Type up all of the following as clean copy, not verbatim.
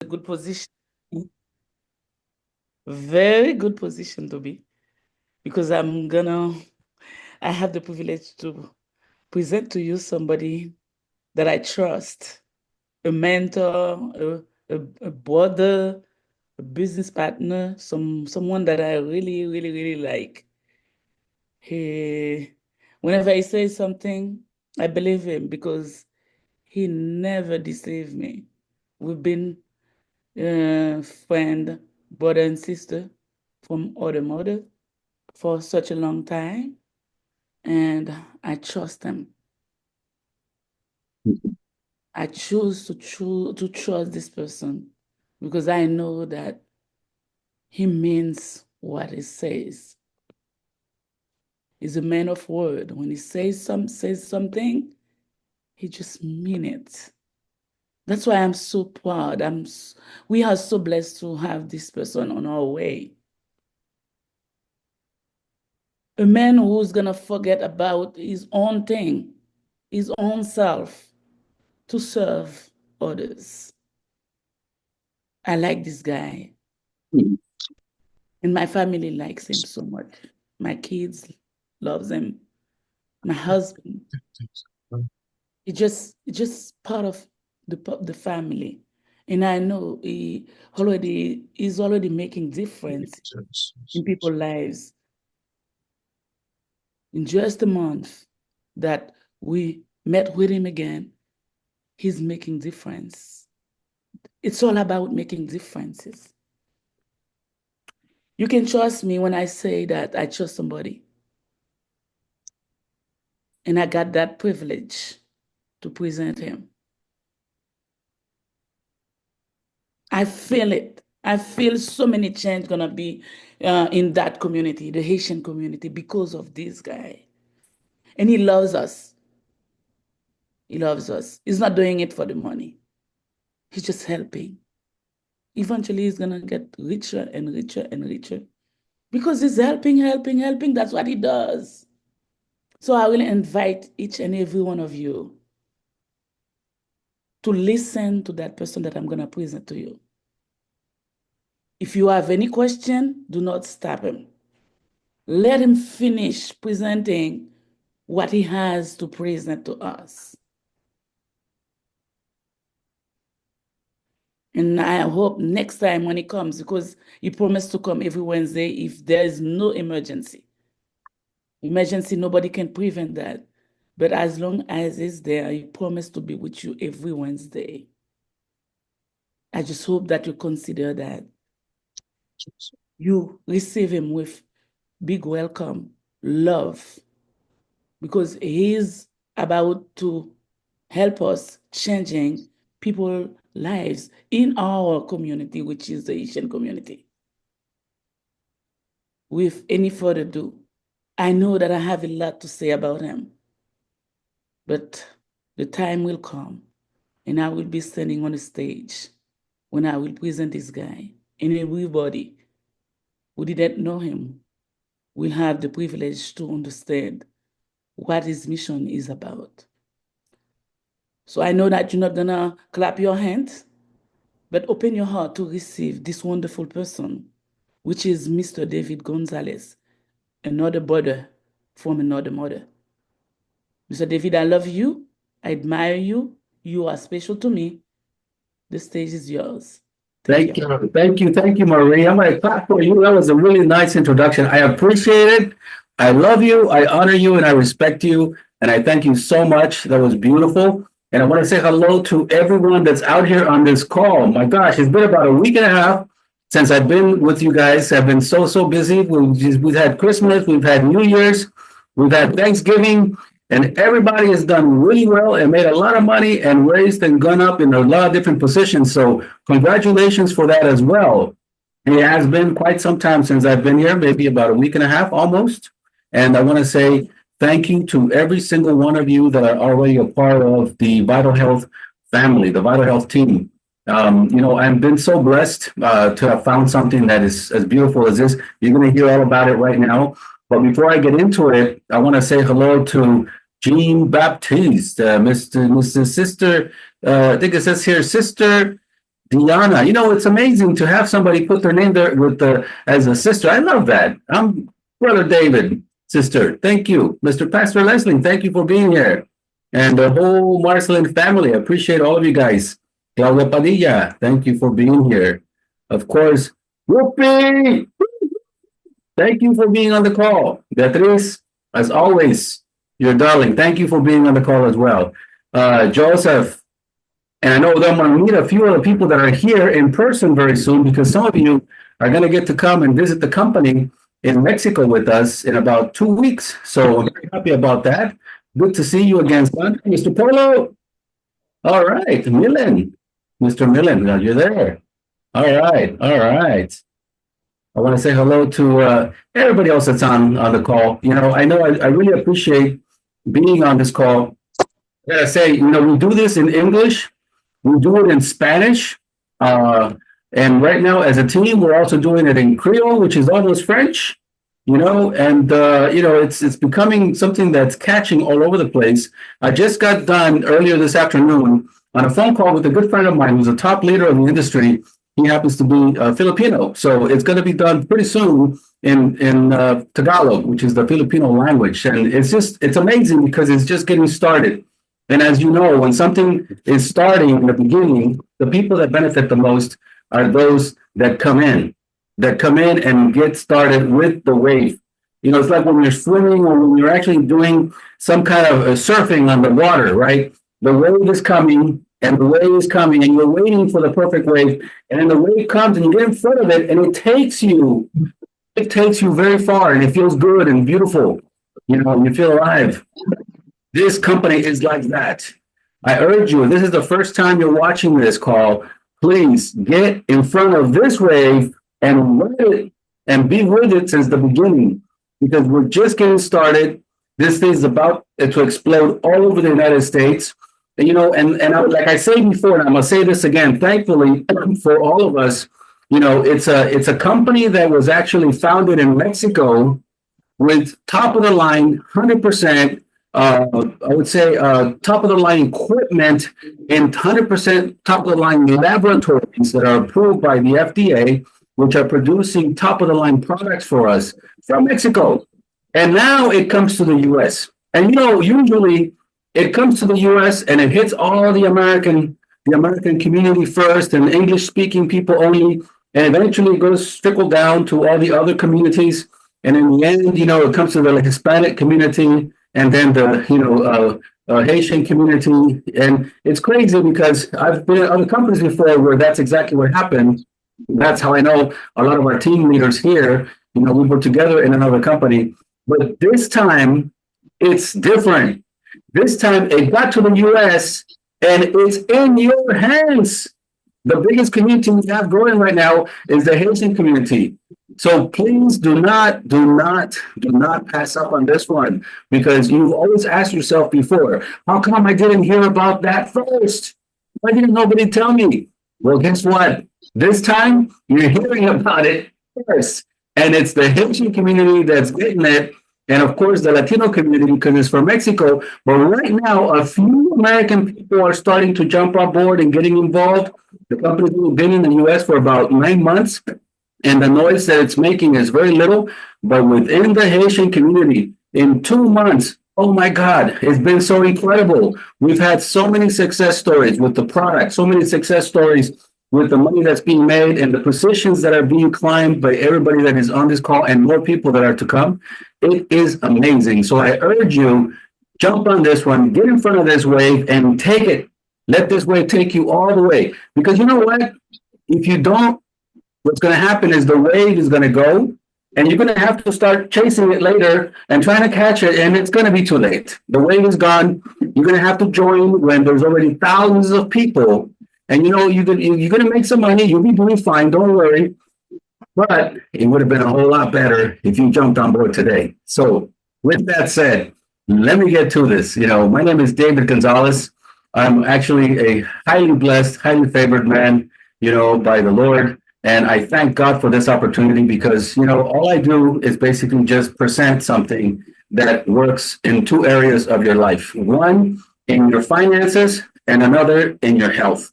good position, very good position to be, because I have the privilege to present to you somebody that I trust, a mentor, a brother, a business partner, someone that I really, really, really like. He, whenever he says something, I believe him because he never deceived me. We've been friend, brother and sister from other mother for such a long time, and I trust him. I choose to trust this person because I know that he means what he says. He's a man of word. When he says something, he just mean it. That's why I'm so proud. We are so blessed to have this person on our way. A man who's gonna forget about his own thing, his own self, to serve others. I like this guy, and my family likes him so much. My kids loves him. My husband, it's just part of the family, and I know he's already making difference in people's lives. In just a month that we met with him again, he's making difference. It's all about making differences. You can trust me when I say that I trust somebody. And I got that privilege to present him. I feel it. I feel so many change gonna be in that community, the Haitian community, because of this guy. And he loves us. He loves us. He's not doing it for the money. He's just helping. Eventually, he's gonna get richer and richer and richer because he's helping, helping, helping. That's what he does. So I will invite each and every one of you to listen to that person that I'm gonna present to you. If you have any question, do not stop him. Let him finish presenting what he has to present to us. And I hope next time when he comes, because he promised to come every Wednesday if there is no emergency. Emergency, nobody can prevent that. But as long as he's there, he promised to be with you every Wednesday. I just hope that you consider that. You receive him with big welcome, love, because he's about to help us changing people's lives in our community, which is the Asian community. With any further ado, I know that I have a lot to say about him, but the time will come and I will be standing on the stage when I will present this guy, and everybody who didn't know him will have the privilege to understand what his mission is about. So I know that you're not gonna clap your hands, but open your heart to receive this wonderful person, which is Mr. David Gonzalez, another brother from another mother. Mr. David, I love you. I admire you. You are special to me. The stage is yours. Thank you. Thank you, Marie. I'm going to clap for you. That was a really nice introduction. I appreciate it. I love you. I honor you and I respect you. And I thank you so much. That was beautiful. And I want to say hello to everyone that's out here on this call. My gosh, it's been about a week and a half since I've been with you guys. I've been so busy. We've had Christmas, we've had New Year's, we've had Thanksgiving, and everybody has done really well and made a lot of money and raised and gone up in a lot of different positions. So congratulations for that as well. It has been quite some time since I've been here, maybe about a week and a half almost. And I want to say thank you to every single one of you that are already a part of the Vital Health family, the Vital Health team. I've been so blessed to have found something that is as beautiful as this. You're going to hear all about it right now. But before I get into it, I want to say hello to Jean Baptiste, Mr. Sister. I think it says here, Sister Diana, it's amazing to have somebody put their name there with as a sister. I love that. I'm Brother David, sister. Thank you. Mr. Pastor Leslie, thank you for being here. And the whole Marcelin family, I appreciate all of you guys. Claudia Padilla, thank you for being here. Of course, Whoopi, thank you for being on the call. Beatriz, as always, your darling. Thank you for being on the call as well. Joseph, and I know that I'm going to meet a few other people that are here in person very soon because some of you are going to get to come and visit the company in Mexico with us in about 2 weeks. So I'm very happy about that. Good to see you again, son. Mr. Polo. All right. Millen. Mr. Millen, you're there. All right. All right. I want to say hello to everybody else that's on the call. I know I really appreciate being on this call. I gotta say, we do this in English, we do it in Spanish, and right now as a team, we're also doing it in Creole, which is almost French. And it's becoming something that's catching all over the place. I just got done earlier this afternoon on a phone call with a good friend of mine who's a top leader of the industry. He happens to be Filipino, so it's going to be done pretty soon in Tagalog, which is the Filipino language, and it's amazing because it's just getting started. And as you know, when something is starting in the beginning, the people that benefit the most are those that come in and get started with the wave. It's like when you're swimming or when you're actually doing some kind of surfing on the water, right? The wave is coming and the wave is coming and you're waiting for the perfect wave. And then the wave comes and you get in front of it and it takes you very far and it feels good and beautiful, and you feel alive. This company is like that. I urge you, this is the first time you're watching this call, please get in front of this wave and ride it and be with it since the beginning because we're just getting started. This thing is about to explode all over the United States. And, like I say before, and I'm going to say this again, thankfully for all of us, it's a company that was actually founded in Mexico with top of the line, 100%, I would say top of the line equipment and 100% top of the line laboratories that are approved by the FDA, which are producing top of the line products for us from Mexico. And now it comes to the US. And usually it comes to the US and it hits all the American community first and English speaking people only. And eventually it goes trickle down to all the other communities. And in the end, it comes to the Hispanic community and then the Haitian community. And it's crazy because I've been at other companies before where that's exactly what happened. That's how I know a lot of our team leaders here, we were together in another company. But this time, it's different. This time, it got to the US and it's in your hands. The biggest community we have growing right now is the Haitian community. So please do not pass up on this one because you've always asked yourself before, how come I didn't hear about that first? Why didn't nobody tell me? Well, guess what? This time you're hearing about it first. And it's the Haitian community that's getting it. And of course, the Latino community because it's from Mexico. But right now, a few American people are starting to jump on board and getting involved. The company's been in the US for about 9 months. And the noise that it's making is very little. But within the Haitian community, in 2 months, oh my God, it's been so incredible. We've had so many success stories with the product, so many success stories with the money that's being made and the positions that are being climbed by everybody that is on this call and more people that are to come. It is amazing. So I urge you, jump on this one, get in front of this wave and take it. Let this wave take you all the way. Because you know what? If you don't, what's going to happen is the wave is going to go and you're going to have to start chasing it later and trying to catch it. And it's going to be too late. The wave is gone. You're going to have to join when there's already thousands of people. And you're going to make some money. You'll be doing fine. Don't worry. But it would have been a whole lot better if you jumped on board today. So with that said, let me get to this. My name is David Gonzalez. I'm actually a highly blessed, highly favored man, by the Lord. And I thank God for this opportunity because, all I do is basically just present something that works in 2 areas of your life. One, in your finances and another in your health.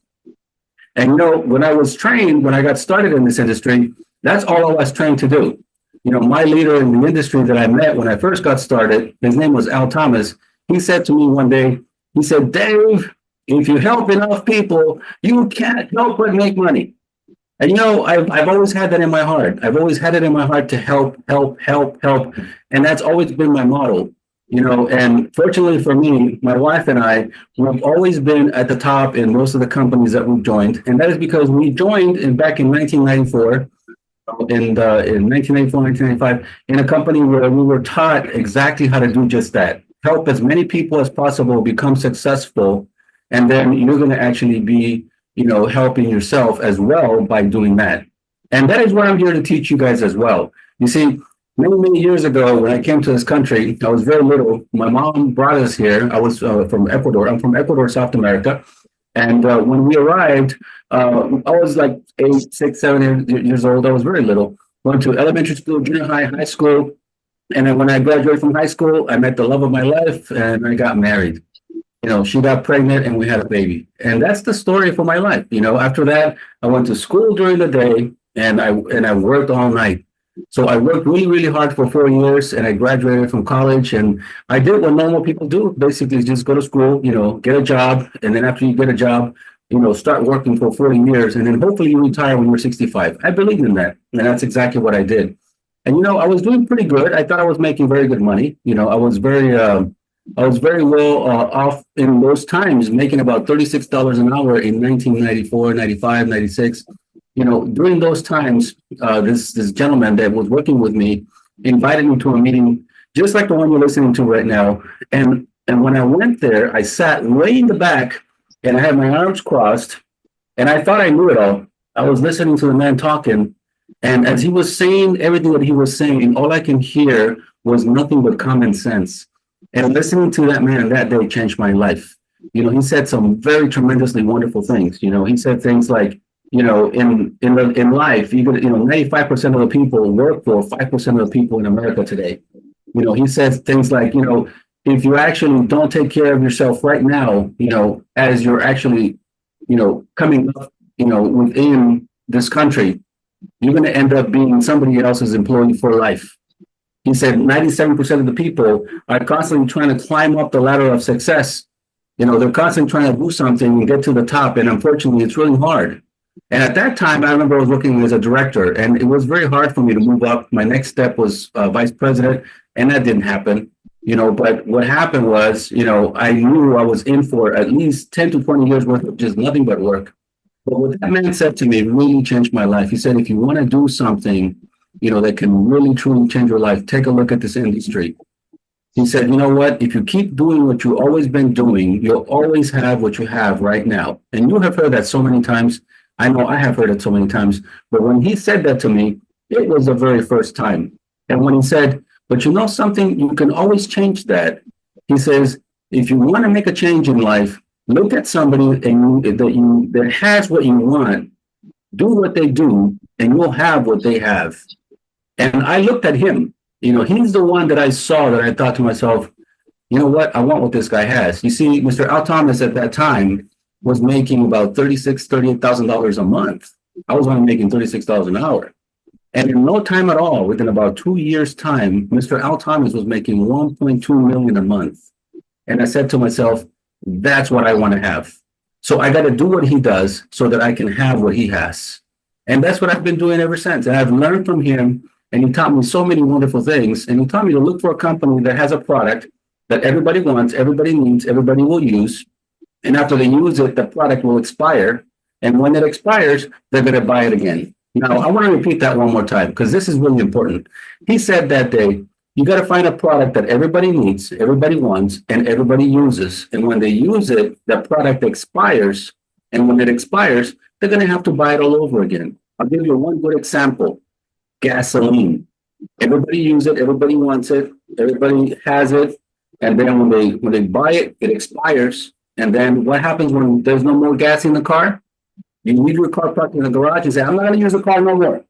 And when I was trained, when I got started in this industry, that's all I was trained to do. My leader in the industry that I met when I first got started, his name was Al Thomas. He said to me one day, he said, Dave, if you help enough people, you can't help but make money. And I've always had that in my heart. I've always had it in my heart to help, help, help, help. And that's always been my motto. And fortunately for me, my wife and I, we've always been at the top in most of the companies that we've joined. And that is because we joined back in 1994, in 1994, 1995, in a company where we were taught exactly how to do just that. Help as many people as possible become successful. And then you're going to actually be helping yourself as well by doing that. And that is what I'm here to teach you guys as well. You see, many, many years ago, when I came to this country, I was very little. My mom brought us here. I was from Ecuador. I'm from Ecuador, South America. And when we arrived, I was like 8, 6, 7 years old. I was very little. Went to elementary school, junior high, high school. And then when I graduated from high school, I met the love of my life and I got married. She got pregnant and we had a baby. And that's the story for my life. After that, I went to school during the day and I worked all night. So I worked really, really hard for 4 years and I graduated from college and I did what normal people do, basically just go to school, get a job. And then after you get a job, start working for 40 years and then hopefully you retire when you're 65. I believe in that. And that's exactly what I did. And, I was doing pretty good. I thought I was making very good money. I was very well off in those times, making about $36 an hour in 1994, 95, 96. During those times, this gentleman that was working with me invited me to a meeting just like the one you're listening to right now. And when I went there, I sat way in the back and I had my arms crossed and I thought I knew it all. I was listening to the man talking. And as he was saying everything that he was saying, all I can hear was nothing but common sense. And listening to that man that day changed my life. He said some very tremendously wonderful things. He said things like, in life, 95% of the people work for 5% of the people in America today. He says things like, if you actually don't take care of yourself right now, as you're actually, coming up, within this country, you're going to end up being somebody else's employee for life. He said 97% of the people are constantly trying to climb up the ladder of success. They're constantly trying to do something and get to the top. And unfortunately, it's really hard. And at that time, I remember I was working as a director and it was very hard for me to move up. My next step was vice president and that didn't happen. But what happened was, I knew I was in for at least 10 to 20 years worth of just nothing but work. But what that man said to me really changed my life. He said, if you want to do something, that can really truly change your life, take a look at this industry. He said, you know what? If you keep doing what you've always been doing, you'll always have what you have right now. And you have heard that so many times. I know I have heard it so many times. But when he said that to me, it was the very first time. And when he said, but something, you can always change that. He says, if you want to make a change in life, look at somebody that has what you want, do what they do, and you'll have what they have. And I looked at him, he's the one that I saw that I thought to myself, you know what? I want what this guy has. You see, Mr. Al Thomas at that time was making about $38,000 a month. I was only making $36 an hour. And in no time at all, within about 2 years' time, Mr. Al Thomas was making $1.2 million a month. And I said to myself, that's what I want to have. So I got to do what he does so that I can have what he has. And that's what I've been doing ever since. And I've learned from him. And he taught me so many wonderful things. And he taught me to look for a company that has a product that everybody wants, everybody needs, everybody will use. And after they use it, the product will expire. And when it expires, they're going to buy it again. Now, I want to repeat that one more time because this is really important. He said that day, you got to find a product that everybody needs, everybody wants, and everybody uses. And when they use it, the product expires. And when it expires, they're going to have to buy it all over again. I'll give you one good example. Gasoline. Everybody uses it, everybody wants it, everybody has it, and then when they buy it, it expires. And then what happens when there's no more gas in the car? You leave your car parked in the garage and say, I'm not going to use the car no more. Of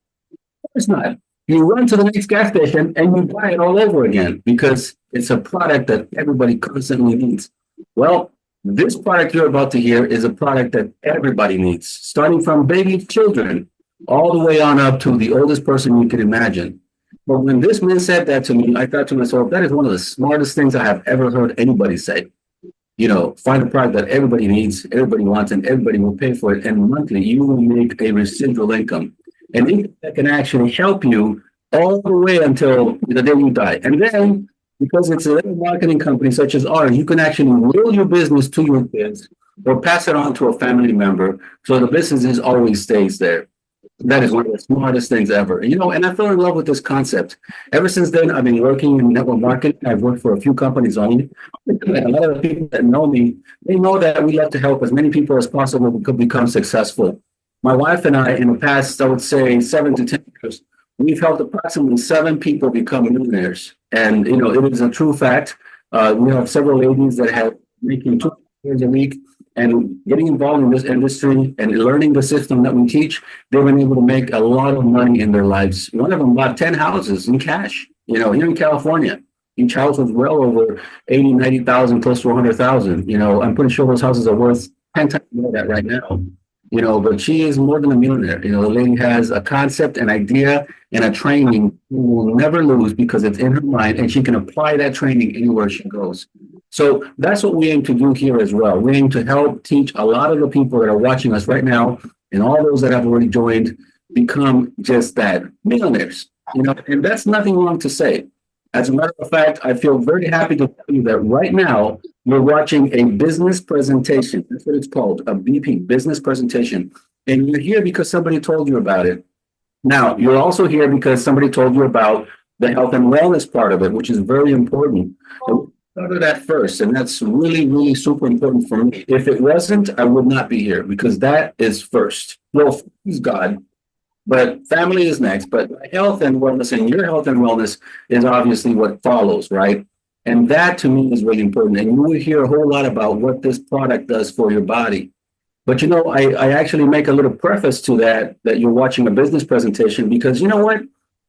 course not. You run to the next gas station and you buy it all over again because it's a product that everybody constantly needs. Well, This product you're about to hear is a product that everybody needs, starting from baby children all the way on up to the oldest person you can imagine. But when this man said that to me, I thought to myself, that is one of the smartest things I have ever heard anybody say. Find a product that everybody needs, everybody wants, and everybody will pay for it. And monthly, you will make a residual income. And income that can actually help you all the way until the day you die. And then, because it's a little marketing company such as ours, you can actually will your business to your kids or pass it on to a family member. So the business is always stays there. That is one of the smartest things ever. And I fell in love with this concept. Ever since then, I've been working in network marketing. I've worked for a few companies only. And a lot of the people that know me, they know that we love to help as many people as possible to become successful. My wife and I, in the past, I would say 7 to 10 years, we've helped approximately 7 people become millionaires. And, it is a true fact. We have several ladies that have making $2 a week and getting involved in this industry and learning the system that we teach. They've been able to make a lot of money in their lives. One of them bought 10 houses in cash, here in California. Each house was well over 80, 90,000, close to 100,000. I'm pretty sure those houses are worth 10 times more than that right now. But she is more than a millionaire. The lady has a concept, an idea, and a training who will never lose because it's in her mind and she can apply that training anywhere she goes. So that's what we aim to do here as well. We aim to help teach a lot of the people that are watching us right now and all those that have already joined become just that, millionaires. And that's nothing wrong to say. As a matter of fact, I feel very happy to tell you that right now you're watching a business presentation. That's what it's called, a BP, business presentation. And you're here because somebody told you about it. Now, you're also here because somebody told you about the health and wellness part of it, which is very important. So start with that first, and that's really, really super important for me. If it wasn't, I would not be here because that is first. Well, please God, but family is next. But health and wellness, and your health and wellness is obviously what follows, right? And that to me is really important. And you will hear a whole lot about what this product does for your body. But I actually make a little preface to that you're watching a business presentation because you know what?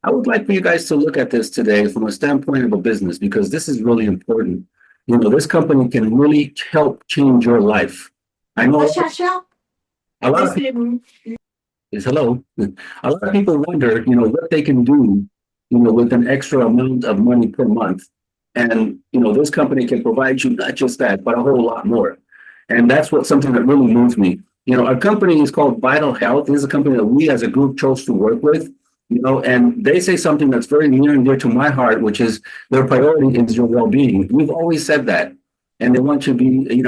I would like for you guys to look at this today from a standpoint of a business because this is really important. This company can really help change your life. I know a lot of people is hello. A lot of people wonder, what they can do, with an extra amount of money per month. And, this company can provide you not just that, but a whole lot more. And that's something that really moves me. Our company is called VitalHealth. This is a company that we as a group chose to work with, and they say something that's very near and dear to my heart, which is their priority is your well-being. We've always said that. And they want you to be,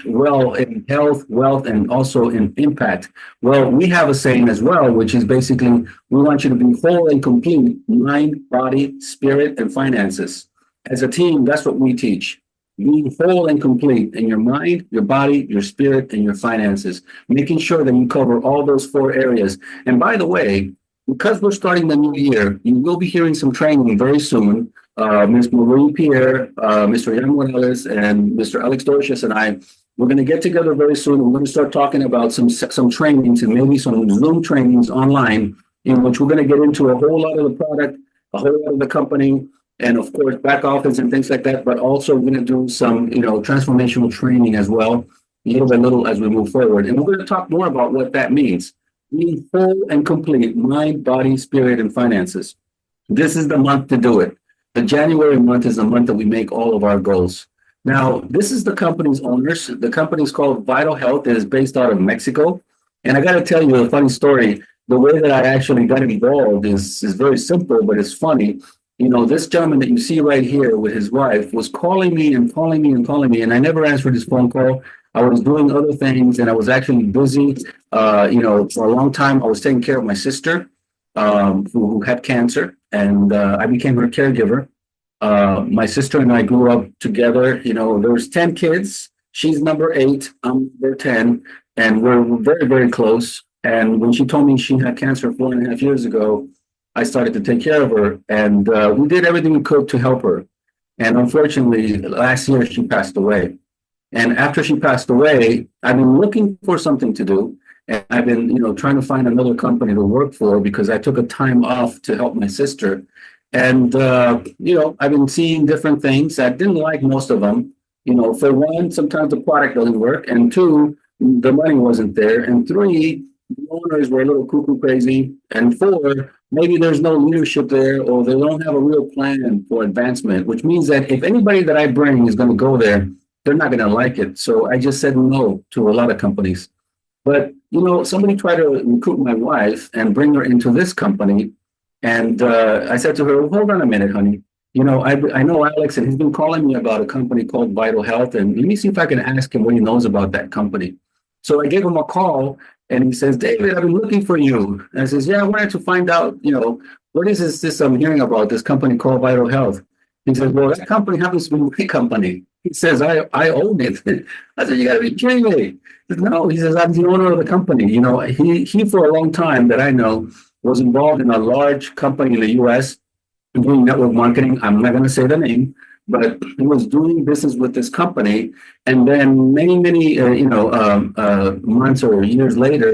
well in health, wealth, and also in impact. Well, we have a saying as well, which is basically, we want you to be whole and complete, mind, body, spirit, and finances. As a team, that's what we teach. Being whole and complete in your mind, your body, your spirit, and your finances, making sure that you cover all those 4 areas. And by the way, because we're starting the new year, you will be hearing some training very soon. Ms. Marie Pierre, Mr. Jan Morales, and Mr. Alex Dorcius and we're going to get together very soon. We're going to start talking about some trainings and maybe some Zoom trainings online in which we're going to get into a whole lot of the product, a whole lot of the company, and of course, back office and things like that. But also we're going to do some, transformational training as well, little by little as we move forward. And we're going to talk more about what that means. Being whole and complete, mind, body, spirit, and finances. This is the month to do it. The January month is the month that we make all of our goals. Now, this is the company's owners. The company is called VitalHealth. It is based out of Mexico. And I got to tell you a funny story. The way that I actually got involved is very simple, but it's funny. This gentleman that you see right here with his wife was calling me and calling me and calling me, and I never answered his phone call. I was doing other things, and I was actually busy. For a long time, I was taking care of my sister, who had cancer, and I became her caregiver. My sister and I grew up together. There's 10 kids. She's number 8. I'm number 10, and we're very, very close. And when she told me she had cancer 4.5 years ago, I started to take care of her, and we did everything we could to help her. And unfortunately, last year she passed away. And after she passed away, I've been looking for something to do. And I've been, trying to find another company to work for because I took a time off to help my sister. And, I've been seeing different things. I didn't like most of them. For one, sometimes the product doesn't work, and two, the money wasn't there, and three, the owners were a little cuckoo crazy, and four, maybe there's no leadership there, or they don't have a real plan for advancement, which means that if anybody that I bring is going to go there, they're not going to like it. So I just said no to a lot of companies. But somebody tried to recruit my wife and bring her into this company, and I said to her, well, "Hold on a minute, honey. I know Alex, and he's been calling me about a company called Vital Health, and let me see if I can ask him what he knows about that company." So I gave him a call, and he says, "David, I've been looking for you." And I says, "Yeah, I wanted to find out, what is this I'm hearing about this company called Vital Health?" He says, "Well, that company happens to be my company." He says, I own it." I said, "You got to be kidding me." He says, "No," he says, "I'm the owner of the company." He for a long time that I know was involved in a large company in the US doing network marketing. I'm not going to say the name, but he was doing business with this company. And then many, months or years later,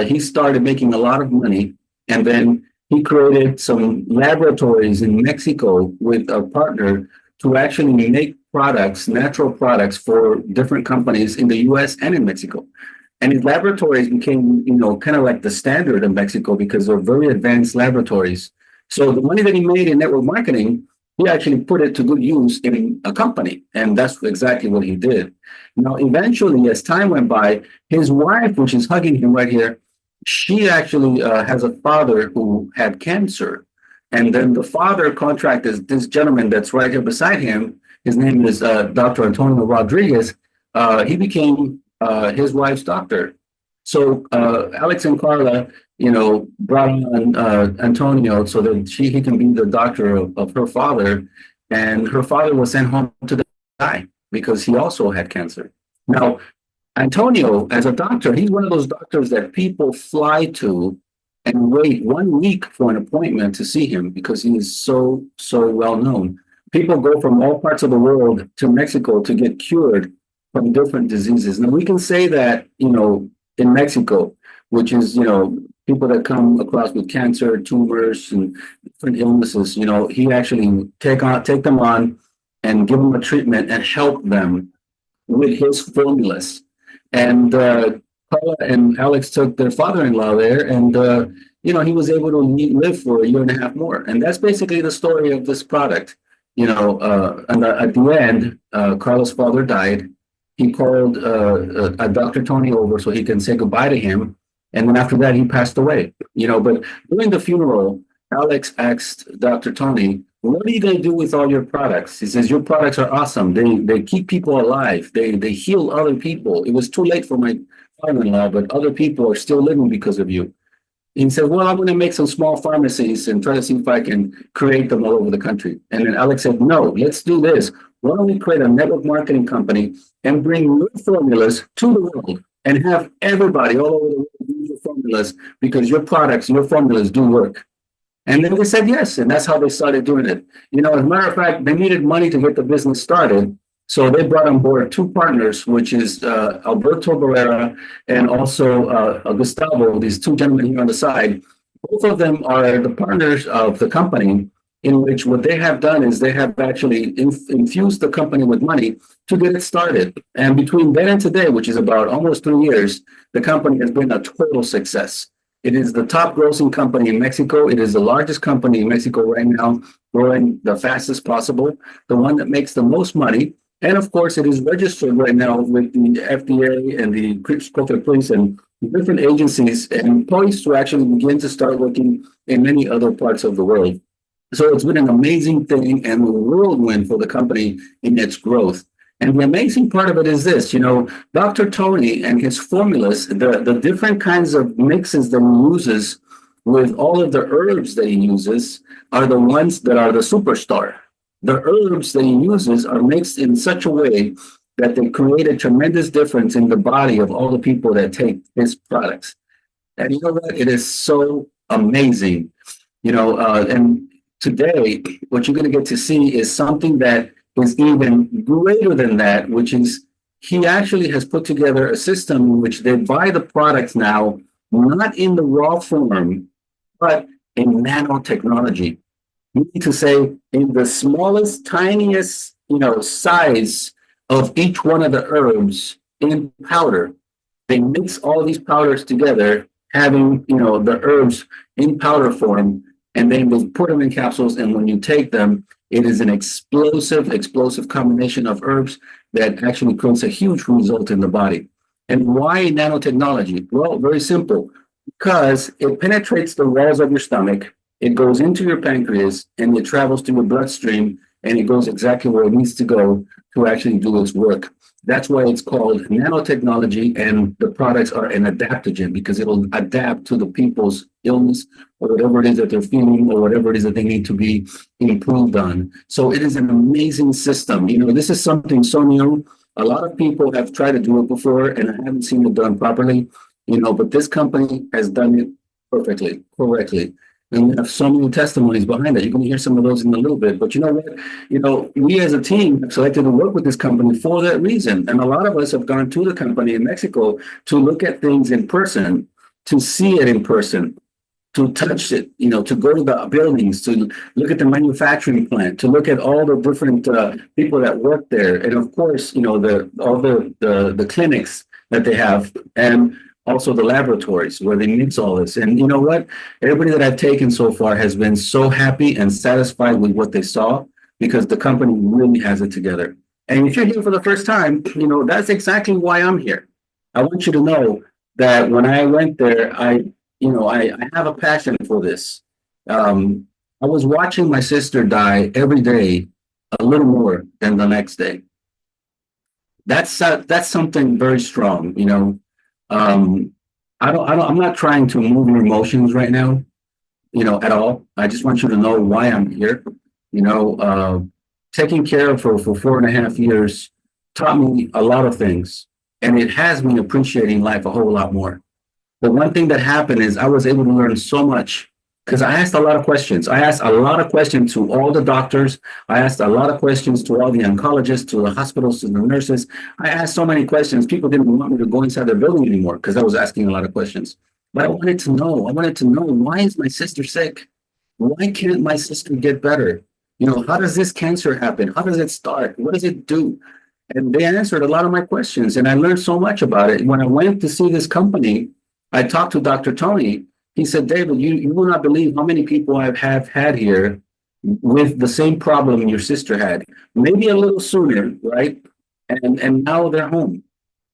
he started making a lot of money. And then he created some laboratories in Mexico with a partner to actually make products, natural products for different companies in the US and in Mexico. And his laboratories became, kind of like the standard in Mexico because they're very advanced laboratories. So the money that he made in network marketing, he actually put it to good use in a company. And that's exactly what he did. Now, eventually, as time went by, his wife, which is hugging him right here, she actually has a father who had cancer. And then the father contracted this gentleman that's right here beside him. His name is Dr. Antonio Rodriguez. He became his wife's doctor. So Alex and Carla, brought on Antonio so that he can be the doctor of her father, and her father was sent home to die because he also had cancer. Now, Antonio, as a doctor, he's one of those doctors that people fly to and wait 1 week for an appointment to see him because he is so well known. People go from all parts of the world to Mexico to get cured from different diseases. Now we can say that, in Mexico, which is, people that come across with cancer, tumors, and different illnesses, he actually take them on and give them a treatment and help them with his formulas. And Paula and Alex took their father-in-law there, and he was able to live for a year and a half more. And that's basically the story of this product. And at the end, Carla's father died. He called Dr. Tony over so he can say goodbye to him. And then after that, he passed away. But during the funeral, Alex asked Dr. Tony, "What are you going to do with all your products?" He says, "Your products are awesome. They keep people alive. They heal other people. It was too late for my father-in-law, but other people are still living because of you." He said, "Well, I'm going to make some small pharmacies and try to see if I can create them all over the country." And then Alex said, "No, let's do this. Why don't we create a network marketing company and bring your formulas to the world and have everybody all over the world use your formulas because your products, your formulas do work." And then they said yes, and that's how they started doing it. As a matter of fact, they needed money to get the business started. So they brought on board two partners, which is Alberto Barrera and also Gustavo, these two gentlemen here on the side. Both of them are the partners of the company, in which what they have done is they have actually infused the company with money to get it started. And between then and today, which is about almost 3 years, the company has been a total success. It is the top grossing company in Mexico. It is the largest company in Mexico right now, growing the fastest possible, the one that makes the most money. And of course, it is registered right now with the FDA and the corporate police and different agencies and poised to actually begin to start working in many other parts of the world. So it's been an amazing thing and a whirlwind for the company in its growth. And the amazing part of it is this, Dr. Tony and his formulas, the different kinds of mixes that he uses with all of the herbs that he uses are the ones that are the superstar. The herbs that he uses are mixed in such a way that they create a tremendous difference in the body of all the people that take his products. And you know what? It is so amazing. And today, what you're going to get to see is something that is even greater than that, which is he actually has put together a system in which they buy the products now, not in the raw form, but in nanotechnology. You need to say in the smallest, tiniest, size of each one of the herbs in powder. They mix all these powders together, having, the herbs in powder form, and then they put them in capsules. And when you take them, it is an explosive combination of herbs that actually creates a huge result in the body. And why nanotechnology? Well, very simple, because it penetrates the walls of your stomach, it goes into your pancreas, and it travels through your bloodstream, and it goes exactly where it needs to go to actually do its work. That's why it's called nanotechnology, and the products are an adaptogen because it'll adapt to the people's illness or whatever it is that they're feeling or whatever it is that they need to be improved on. So it is an amazing system. This is something so new. A lot of people have tried to do it before, and I haven't seen it done properly. But this company has done it perfectly, correctly. And we have so many testimonies behind that. You're going to hear some of those in a little bit. But you know what? We as a team have selected to work with this company for that reason. And a lot of us have gone to the company in Mexico to look at things in person, to see it in person, to touch it, to go to the buildings, to look at the manufacturing plant, to look at all the different people that work there. And of course, all the clinics that they have. And also the laboratories where they mix all this. And you know what? Everybody that I've taken so far has been so happy and satisfied with what they saw because the company really has it together. And if you're here for the first time, that's exactly why I'm here. I want you to know that when I went there, I have a passion for this. I was watching my sister die every day, a little more than the next day. That's something very strong. Um, I'm not trying to move your emotions right now, at all. I just want you to know why I'm here. You know, uh, Taking care of her for 4.5 years taught me a lot of things, and it has me appreciating life a whole lot more. But one thing that happened is I was able to learn so much because I asked a lot of questions. I asked a lot of questions to all the doctors. I asked a lot of questions to all the oncologists, to the hospitals, to the nurses. I asked so many questions. People didn't want me to go inside their building anymore because I was asking a lot of questions. But I wanted to know. I wanted to know, why is my sister sick? Why can't my sister get better? How does this cancer happen? How does it start? What does it do? And they answered a lot of my questions, and I learned so much about it. When I went to see this company, I talked to Dr. Tony. He said, David, you will not believe how many people I have had here with the same problem your sister had, maybe a little sooner, right? And now they're home.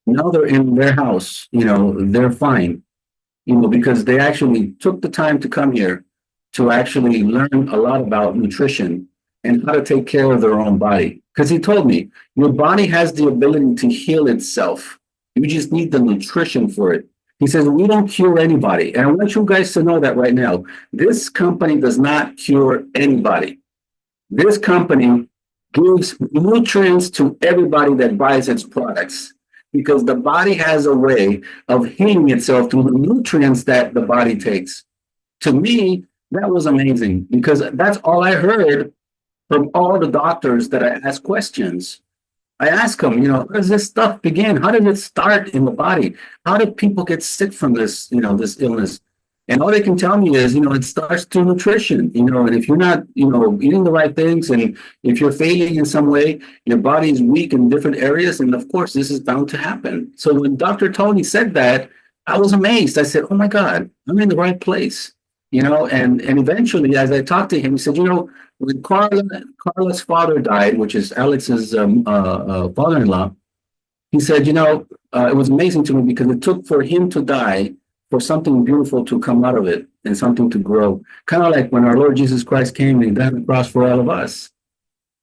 Now they're in their house. They're fine, because they actually took the time to come here to actually learn a lot about nutrition and how to take care of their own body. Because he told me, your body has the ability to heal itself. You just need the nutrition for it. He says, we don't cure anybody. And I want you guys to know that right now. This company does not cure anybody. This company gives nutrients to everybody that buys its products because the body has a way of healing itself through the nutrients that the body takes. To me, that was amazing because that's all I heard from all the doctors that I asked questions. I asked them, how does this stuff begin? How did it start in the body? How did people get sick from this, this illness? And all they can tell me is, it starts through nutrition, and if you're not, eating the right things, and if you're failing in some way, your body is weak in different areas. And of course, this is bound to happen. So when Dr. Tony said that, I was amazed. I said, oh my God, I'm in the right place, and eventually, as I talked to him, he said, when Carla's father died, which is Alex's father-in-law, he said, it was amazing to me because it took for him to die for something beautiful to come out of it and something to grow. Kind of like when our Lord Jesus Christ came and he died on the cross for all of us.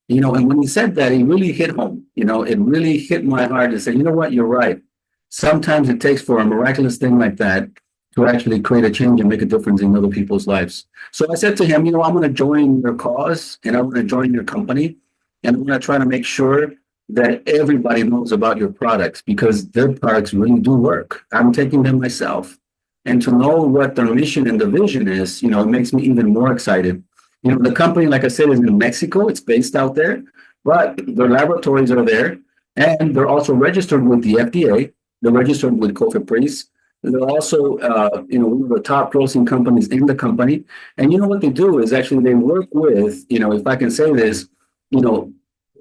And when he said that, he really hit home. It really hit my heart to say, you know what, you're right. Sometimes it takes for a miraculous thing like that to actually create a change and make a difference in other people's lives. So I said to him, I'm going to join your cause and I'm going to join your company. And I'm going to try to make sure that everybody knows about your products because their products really do work. I'm taking them myself. And to know what their mission and the vision is, it makes me even more excited. The company, like I said, is in Mexico. It's based out there, but their laboratories are there. And they're also registered with the FDA. They're registered with COFEPRIS. They're also, one of the top grossing companies in the company. And what they do is actually they work with, if I can say this,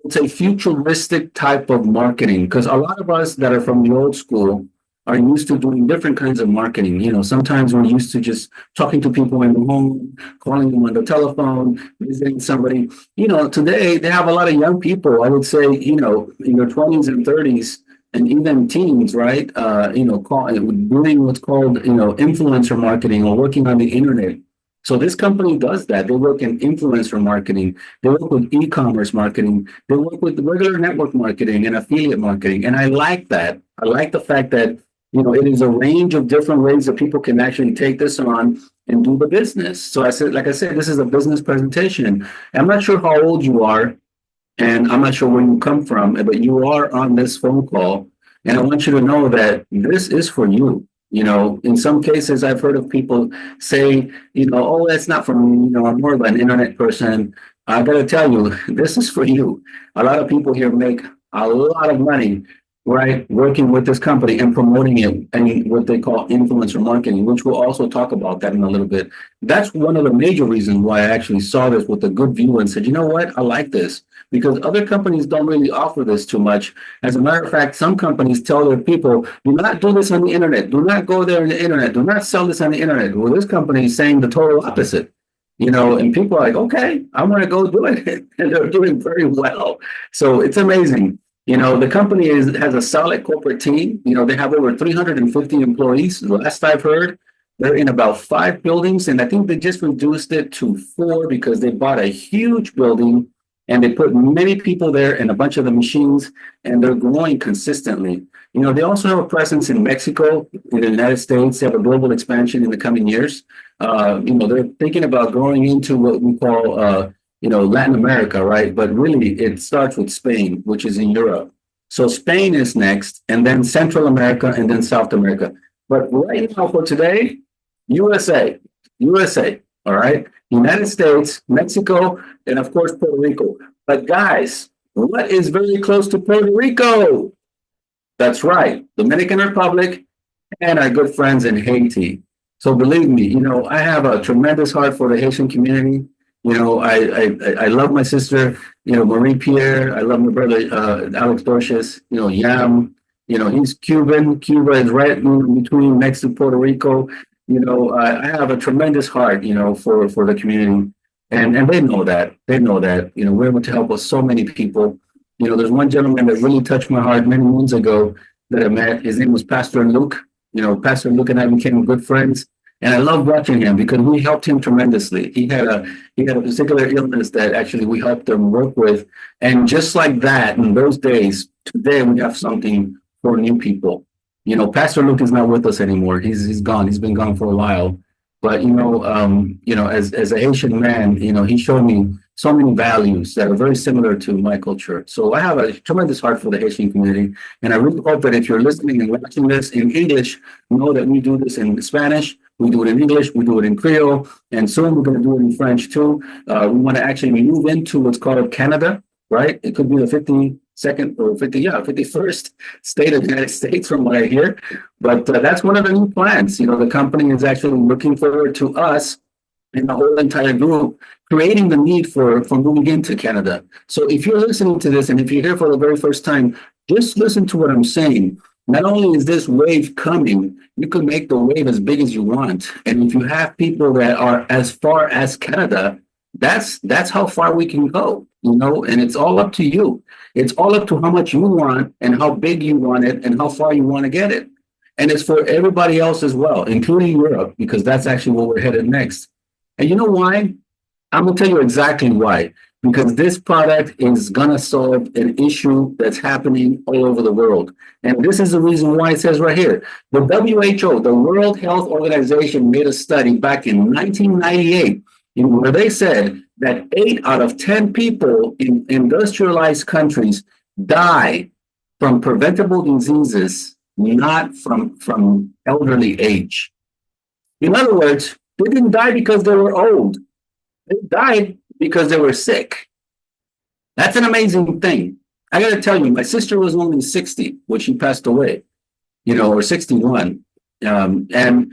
it's a futuristic type of marketing because a lot of us that are from the old school are used to doing different kinds of marketing. Sometimes we're used to just talking to people in the home, calling them on the telephone, visiting somebody. Today they have a lot of young people, I would say, in their 20s and 30s and even teens, right? Doing what's called, influencer marketing or working on the internet. So this company does that. They work in influencer marketing. They work with e-commerce marketing. They work with regular network marketing and affiliate marketing. And I like that. I like the fact that, it is a range of different ways that people can actually take this on and do the business. So like I said, this is a business presentation. I'm not sure how old you are, and I'm not sure where you come from, but you are on this phone call. And I want you to know that this is for you. In some cases, I've heard of people say, oh, that's not for me. I'm more of an internet person. I got to tell you, this is for you. A lot of people here make a lot of money, right, working with this company and promoting it and what they call influencer marketing, which we'll also talk about that in a little bit. That's one of the major reasons why I actually saw this with a good view and said, you know what, I like this because other companies don't really offer this too much. As a matter of fact, some companies tell their people, do not do this on the internet. Do not go there on the internet. Do not sell this on the internet. Well, this company is saying the total opposite. And people are like, okay, I want to go do it. And they're doing very well. So it's amazing. The company has a solid corporate team. They have over 350 employees. The last I've heard, they're in about 5 buildings, and I think they just reduced it to 4 because they bought a huge building and they put many people there and a bunch of the machines, and they're growing consistently. They also have a presence in Mexico, in the United States. They have a global expansion in the coming years. They're thinking about growing into what we call, Latin America, right? But really, it starts with Spain, which is in Europe. So Spain is next, and then Central America, and then South America. But right now, for today, USA, USA, all right? United States, Mexico, and of course, Puerto Rico. But guys, what is very close to Puerto Rico? That's right, Dominican Republic and our good friends in Haiti. So believe me, I have a tremendous heart for the Haitian community. I love my sister, Marie Pierre. I love my brother, Alex Dorches, Yam. He's Cuban. Cuba is right in between next to Puerto Rico. I have a tremendous heart, for the community. And they know that. They know that. We're able to help us so many people. There's one gentleman that really touched my heart many moons ago that I met. His name was Pastor Luke. Pastor Luke and I became good friends. And I love watching him because we helped him tremendously. He had a particular illness that actually we helped him work with. And just like that, in those days, today we have something for new people. Pastor Luke is not with us anymore. He's gone. He's been gone for a while. But as a Haitian man, he showed me so many values that are very similar to my culture. So I have a tremendous heart for the Haitian community, and I really hope that if you're listening and watching this in English, know that we do this in Spanish, we do it in English, we do it in Creole, and soon we're going to do it in French too. We want to actually move into what's called Canada, right? It could be the 52nd or 51st state of the United States from what I hear. But that's one of the new plans. The company is actually looking forward to us and the whole entire group creating the need for moving into Canada. So if you're listening to this and if you're here for the very first time, just listen to what I'm saying. Not only is this wave coming, you can make the wave as big as you want. And if you have people that are as far as Canada, that's how far we can go, and it's all up to you. It's all up to how much you want and how big you want it and how far you want to get it. And it's for everybody else as well, including Europe, because that's actually where we're headed next. And you know why? I'm going to tell you exactly why. Because this product is going to solve an issue that's happening all over the world. And this is the reason why it says right here. The WHO, the World Health Organization, made a study back in 1998 where they said that 8 out of 10 people in industrialized countries die from preventable diseases, not from elderly age. In other words, they didn't die because they were old. They died because they were sick. That's an amazing thing. I got to tell you, my sister was only 60 when she passed away, or 61. And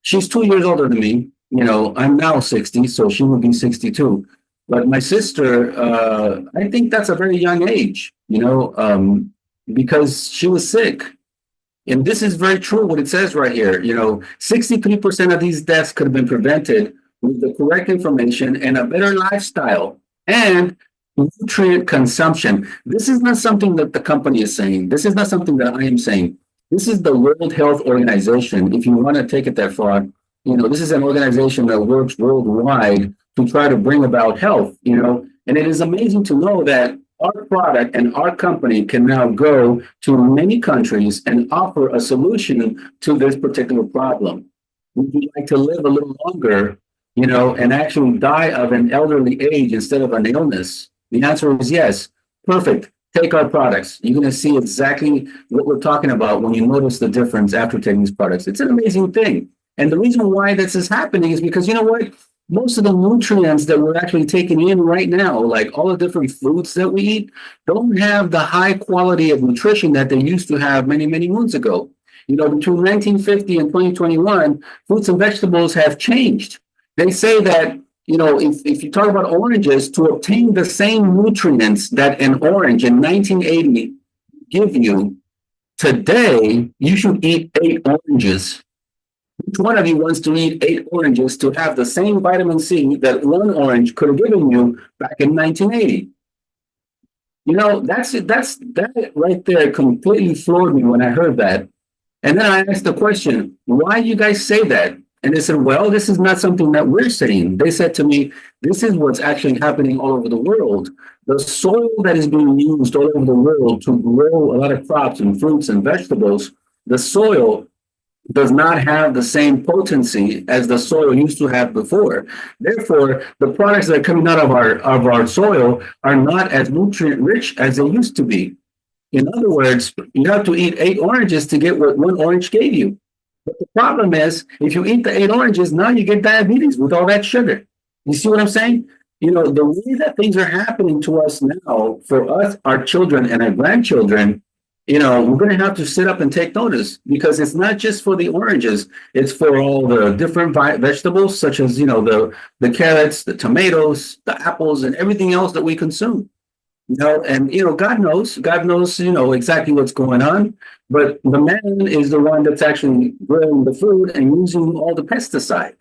she's 2 years older than me. I'm now 60, so she will be 62. But my sister, I think that's a very young age, because she was sick. And this is very true what it says right here. 63% of these deaths could have been prevented with the correct information and a better lifestyle and nutrient consumption. This is not something that the company is saying. This is not something that I am saying. This is the World Health Organization. If you want to take it that far, this is an organization that works worldwide to try to bring about health, and it is amazing to know that our product and our company can now go to many countries and offer a solution to this particular problem. Would you like to live a little longer, and actually die of an elderly age instead of an illness? The answer is yes. Perfect. Take our products. You're going to see exactly what we're talking about when you notice the difference after taking these products. It's an amazing thing. And the reason why this is happening is because you know what? Most of the nutrients that we're actually taking in right now, like all the different foods that we eat, don't have the high quality of nutrition that they used to have many, many moons ago. Between 1950 and 2021, fruits and vegetables have changed. They say that, if you talk about oranges, to obtain the same nutrients that an orange in 1980 give you, today you should eat 8 oranges. Which one of you wants to eat 8 oranges to have the same vitamin C that one orange could have given you back in 1980? That's it. That right there completely floored me when I heard that. And then I asked the question, why do you guys say that? And they said, well, this is not something that we're saying. They said to me, this is what's actually happening all over the world. The soil that is being used all over the world to grow a lot of crops and fruits and vegetables, the soil does not have the same potency as the soil used to have before. Therefore, the products that are coming out of our soil are not as nutrient rich as they used to be. In other words, you have to eat 8 oranges to get what one orange gave you. But the problem is, if you eat the 8 oranges, now you get diabetes with all that sugar. You see what I'm saying? The way that things are happening to us now, for us, our children and our grandchildren, we're going to have to sit up and take notice, because it's not just for the oranges. It's for all the different vegetables, such as, the carrots, the tomatoes, the apples, and everything else that we consume. And God knows, exactly what's going on. But the man is the one that's actually growing the food and using all the pesticide.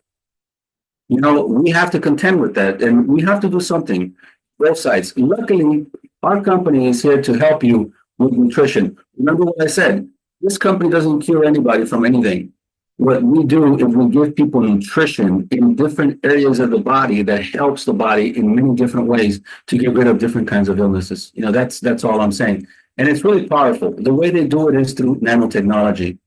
We have to contend with that, and we have to do something, both sides. Luckily, our company is here to help you with nutrition. Remember what I said, this company doesn't cure anybody from anything. What we do is we give people nutrition in different areas of the body that helps the body in many different ways to get rid of different kinds of illnesses. That's all I'm saying. And it's really powerful. The way they do it is through nanotechnology.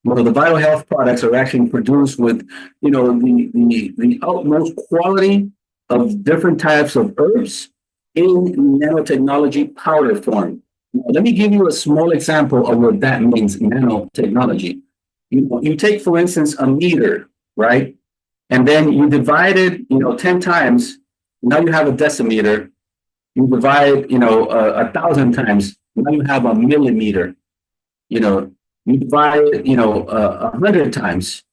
The Vital Health products are actually produced with, the utmost quality of different types of herbs in nanotechnology powder form. Now, let me give you a small example of what that means, nanotechnology. You take, for instance, a meter, right? And then you divide it, 10 times. Now you have a decimeter. You divide, 1,000 times. Now you have a millimeter. You divide it, 100 times.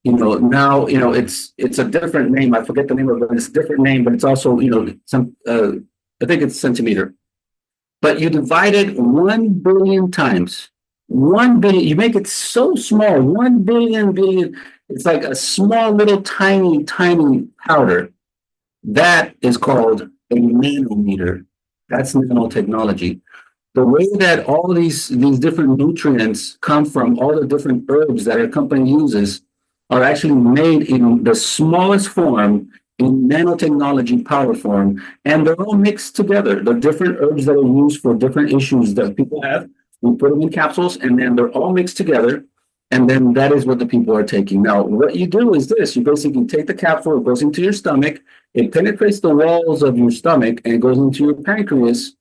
Now, it's a different name. I forget the name of it. It's a different name, but it's also, I think it's centimeter. But you divide it 1 billion times. 1 billion, you make it so small, 1 billion. It's like a small little tiny powder. That is called a nanometer. That's nanotechnology. The way that all these different nutrients come from all the different herbs that our company uses are actually made in the smallest form, in nanotechnology power form, and they're all mixed together. The different herbs that are used for different issues that people have, we put them in capsules, and then they're all mixed together, and then that is what the people are taking. Now, what you do is this: you basically take the capsule, it goes into your stomach, it penetrates the walls of your stomach, and it goes into your pancreas,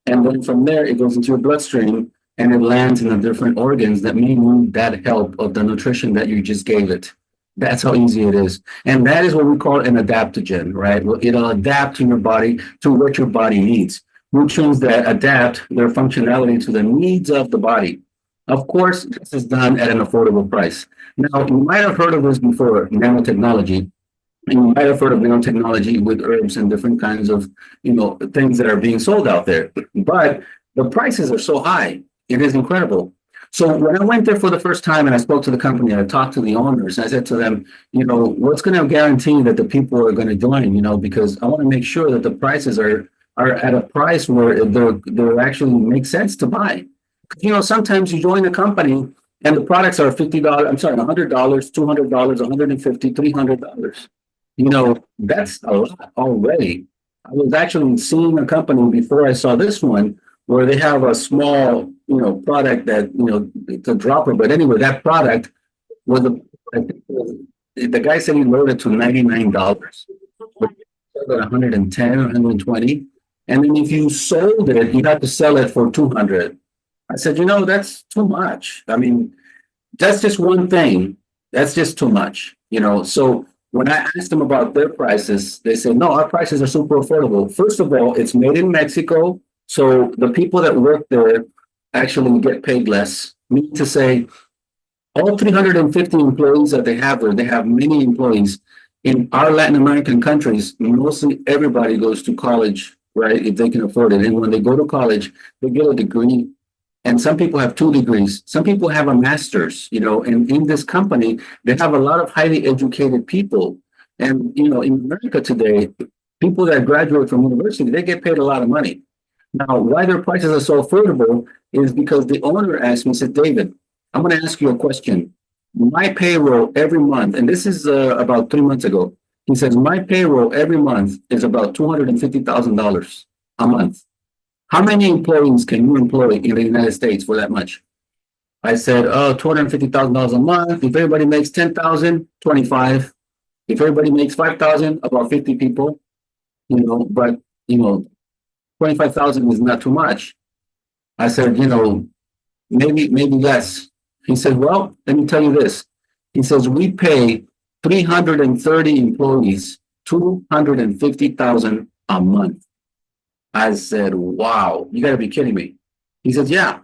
and then from there, it goes into your bloodstream, and it lands in the different organs that may need that help of the nutrition that you just gave it. That's how easy it is. And that is what we call an adaptogen, right? Well, it'll adapt to your body, to what your body needs. Nutrients that adapt their functionality to the needs of the body. Of course, this is done at an affordable price. Now, you might have heard of this before, nanotechnology. And you might have heard of nanotechnology with herbs and different kinds of, things that are being sold out there. But the prices are so high. It is incredible. So when I went there for the first time and I spoke to the company, I talked to the owners, and I said to them, what's going to guarantee that the people are going to join, because I want to make sure that the prices are at a price where they're actually make sense to buy. Sometimes you join a company and the products are $50, I'm sorry, $100, $200, $150, $300. That's a lot already. I was actually seeing a company before I saw this one where they have a small, product that, it's a dropper. But anyway, that product was I think the guy said he lowered it to $99, but 110, 120. And then if you sold it, you had to sell it for 200. I said, that's too much. I mean, that's just one thing. That's just too much, So when I asked them about their prices, they said, no, our prices are super affordable. First of all, it's made in Mexico. So the people that work there actually get paid less. Meaning to say, all 350 employees that they have there, they have many employees. In our Latin American countries, mostly everybody goes to college, right? If they can afford it. And when they go to college, they get a degree, and some people have 2 degrees. Some people have a master's, and in this company, they have a lot of highly educated people. And, in America today, people that graduate from university, they get paid a lot of money. Now, why their prices are so affordable is because the owner asked me, said, David, I'm going to ask you a question. My payroll every month, and this is about 3 months ago, he says, my payroll every month is about $250,000 a month. How many employees can you employ in the United States for that much? I said, oh, $250,000 a month. If everybody makes 10,000, 25. If everybody makes 5,000, about 50 people, but, 25,000 is not too much. I said, maybe less. He said, well, let me tell you this. He says, we pay 330 employees, 250,000 a month. I said, wow, you got to be kidding me. He says, yeah,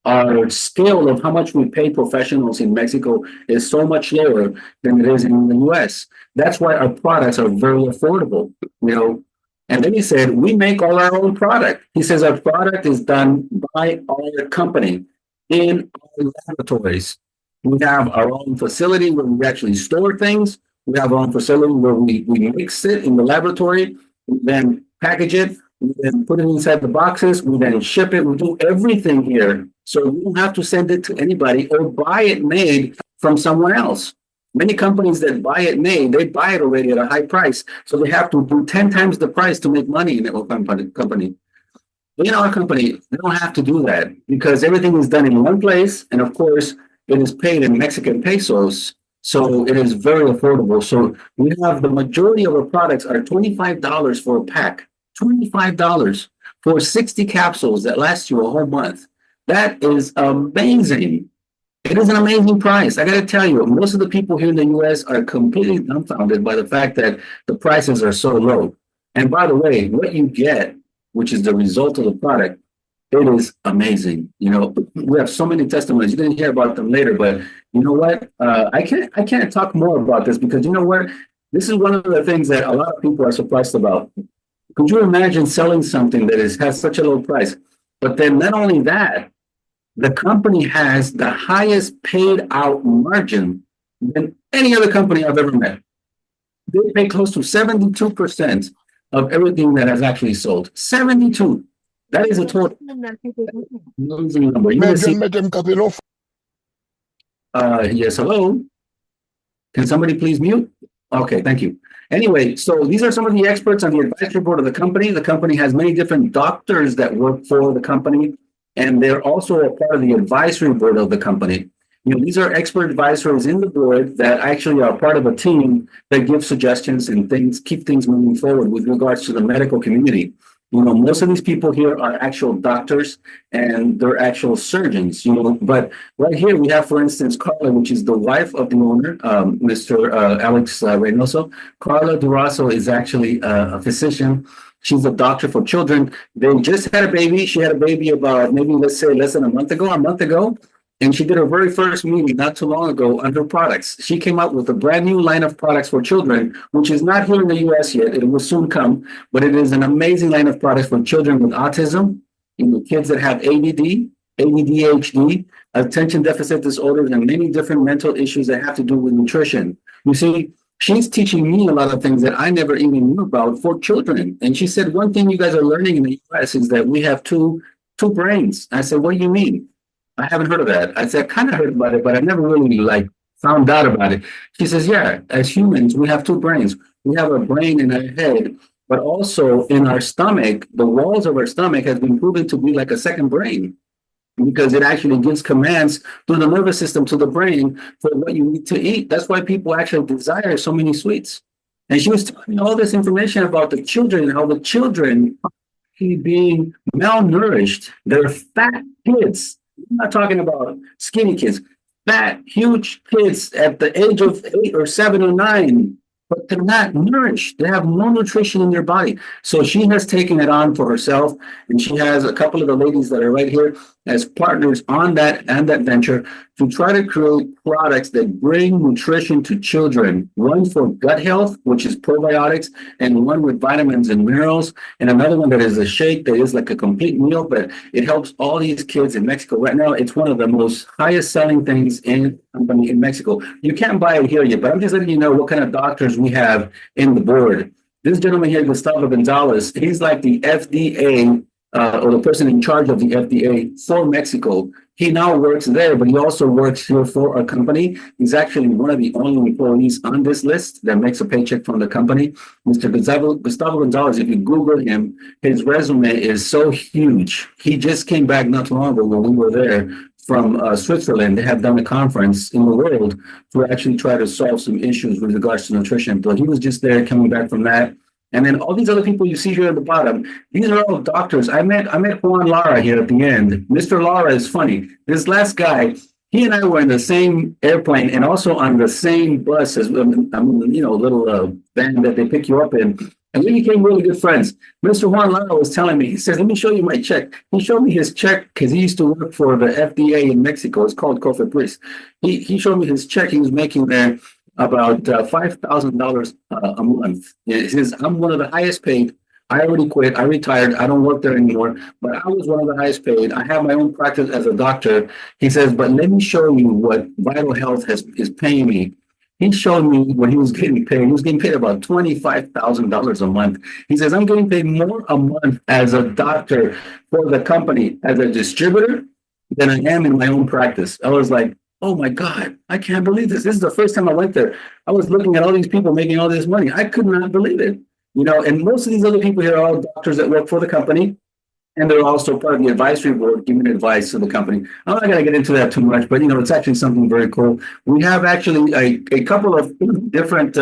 our scale of how much we pay professionals in Mexico is so much lower than it is in the US. That's why our products are very affordable, And then he said, we make all our own product. He says, our product is done by our company in our laboratories. We have our own facility where we actually store things. We have our own facility where we mix it in the laboratory, we then package it, we then put it inside the boxes, we then ship it. We do everything here. So we don't have to send it to anybody or buy it made from someone else. Many companies that buy it made, they buy it already at a high price. So they have to do 10 times the price to make money in their company. But in our company, they don't have to do that because everything is done in one place. And of course, it is paid in Mexican pesos. So it is very affordable. So we have the majority of our products are $25 for a pack, $25 for 60 capsules that last you a whole month. That is amazing. It is an amazing price. I got to tell you, most of the people here in the US are completely dumbfounded by the fact that the prices are so low. And by the way, what you get, which is the result of the product, it is amazing. We have so many testimonies. You didn't hear about them later, but you know what? I can't talk more about this because you know what? This is one of the things that a lot of people are surprised about. Could you imagine selling something that has such a low price? But then not only that, the company has the highest paid out margin than any other company I've ever met. They pay close to 72% of everything that has actually sold. 72. That is a total amazing number. You're gonna see. Yes, hello. Can somebody please mute? Okay, thank you. Anyway, so these are some of the experts on the advisory board of the company. The company has many different doctors that work for the company, and they're also a part of the advisory board of the company. These are expert advisors in the board that actually are part of a team that gives suggestions and keep things moving forward with regards to the medical community. Most of these people here are actual doctors and they're actual surgeons, but right here we have, for instance, Carla, which is the wife of the owner, Mr. Alex Reynoso. Carla Durazo is actually a physician. She's a doctor for children. They just had a baby. She had a baby about maybe, let's say, less than a month ago. And she did her very first meeting not too long ago on her products. She came out with a brand new line of products for children, which is not here in the US yet. It will soon come, but it is an amazing line of products for children with autism, kids that have ADD, ADHD, attention deficit disorders, and many different mental issues that have to do with nutrition. You see, she's teaching me a lot of things that I never even knew about for children. And she said, one thing you guys are learning in the US is that we have two brains. I said, what do you mean? I haven't heard of that. I said, I kind of heard about it, but I never really like found out about it. She says, yeah, as humans, we have two brains. We have a brain in our head, but also in our stomach, the walls of our stomach has been proven to be like a second brain because it actually gives commands through the nervous system to the brain for what you need to eat. That's why people actually desire so many sweets. And she was telling me all this information about the children and how the children being malnourished. They're fat kids. I'm not talking about skinny kids, fat, huge kids at the age of 8 or 7 or 9, but they're not nourished. They have no nutrition in their body. So she has taken it on for herself, and she has a couple of the ladies that are right here as partners on that and that venture to try to create products that bring nutrition to children. One for gut health, which is probiotics, and one with vitamins and minerals, and another one that is a shake that is like a complete meal, but it helps all these kids in Mexico. Right now, it's one of the most highest selling things in Mexico. You can't buy it here yet, but I'm just letting you know what kind of doctors we have in the board. This gentleman here, Gustavo Gonzalez, he's like the FDA or the person in charge of the FDA for Mexico. He now works there, but he also works here for a company. He's actually one of the only employees on this list that makes a paycheck from the company. Mr. Gustavo Gonzalez, if you Google him, his resume is so huge. He just came back not too long ago when we were there from Switzerland. They have done a conference in the world to actually try to solve some issues with regards to nutrition. But he was just there coming back from that. And then all these other people you see here at the bottom, these are all doctors. I met Juan Lara here at the end. Mr. Lara is funny. This last guy, he and I were in the same airplane and also on the same bus as little van that they pick you up in. And we became really good friends. Mr. Juan Lara was telling me, he says, let me show you my check. He showed me his check because he used to work for the FDA in Mexico. It's called Cofepris. He showed me his check he was making there about $5,000 a month. He says, I'm one of the highest paid. I already quit. I retired. I don't work there anymore, but I was one of the highest paid. I have my own practice as a doctor. He says, but let me show you what VitalHealth is paying me. He showed me what he was getting paid. He was getting paid about $25,000 a month. He says, I'm getting paid more a month as a doctor for the company as a distributor than I am in my own practice. I was like, oh my God, I can't believe this. This is the first time I went there. I was looking at all these people making all this money. I could not believe it. And most of these other people here are all doctors that work for the company. And they're also part of the advisory board giving advice to the company. I'm not going to get into that too much, but it's actually something very cool. We have actually a couple of different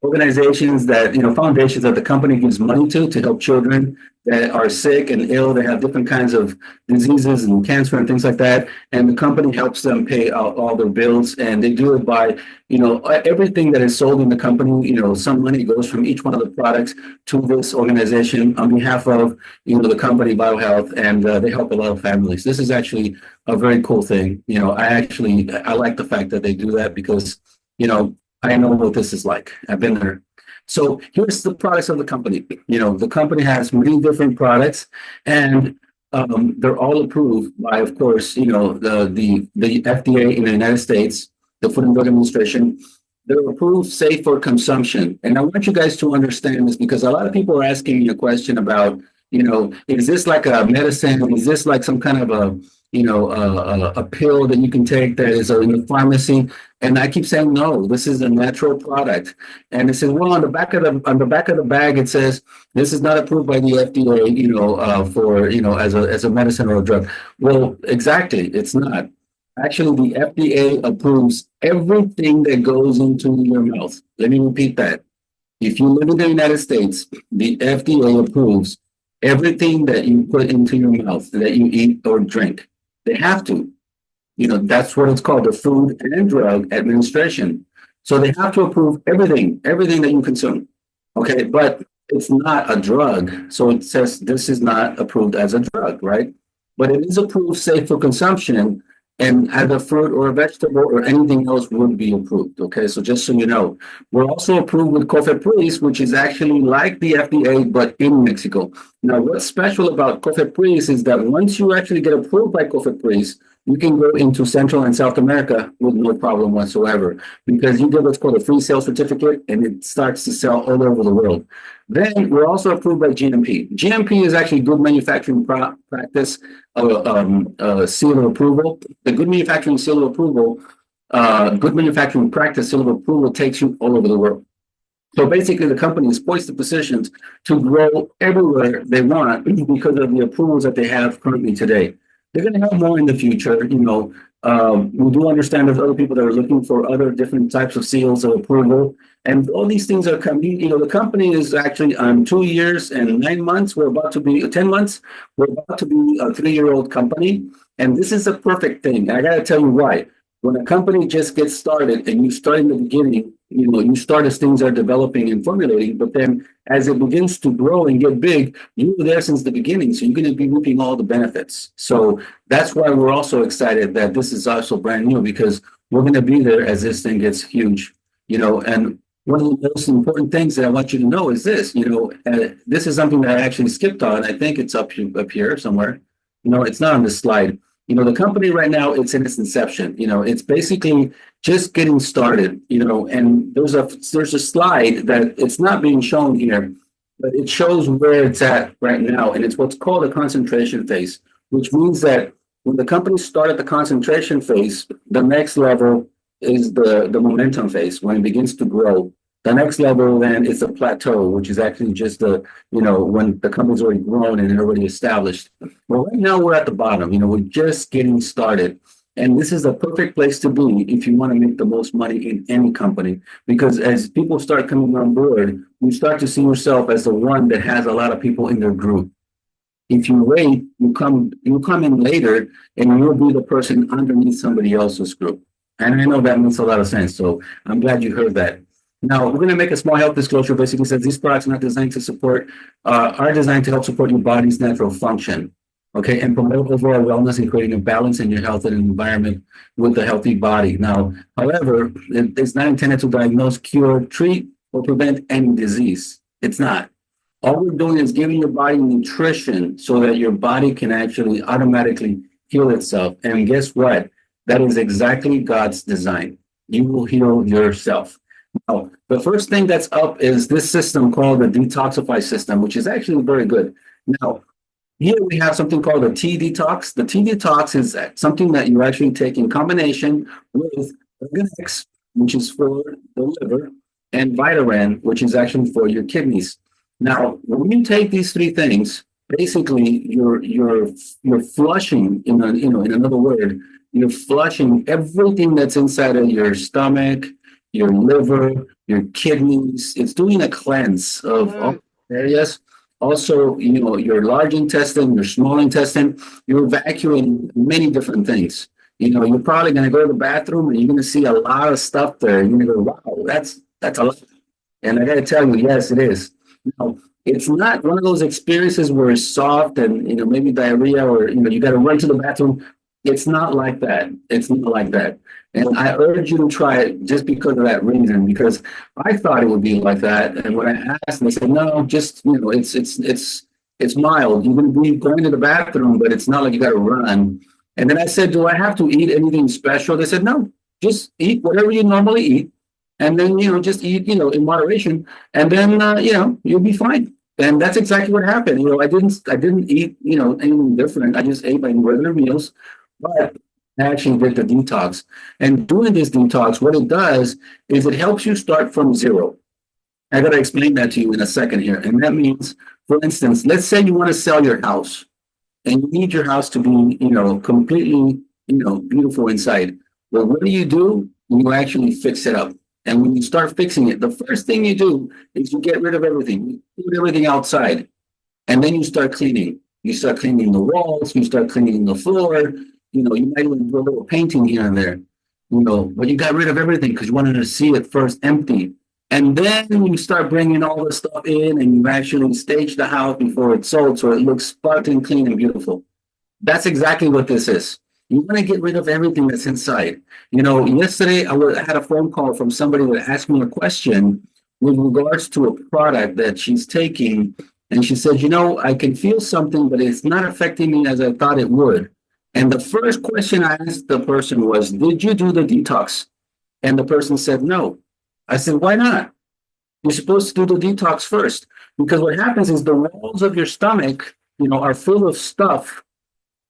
organizations that, foundations that the company gives money to help children that are sick and ill. They have different kinds of diseases and cancer and things like that. And the company helps them pay out all their bills. And they do it by, everything that is sold in the company, some money goes from each one of the products to this organization on behalf of, the company VitalHealth, and they help a lot of families. This is actually a very cool thing. I like the fact that they do that because, I know what this is like. I've been there. So here's the products of the company. The company has many different products, and they're all approved by, of course, the FDA in the United States, the Food and Drug Administration. They're approved safe for consumption. And I want you guys to understand this because a lot of people are asking me a question about, is this like a medicine? Is this like some kind of a pill that you can take that is in the pharmacy? And I keep saying, no, this is a natural product. And it says, well, on the back of the bag, it says, this is not approved by the FDA, for, as a medicine or a drug. Well, exactly. It's not. Actually, the FDA approves everything that goes into your mouth. Let me repeat that. If you live in the United States, the FDA approves everything that you put into your mouth, that you eat or drink. They have to. That's what it's called, the Food and Drug Administration. So they have to approve everything that you consume. Okay, but it's not a drug. So it says this is not approved as a drug, right? But it is approved safe for consumption. and either fruit or a vegetable or anything else would be approved. Okay, so just so you know, we're also approved with COFEPRIS, which is actually like the FDA but in Mexico. Now, what's special about COFEPRIS is that once you actually get approved by COFEPRIS, you can go into Central and South America with no problem whatsoever because you get what's called a free sale certificate and it starts to sell all over the world. Then we're also approved by GMP. GMP is actually good manufacturing practice, seal of approval. The good manufacturing seal of approval, good manufacturing practice seal of approval takes you all over the world. So basically, the company is poised to positions to grow everywhere they want because of the approvals that they have currently today. They're going to have more in the future. We do understand there's other people that are looking for other different types of seals of approval, and all these things are coming. The company is actually on 2 years and 9 months. We're about to be 10 months. We're about to be a 3-year-old company, and this is a perfect thing. I got to tell you why. When a company just gets started and you start in the beginning, you start as things are developing and formulating, but then as it begins to grow and get big, you were there since the beginning, so you're going to be reaping all the benefits. So that's why we're also excited that this is also brand new because we're going to be there as this thing gets huge. And one of the most important things that I want you to know is this. This is something that I actually skipped on. I think it's up here somewhere. It's not on this slide. The company right now, it's in its inception. It's basically just getting started. And there's a slide that it's not being shown here, but it shows where it's at right now, and it's what's called a concentration phase, which means that when the company started the concentration phase, the next level is the momentum phase when it begins to grow. The next level then is a plateau, which is actually just when the company's already grown and already established. Well, right now we're at the bottom. We're just getting started. And this is a perfect place to be if you want to make the most money in any company. Because as people start coming on board, you start to see yourself as the one that has a lot of people in their group. If you wait, you come in later and you'll be the person underneath somebody else's group. And I know that makes a lot of sense. So I'm glad you heard that. Now, we're going to make a small health disclosure. Basically says these products are not designed to support, are designed to help support your body's natural function, okay, and promote overall wellness and creating a balance in your health and environment with a healthy body. Now, however, it's not intended to diagnose, cure, treat, or prevent any disease. It's not. All we're doing is giving your body nutrition so that your body can actually automatically heal itself. And guess what? That is exactly God's design. You will heal yourself. Now, the first thing that's up is this system called the Detoxify system, which is actually very good. Now, here we have something called a T detox. The T detox is something that you actually take in combination with Organex, which is for the liver, and Vitaran, which is actually for your kidneys. Now, when you take these three things, basically you're flushing, in another word, you're flushing everything that's inside of your stomach, your liver, your kidneys. It's doing a cleanse of all areas. Also, your large intestine, your small intestine, you're evacuating many different things. You're probably going to go to the bathroom and you're going to see a lot of stuff there. You're going to go, wow, that's a lot. And I got to tell you, yes, it is. Now, it's not one of those experiences where it's soft and, maybe diarrhea or, you got to run to the bathroom. It's not like that. It's not like that. And I urge you to try it just because of that reason, because I thought it would be like that. And when I asked, they said, no, just, it's mild. You're going to be going to the bathroom, but it's not like you got to run. And then I said, do I have to eat anything special? They said, no, just eat whatever you normally eat. And then, just eat, in moderation. And then, you'll be fine. And that's exactly what happened. I didn't eat, anything different. I just ate my regular meals. But I actually did the detox. And doing this detox, what it does is it helps you start from zero. I got to explain that to you in a second here. And that means, for instance, let's say you want to sell your house and you need your house to be, completely, beautiful inside. Well, what do? You actually fix it up. And when you start fixing it, the first thing you do is you get rid of everything. You put everything outside. And then you start cleaning. You start cleaning the walls. You start cleaning the floor. You might even do a little painting here and there, but you got rid of everything because you wanted to see it first empty. And then you start bringing all the stuff in and you actually stage the house before it's sold so it looks sparkling, clean, and beautiful. That's exactly what this is. You want to get rid of everything that's inside. Yesterday I had a phone call from somebody that asked me a question with regards to a product that she's taking. And she said, I can feel something, but it's not affecting me as I thought it would. And the first question I asked the person was, did you do the detox? And the person said, no. I said, why not? You're supposed to do the detox first, because what happens is the walls of your stomach, are full of stuff.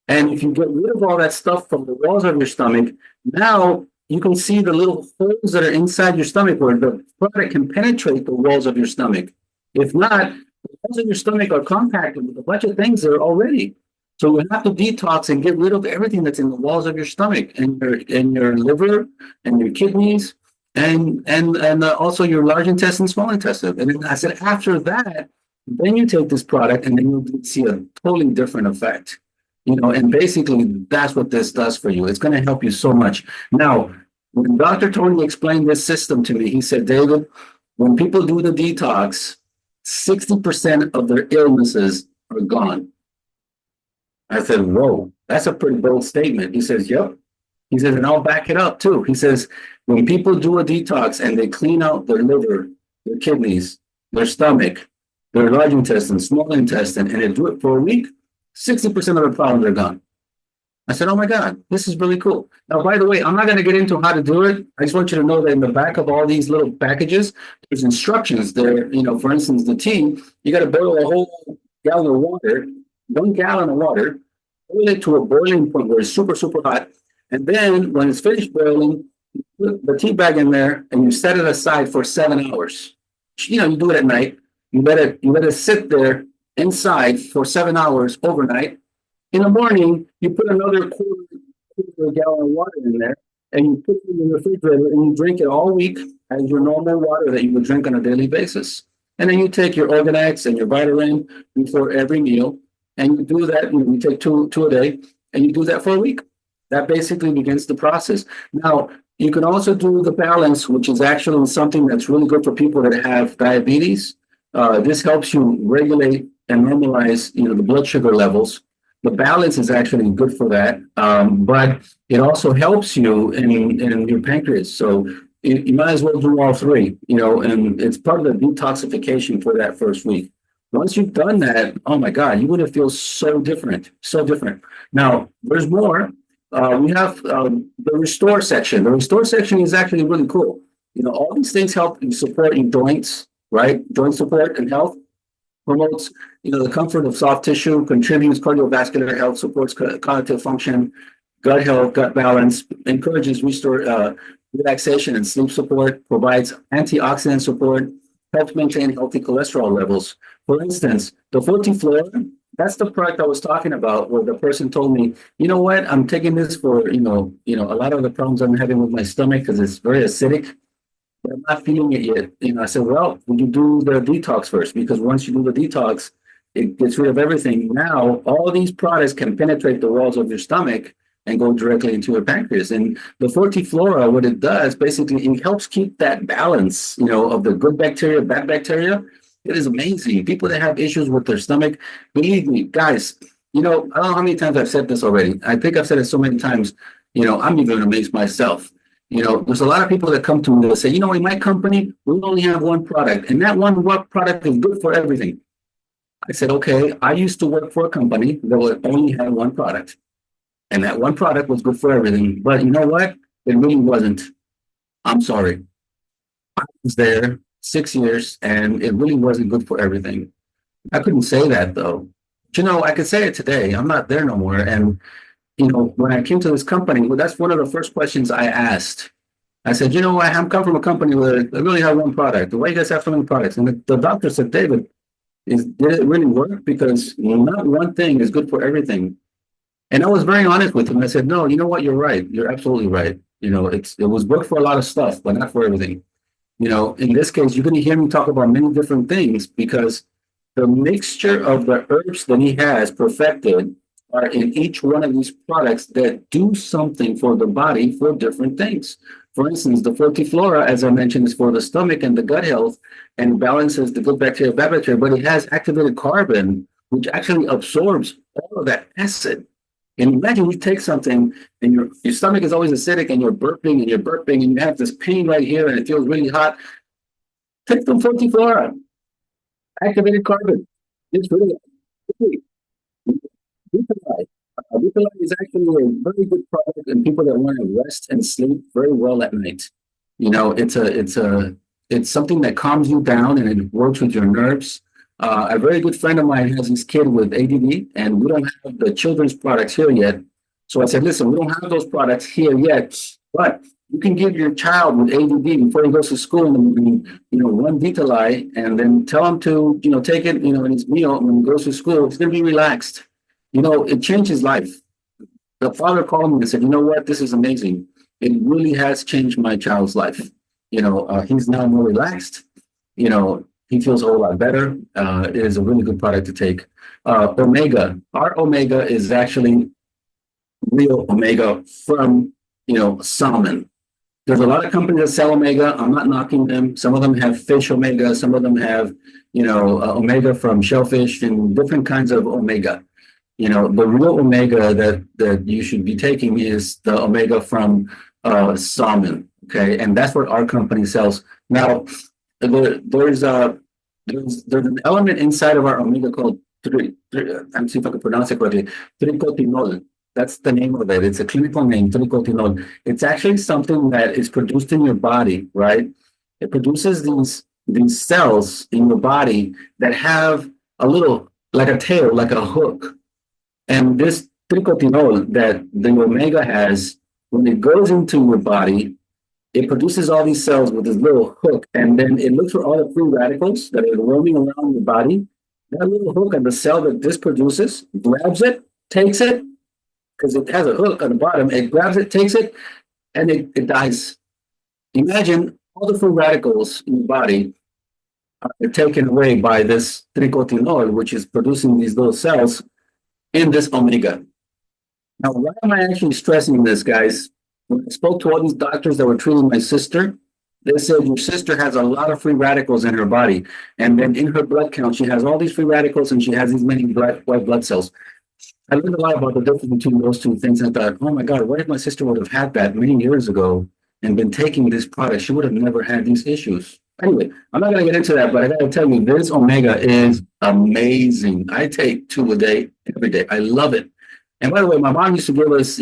And if you get rid of all that stuff from the walls of your stomach, now you can see the little holes that are inside your stomach where the product can penetrate the walls of your stomach. If not, the walls of your stomach are compacted with a bunch of things there already. So you have to detox and get rid of everything that's in the walls of your stomach and your liver and your kidneys and also your large intestine, small intestine. And then I said, after that, then you take this product and then you'll see a totally different effect. And basically that's what this does for you. It's going to help you so much. Now, when Dr. Tony explained this system to me, he said, David, when people do the detox, 60% of their illnesses are gone. I said, whoa, that's a pretty bold statement. He says, yep. He says, and I'll back it up too. He says, when people do a detox and they clean out their liver, their kidneys, their stomach, their large intestine, small intestine, and they do it for a week, 60% of the problems are gone. I said, oh my God, this is really cool. Now, by the way, I'm not going to get into how to do it. I just want you to know that in the back of all these little packages, there's instructions there. For instance, the tea, you got to boil a whole gallon of water, 1 gallon of water, boil it to a boiling point where it's super, super hot. And then when it's finished boiling, you put the tea bag in there and you set it aside for 7 hours. You do it at night. You let it sit there inside for 7 hours overnight. In the morning, you put another quarter gallon of water in there and you put it in the refrigerator and you drink it all week as your normal water that you would drink on a daily basis. And then you take your Organex and your Vitamin before every meal. And you do that, you take two a day, and you do that for a week. That basically begins the process. Now, you can also do the balance, which is actually something that's really good for people that have diabetes. This helps you regulate and normalize, the blood sugar levels. The balance is actually good for that, but it also helps you in your pancreas. So you might as well do all three, and it's part of the detoxification for that first week. Once you've done that, oh my God, you're going to feel so different, so different. Now, there's more. We have the restore section. The restore section is actually really cool. All these things help you support your joints, right? Joint support and health. Promotes, the comfort of soft tissue, contributes cardiovascular health, supports cognitive function, gut health, gut balance, encourages restore relaxation and sleep support, provides antioxidant support, helps maintain healthy cholesterol levels. For instance, the Fortiflora, that's the product I was talking about, where the person told me, you know what, I'm taking this for, a lot of the problems I'm having with my stomach because it's very acidic. But I'm not feeling it yet. I said, well, would you do the detox first? Because once you do the detox, it gets rid of everything. Now, all these products can penetrate the walls of your stomach and go directly into your pancreas. And the Fortiflora, what it does, basically, it helps keep that balance, of the good bacteria, bad bacteria. It is amazing. People that have issues with their stomach, believe me, guys, I don't know how many times I've said this already. I think I've said it so many times, I'm even amazed myself. There's a lot of people that come to me and say, in my company, we only have one product, and that one product is good for everything. I said, okay, I used to work for a company that only had one product, and that one product was good for everything. But you know what? It really wasn't. I'm sorry. I was there 6 years, and it really wasn't good for everything. I couldn't say that, though. But, I could say it today. I'm not there no more. And when I came to this company, well, that's one of the first questions I asked. I said, I come from a company where they really have one product. Why you guys have so many products? And the doctor said, David, did it really work? Because not one thing is good for everything. And I was very honest with him. I said, no, you know what? You're right. You're absolutely right. It was good for a lot of stuff, but not for everything. In this case, you're going to hear me talk about many different things because the mixture of the herbs that he has perfected are in each one of these products that do something for the body for different things. For instance, the Fortiflora, as I mentioned, is for the stomach and the gut health and balances the good bacteria, bad bacteria, but it has activated carbon, which actually absorbs all of that acid. And imagine you take something and your stomach is always acidic and you're burping and you have this pain right here and it feels really hot. Take some 44, activated carbon. It's really VitalHealth. VitalHealth is actually a very good product in people that want to rest and sleep very well at night. You know, it's something that calms you down and it works with your nerves. A very good friend of mine has his kid with ADD, and we don't have the children's products here yet. So I said, listen, we don't have those products here yet, but you can give your child with ADD before he goes to school in the morning, one Vitali, and then tell him to, take it, in his meal when he goes to school. He's going to be relaxed. It changed his life. The father called me and said, you know what, this is amazing. It really has changed my child's life. He's now more relaxed. He feels a whole lot better. It is a really good product to take. Omega, our Omega is actually real Omega from, salmon. There's a lot of companies that sell Omega. I'm not knocking them. Some of them have fish Omega. Some of them have, Omega from shellfish and different kinds of Omega. The real Omega that you should be taking is the Omega from salmon. Okay, and that's what our company sells. Now, there's an element inside of our Omega called I'm see if I can pronounce it correctly. Tricotinol. That's the name of it. It's a clinical name, tricotinol. It's actually something that is produced in your body, right? It produces these cells in your body that have a little, like a tail, like a hook. And this tricotinol that the omega has, when it goes into your body, it produces all these cells with this little hook, and then it looks for all the free radicals that are roaming around your body. That little hook on the cell that this produces grabs it, takes it, because it has a hook on the bottom. It grabs it, takes it, and it dies. Imagine all the free radicals in your body are taken away by this tricotinol, which is producing these little cells in this omega. Now, why am I actually stressing this, guys? When I spoke to all these doctors that were treating my sister, they said your sister has a lot of free radicals in her body. And then in her blood count, she has all these free radicals and she has these many white blood cells. I learned a lot about the difference between those two things. I thought, oh my God, what if my sister would have had that many years ago and been taking this product? She would have never had these issues. Anyway, I'm not going to get into that, but I got to tell you, this omega is amazing. I take 2 a day, every day. I love it. And by the way, my mom used to give us,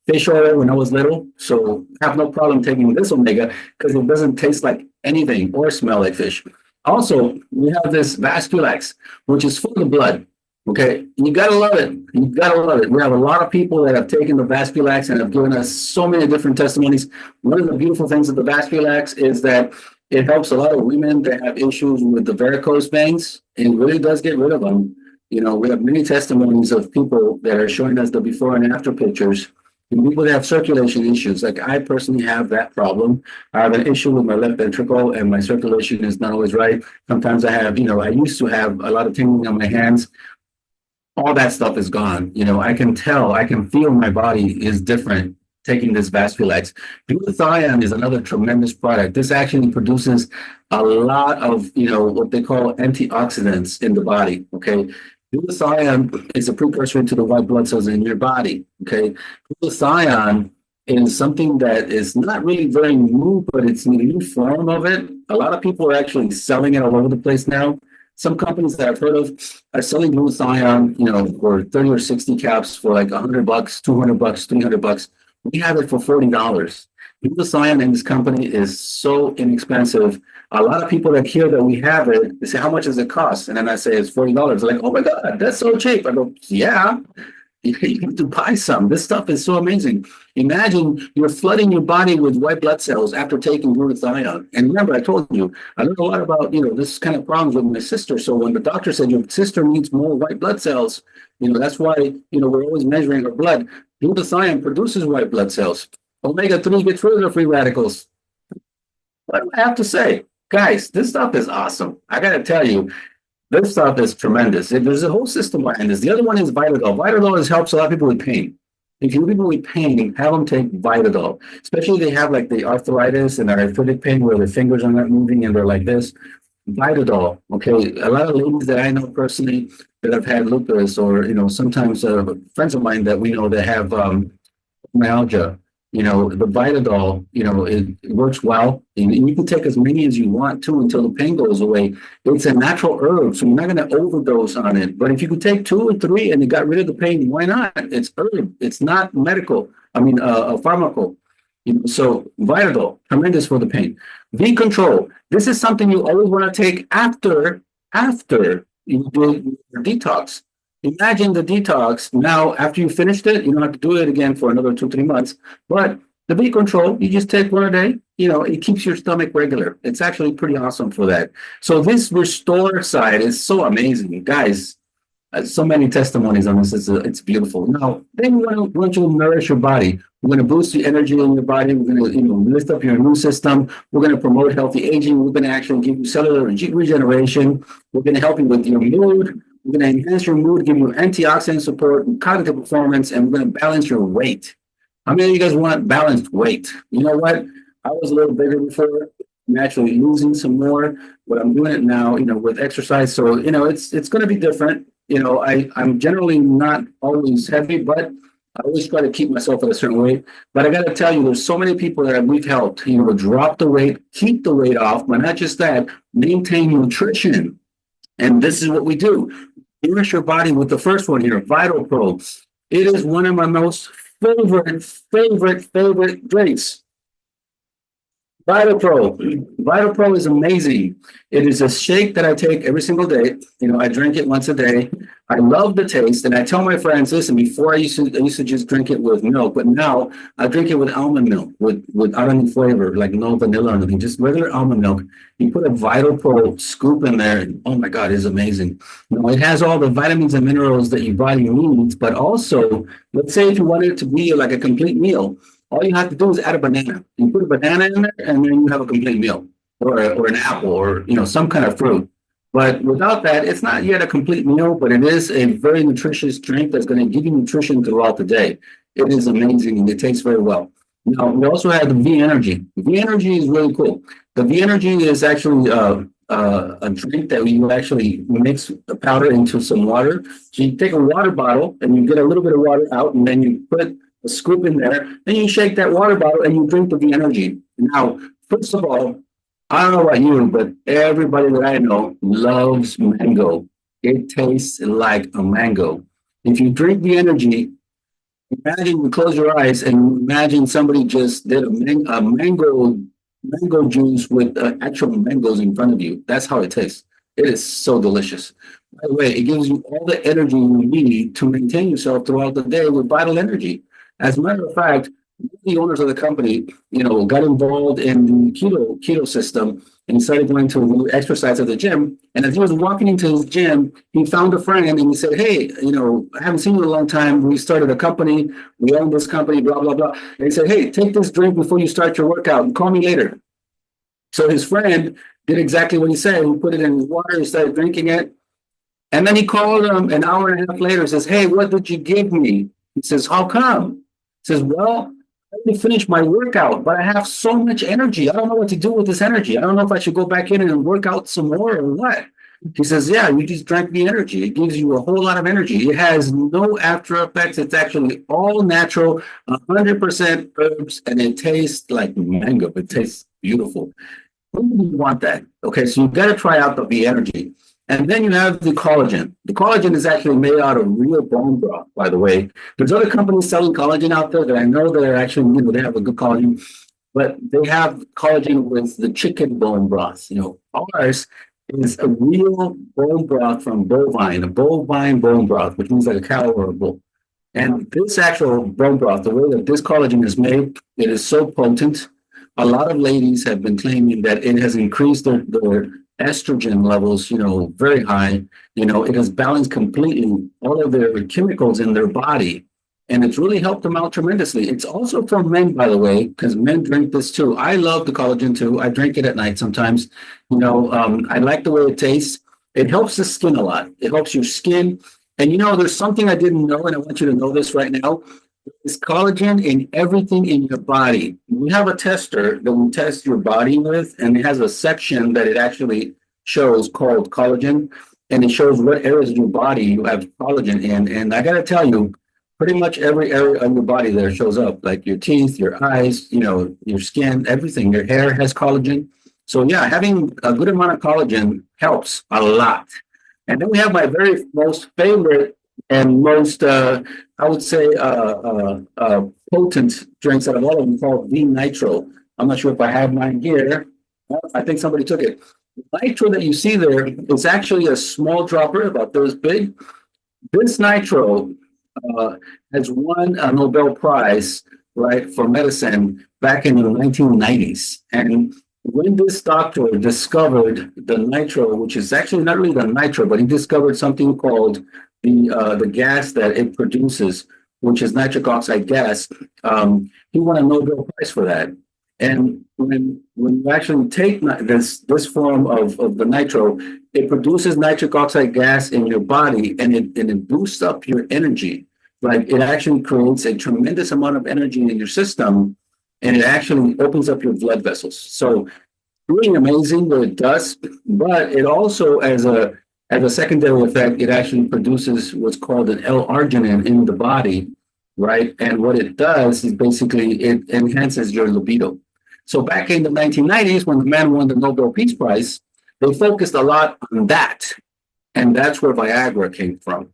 fish oil when I was little. So I have no problem taking this omega because it doesn't taste like anything or smell like fish. Also, we have this Vasculax, which is full of blood. Okay, you gotta love it. You gotta love it. We have a lot of people that have taken the Vasculax and have given us so many different testimonies. One of the beautiful things of the Vasculax is that it helps a lot of women that have issues with the varicose veins and really does get rid of them. We have many testimonies of people that are showing us the before and after pictures. And people that have circulation issues, like I personally have that problem. I have an issue with my left ventricle and my circulation is not always right. Sometimes I have, I used to have a lot of tingling on my hands. All that stuff is gone. I can tell, I can feel my body is different taking this Vasculax. Glutathione is another tremendous product. This actually produces a lot of, what they call antioxidants in the body. Okay. Glutathione is a precursor to the white blood cells in your body. Okay. Glutathione is something that is not really very new, but it's a new form of it. A lot of people are actually selling it all over the place now. Some companies that I've heard of are selling glutathione, for 30 or 60 caps for like $100, $200, $300. We have it for $40. Glutathione in this company is so inexpensive. A lot of people that hear that we have it, they say, how much does it cost? And then I say, it's $40. They're like, oh my God, that's so cheap. I go, yeah. You need to buy some. This stuff is so amazing. Imagine you're flooding your body with white blood cells after taking glutathione. And remember, I told you, I learned a lot about, this kind of problems with my sister. So when the doctor said your sister needs more white blood cells, that's why, we're always measuring her blood. Glutathione produces white blood cells. Omega-3 gets rid of the free radicals. What do I have to say? Guys, this stuff is awesome. I got to tell you, this stuff is tremendous. There's a whole system behind this. The other one is Vitadol. Vitadol helps a lot of people with pain. If you have people with pain, have them take Vitadol. Especially if they have like the arthritis and arthritic pain where their fingers are not moving and they're like this. Vitadol. Okay, a lot of ladies that I know personally that have had lupus, or sometimes friends of mine that we know that have myalgia, the Vitadol, it works well. And you can take as many as you want to until the pain goes away. It's a natural herb, so you're not going to overdose on it. But if you could take two or three and you got rid of the pain, why not? It's herb. It's not medical. I mean, a pharmacal. So Vitadol, tremendous for the pain. V control. This is something you always want to take after you do your detox. Imagine the detox now after you finished it, you don't have to do it again for another 2, 3 months. But the B control, you just take one a day, it keeps your stomach regular. It's actually pretty awesome for that. So this restore side is so amazing. Guys, so many testimonies on this. It's beautiful. Now, then we want you to nourish your body. We're going to boost the energy in your body. We're going to lift up your immune system. We're going to promote healthy aging. We're going to actually give you cellular regeneration. We're going to help you with your mood. We're going to enhance your mood, give you antioxidant support, and cognitive performance, and we're going to balance your weight. How many of you guys want balanced weight? You know what? I was a little bigger before. I'm actually losing some more, but I'm doing it now, with exercise. So, it's going to be different. I'm generally not always heavy, but I always try to keep myself at a certain weight. But I got to tell you, there's so many people that we've helped, drop the weight, keep the weight off, but not just that, maintain nutrition. And this is what we do. Nourish your body with the first one here, Vital Pro. It is one of my most favorite drinks. Vital Pro. Vital Pro is amazing. It is a shake that I take every single day. I drink it once a day. I love the taste, and I tell my friends, listen, before I used to just drink it with milk, but now I drink it with almond milk, without any flavor, like no vanilla or anything, just regular almond milk. You put a Vital Pro scoop in there, and oh my God, it's amazing. It has all the vitamins and minerals that your body needs, but also, let's say if you want it to be like a complete meal, all you have to do is add a banana. You put a banana in there, and then you have a complete meal, or an apple, or some kind of fruit. But without that, it's not yet a complete meal, but it is a very nutritious drink that's going to give you nutrition throughout the day. It is amazing, and it tastes very well. Now, we also have the V Energy. V Energy is really cool. The V Energy is actually a drink that you actually mix the powder into some water. So you take a water bottle, and you get a little bit of water out, and then you put a scoop in there, then you shake that water bottle and you drink the energy. Now, first of all, I don't know about you, but everybody that I know loves mango. It tastes like a mango. If you drink the energy, imagine you close your eyes and imagine somebody just did a mango juice with actual mangoes in front of you. That's how it tastes. It is so delicious. By the way, it gives you all the energy you need to maintain yourself throughout the day with vital energy. As a matter of fact, the owners of the company, got involved in the keto system and started going to exercise at the gym. And as he was walking into his gym, he found a friend and he said, "Hey, I haven't seen you in a long time. We started a company. We own this company, blah, blah, blah." And he said, "Hey, take this drink before you start your workout and call me later." So his friend did exactly what he said. He put it in his water, he started drinking it. And then he called him an hour and a half later and says, "Hey, what did you give me?" He says, "How come?" He says, "Well, let me finish my workout, but I have so much energy. I don't know what to do with this energy. I don't know if I should go back in and work out some more or what." He says, "Yeah, you just drank the energy. It gives you a whole lot of energy. It has no after effects. It's actually all natural, 100% herbs, and it tastes like mango. It tastes beautiful." Who do you want that? Okay, so you've got to try out the energy. And then you have the collagen. The collagen is actually made out of real bone broth, by the way. There's other companies selling collagen out there that I know that are actually, they have a good collagen, but they have collagen with the chicken bone broth. Ours is a real bone broth from bovine, a bovine bone broth, which means like a cow or a bull. And this actual bone broth, the way that this collagen is made, it is so potent. A lot of ladies have been claiming that it has increased their estrogen levels, very high. It has balanced completely all of their chemicals in their body. And it's really helped them out tremendously. It's also for men, by the way, because men drink this too. I love the collagen too. I drink it at night sometimes. I like the way it tastes. It helps the skin a lot. It helps your skin. And there's something I didn't know, and I want you to know this right now. It's collagen in everything in your body. We have a tester that we test your body with, and it has a section that it actually shows called collagen, and it shows what areas of your body you have collagen in. And I got to tell you, pretty much every area of your body there shows up, like your teeth, your eyes, your skin, everything. Your hair has collagen. So yeah, having a good amount of collagen helps a lot. And then we have my very most favorite and most, I would say, potent drinks out of all of them called V Nitro. I'm not sure if I have mine here. Well, I think somebody took it. Nitro that you see there is actually a small dropper, about this big. This nitro uh, has won a Nobel Prize, right, for medicine back in the 1990s. And when this doctor discovered the nitro, which is actually not really the nitro, but he discovered something called the gas that it produces, which is nitric oxide gas. He won a Nobel Prize for that. And when you actually take this form of the nitro, it produces nitric oxide gas in your body, and it boosts up your energy. Like, it actually creates a tremendous amount of energy in your system, and it actually opens up your blood vessels. So really amazing what it does, but it also, as a secondary effect, it actually produces what's called an L-arginine in the body, right? And what it does is basically it enhances your libido. So back in the 1990s, when the man won the Nobel Peace Prize, they focused a lot on that, and that's where Viagra came from.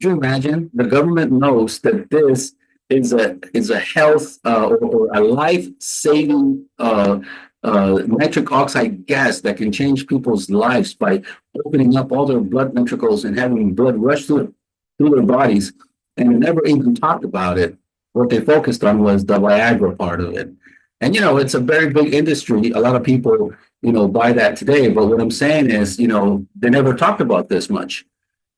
Could you imagine? The government knows that this is a health or a life saving nitric oxide gas that can change people's lives by opening up all their blood ventricles and having blood rush through their bodies. And they never even talked about it. What they focused on was the Viagra part of it. And, it's a very big industry. A lot of people, buy that today. But what I'm saying is, they never talked about this much.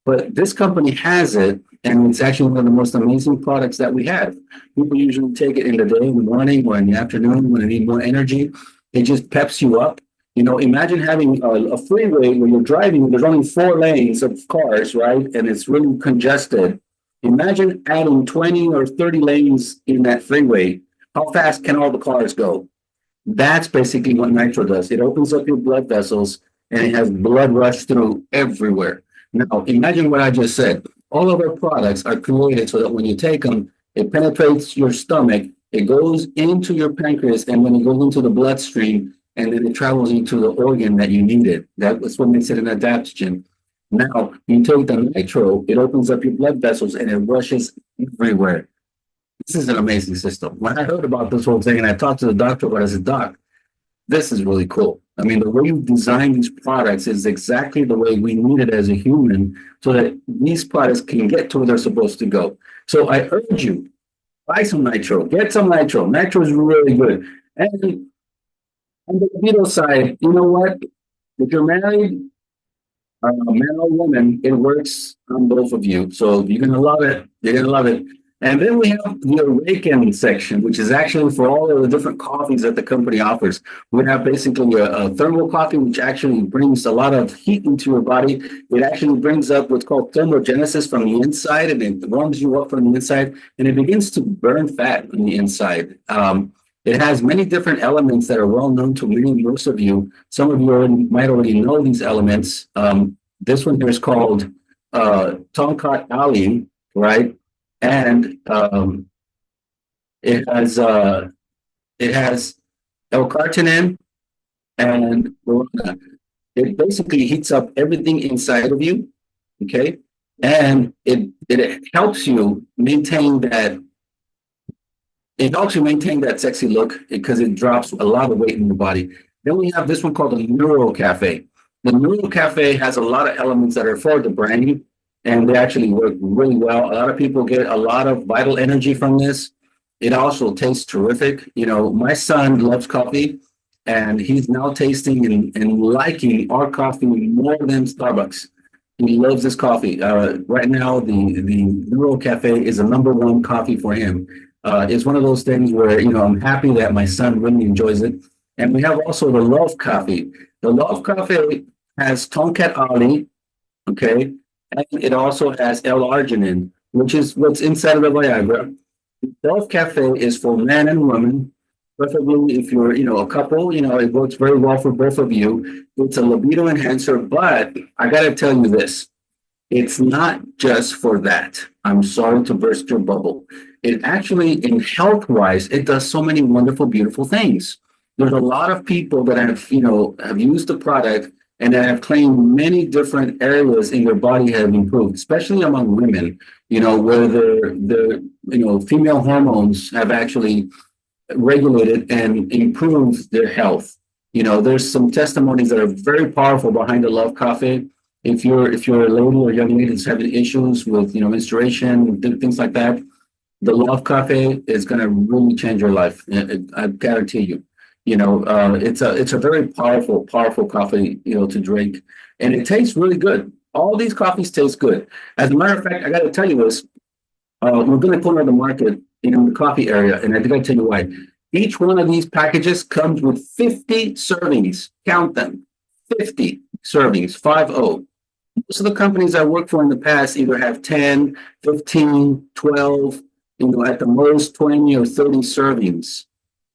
But this company has it, and it's actually one of the most amazing products that we have. People usually take it in the day, in the morning, or in the afternoon when they need more energy. It just peps you up. Imagine having a freeway where you're driving, there's only 4 lanes of cars, right? And it's really congested. Imagine adding 20 or 30 lanes in that freeway. How fast can all the cars go? That's basically what nitro does. It opens up your blood vessels, and it has blood rush through everywhere. Now, imagine what I just said. All of our products are created so that when you take them, it penetrates your stomach, it goes into your pancreas, and when it goes into the bloodstream, and then it travels into the organ that you needed. That's what makes it an adaptogen. Now, you take the nitro, it opens up your blood vessels, and it rushes everywhere. This is an amazing system. When I heard about this whole thing, and I talked to the doctor about it, I said, Doc, this is really cool. I mean, the way you design these products is exactly the way we need it as a human, so that these products can get to where they're supposed to go. So I urge you, buy some nitro, get some nitro. Nitro is really good. And on the libido side, you know what? If you're married, man or woman, it works on both of you. So you're gonna love it. You're gonna love it. And then we have the awakening section, which is actually for all of the different coffees that the company offers. We have basically a thermal coffee, which actually brings a lot of heat into your body. It actually brings up what's called thermogenesis from the inside, and it warms you up from the inside, and it begins to burn fat on the inside. It has many different elements that are well known to most of you. Some of you might already know these elements. This one here is called Tonkat Ali, right? And it has L-carnitine and guarana. It basically heats up everything inside of you, okay? And it helps you maintain that. It helps you maintain that sexy look because it drops a lot of weight in your body. Then we have this one called the Neuro Cafe. The Neuro Cafe has a lot of elements that are for the brain, and they actually work really well. A lot of people get a lot of vital energy from this. It also tastes terrific. My son loves coffee, and he's now tasting and liking our coffee more than Starbucks. He loves this coffee. Right now, the Neuro Cafe is the #1 coffee for him. It's one of those things where, I'm happy that my son really enjoys it. And we have also the Love Coffee. The Love Coffee has Tonkat Ali, okay? And it also has L-arginine, which is what's inside of the Viagra. Love Cafe is for men and women. Preferably if you're, a couple, it works very well for both of you. It's a libido enhancer, but I got to tell you this. It's not just for that. I'm sorry to burst your bubble. It actually, in health wise, it does so many wonderful, beautiful things. There's a lot of people that have used the product and that have claimed many different areas in their body have improved, especially among women, where female hormones have actually regulated and improved their health. There's some testimonies that are very powerful behind the Love Cafe. If you're a lady or young lady that's having issues with menstruation, things like that, the Love Cafe is going to really change your life. I guarantee you. It's a very powerful coffee to drink, and it tastes really good. All these coffees taste good. As a matter of fact, I got to tell you this. We're going to put on the market in the coffee area, and I got to tell you why. Each one of these packages comes with 50 servings. Count them, 50 servings, 50. Most of the companies I worked for in the past either have 10, 15, 12, at the most 20 or 30 servings.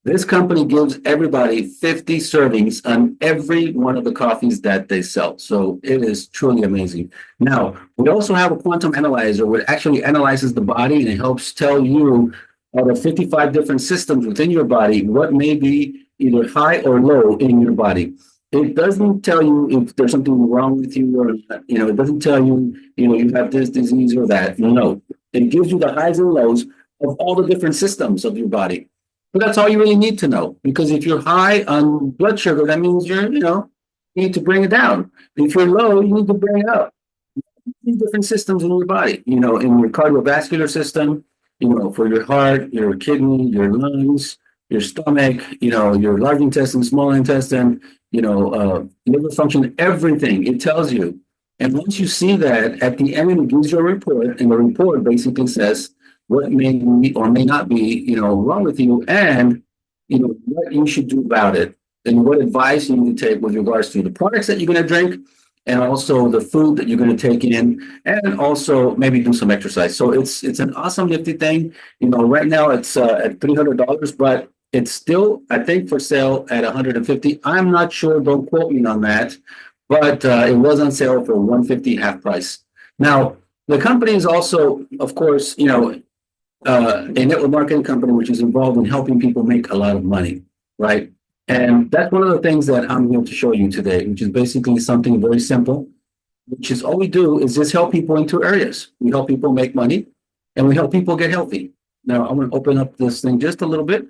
This company gives everybody 50 servings on every one of the coffees that they sell. So it is truly amazing. Now, we also have a quantum analyzer where it actually analyzes the body and it helps tell you out of 55 different systems within your body what may be either high or low in your body. It doesn't tell you if there's something wrong with you or not. It doesn't tell you, you have this disease or that. No, it gives you the highs and lows of all the different systems of your body. But that's all you really need to know, because if you're high on blood sugar, that means you need to bring it down. If you're low, you need to bring it up. Different systems in your body, in your cardiovascular system, for your heart, your kidney, your lungs, your stomach, your large intestine, small intestine, liver function, everything. It tells you. And once you see that, at the end, it gives you a report, and the report basically says what may or may not be, wrong with you, and what you should do about it, and what advice you need to take with regards to the products that you're going to drink, and also the food that you're going to take in, and also maybe do some exercise. So it's an awesome nifty thing. Right now it's at $300, but it's still, I think, for sale at $150. I'm not sure. Don't quote me on that, but it was on sale for $150 half price. Now, the company is also, of course, a network marketing company which is involved in helping people make a lot of money, right? And that's one of the things that I'm here to show you today, which is basically something very simple, which is all we do is just help people in two areas. We help people make money and we help people get healthy. Now, I'm going to open up this thing just a little bit.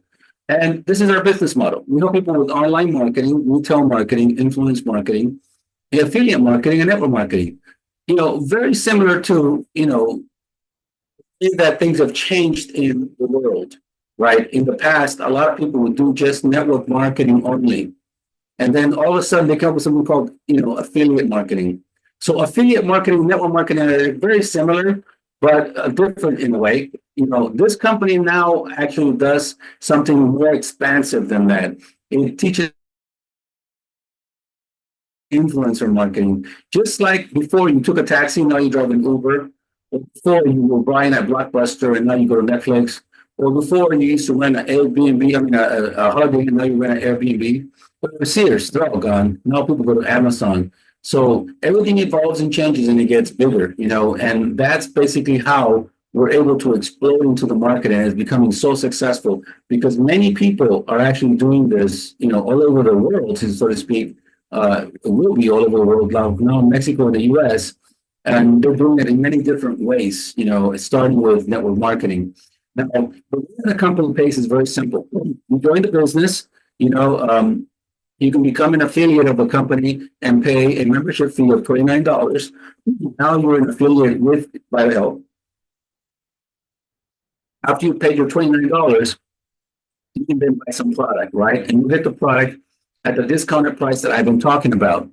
And this is our business model. We help people with online marketing, retail marketing, influence marketing, affiliate marketing, and network marketing. Very similar to, that things have changed in the world, right? In the past, a lot of people would do just network marketing only. And then all of a sudden they come up with something called, affiliate marketing. So affiliate marketing, network marketing are very similar, but different in a way. This company now actually does something more expansive than that. It teaches influencer marketing. Just like before you took a taxi, now you drive an Uber. Or before you were buying at Blockbuster and now you go to Netflix. Or before you used to rent an Airbnb, a holiday, and now you rent an Airbnb. But Sears, they're all gone. Now people go to Amazon. So everything evolves and changes and it gets bigger, and that's basically how we're able to explode into the market, and it's becoming so successful because many people are actually doing this, all over the world, so to speak. It will be all over the world now in Mexico and the US, and they're doing it in many different ways, starting with network marketing. Now, the way the company pays is very simple. You join the business, you can become an affiliate of a company and pay a membership fee of $29. Now you're an affiliate with VitalHealth. After you pay your $29, you can then buy some product, right? And you get the product at the discounted price that I've been talking about.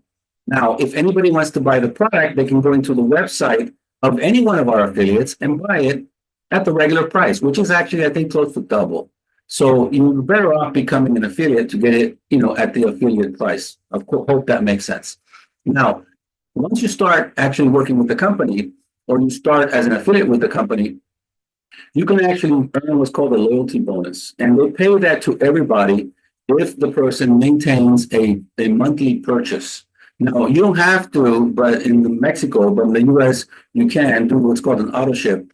Now, if anybody wants to buy the product, they can go into the website of any one of our affiliates and buy it at the regular price, which is actually, I think, close to double. So you're better off becoming an affiliate to get it, at the affiliate price. Of course, hope that makes sense. Now, once you start actually working with the company, or you start as an affiliate with the company, You can actually earn what's called a loyalty bonus. And they pay that to everybody if the person maintains a monthly purchase. Now, you don't have to, but in Mexico, but in the US, you can do what's called an auto ship,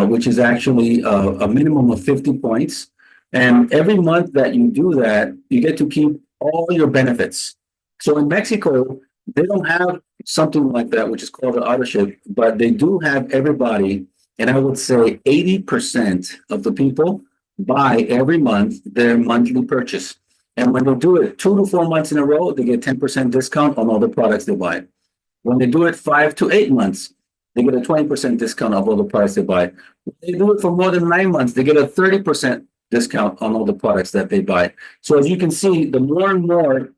which is actually a minimum of 50 points. And every month that you do that, you get to keep all your benefits. So in Mexico, they don't have something like that, which is called an auto ship, but they do have everybody, and I would say 80% of the people buy every month their monthly purchase. And when they do it 2 to 4 months in a row, they get 10% discount on all the products they buy. When they do it 5 to 8 months, they get a 20% discount of all the products they buy. When they do it for more than 9 months, they get a 30% discount on all the products that they buy. So as you can see, the more and more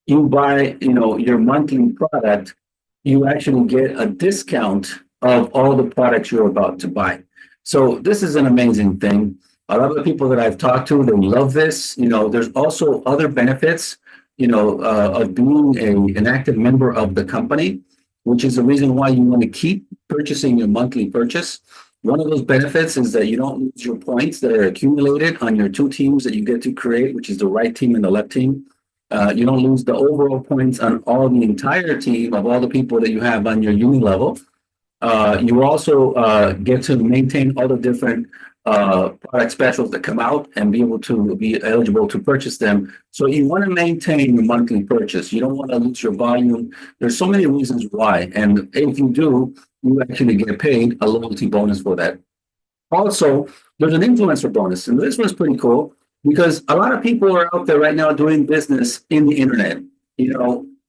you buy, your monthly product, you actually get a discount of all the products you're about to buy. So this is an amazing thing. A lot of the people that I've talked to, they love this. There's also other benefits, of being an active member of the company, which is the reason why you want to keep purchasing your monthly purchase. One of those benefits is that you don't lose your points that are accumulated on your two teams that you get to create, which is the right team and the left team. You don't lose the overall points on all the entire team of all the people that you have on your uni level. You also get to maintain all the different product specials that come out and be able to be eligible to purchase them. So you want to maintain your monthly purchase. You don't want to lose your volume. There's so many reasons why. And if you do, you actually get paid a loyalty bonus for that. Also, there's an influencer bonus, and this one's pretty cool because a lot of people are out there right now doing business in the internet.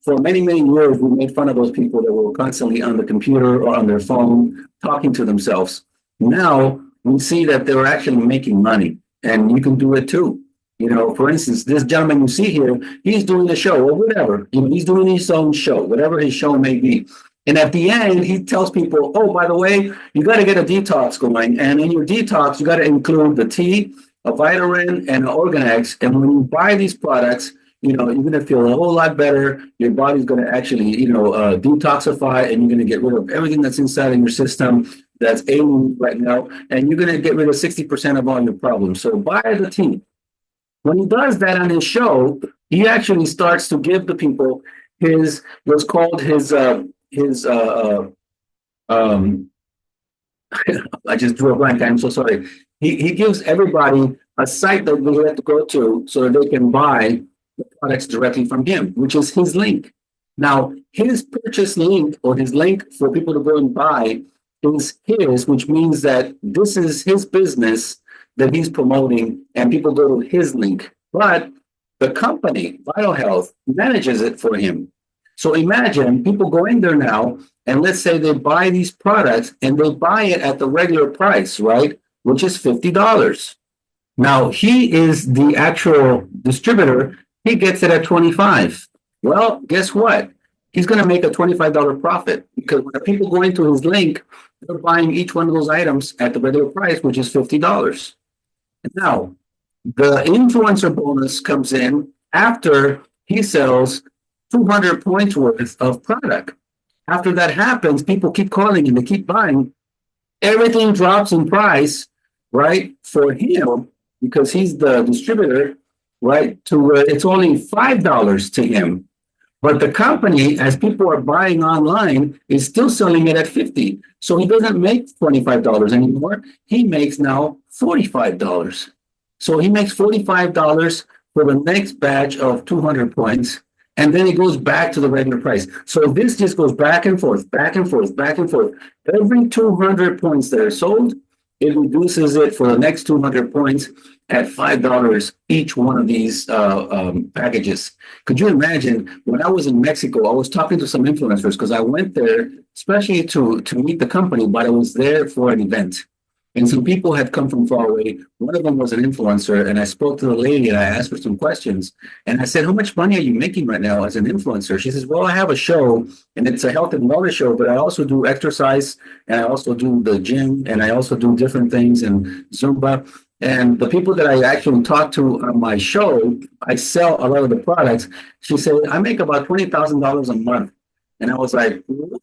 For many, many years, we made fun of those people that were constantly on the computer or on their phone talking to themselves. Now we see that they're actually making money, and you can do it too. For instance, this gentleman you see here, he's doing a show or whatever. He's doing his own show, whatever his show may be. And at the end, he tells people, oh, by the way, you got to get a detox going. And in your detox, you got to include the tea, a Vitamin, and an Organex. And when you buy these products, you're going to feel a whole lot better. Your body's going to actually, detoxify, and you're going to get rid of everything that's inside of your system that's ailing right now. And you're going to get rid of 60% of all your problems. So buy the tea. When he does that on his show, he actually starts to give the people what's called his um, I just drew a blank. I'm so sorry. He gives everybody a site that they have to go to so that they can buy the products directly from him, which is his link. Now, his purchase link or his link for people to go and buy is his, which means that this is his business that he's promoting, and people go to his link. But the company, VitalHealth, manages it for him. So imagine people go in there now, and let's say they buy these products and they buy it at the regular price, right? Which is $50. Now he is the actual distributor. He gets it at 25. Well, guess what? He's going to make a $25 profit because when the people go into his link, they're buying each one of those items at the regular price, which is $50. Now, the influencer bonus comes in after he sells 200 points worth of product. After that happens, people keep calling and they keep buying. Everything drops in price, right, for him because he's the distributor, right, to where it's only $5 to him. But the company, as people are buying online, is still selling it at 50. So he doesn't make $25 anymore. He makes now $45. So he makes $45 for the next batch of 200 points. And then it goes back to the regular price. So this just goes back and forth, back and forth, back and forth. Every 200 points that are sold, it reduces it for the next 200 points at $5 each one of these packages. Could you imagine when I was in Mexico, I was talking to some influencers because I went there, especially to meet the company, but I was there for an event. And some people had come from far away. One of them was an influencer, and I spoke to the lady and I asked her some questions. And I said, how much money are you making right now as an influencer? She says, well, I have a show, and it's a health and wellness show, but I also do exercise, and I also do the gym, and I also do different things and Zumba. And the people that I actually talk to on my show, I sell a lot of the products. She said, I make about $20,000 a month. And I was like, what?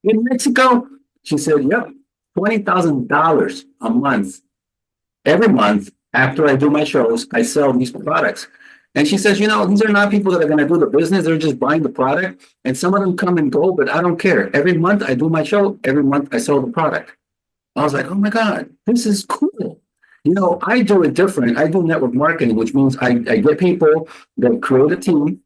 In Mexico? She said, yep. $20,000 a month. Every month after I do my shows, I sell these products. And she says, these are not people that are going to do the business. They're just buying the product. And some of them come and go, but I don't care. Every month I do my show. Every month I sell the product. I was like, oh my God, this is cool. I do it different. I do network marketing, which means I get people that create a team.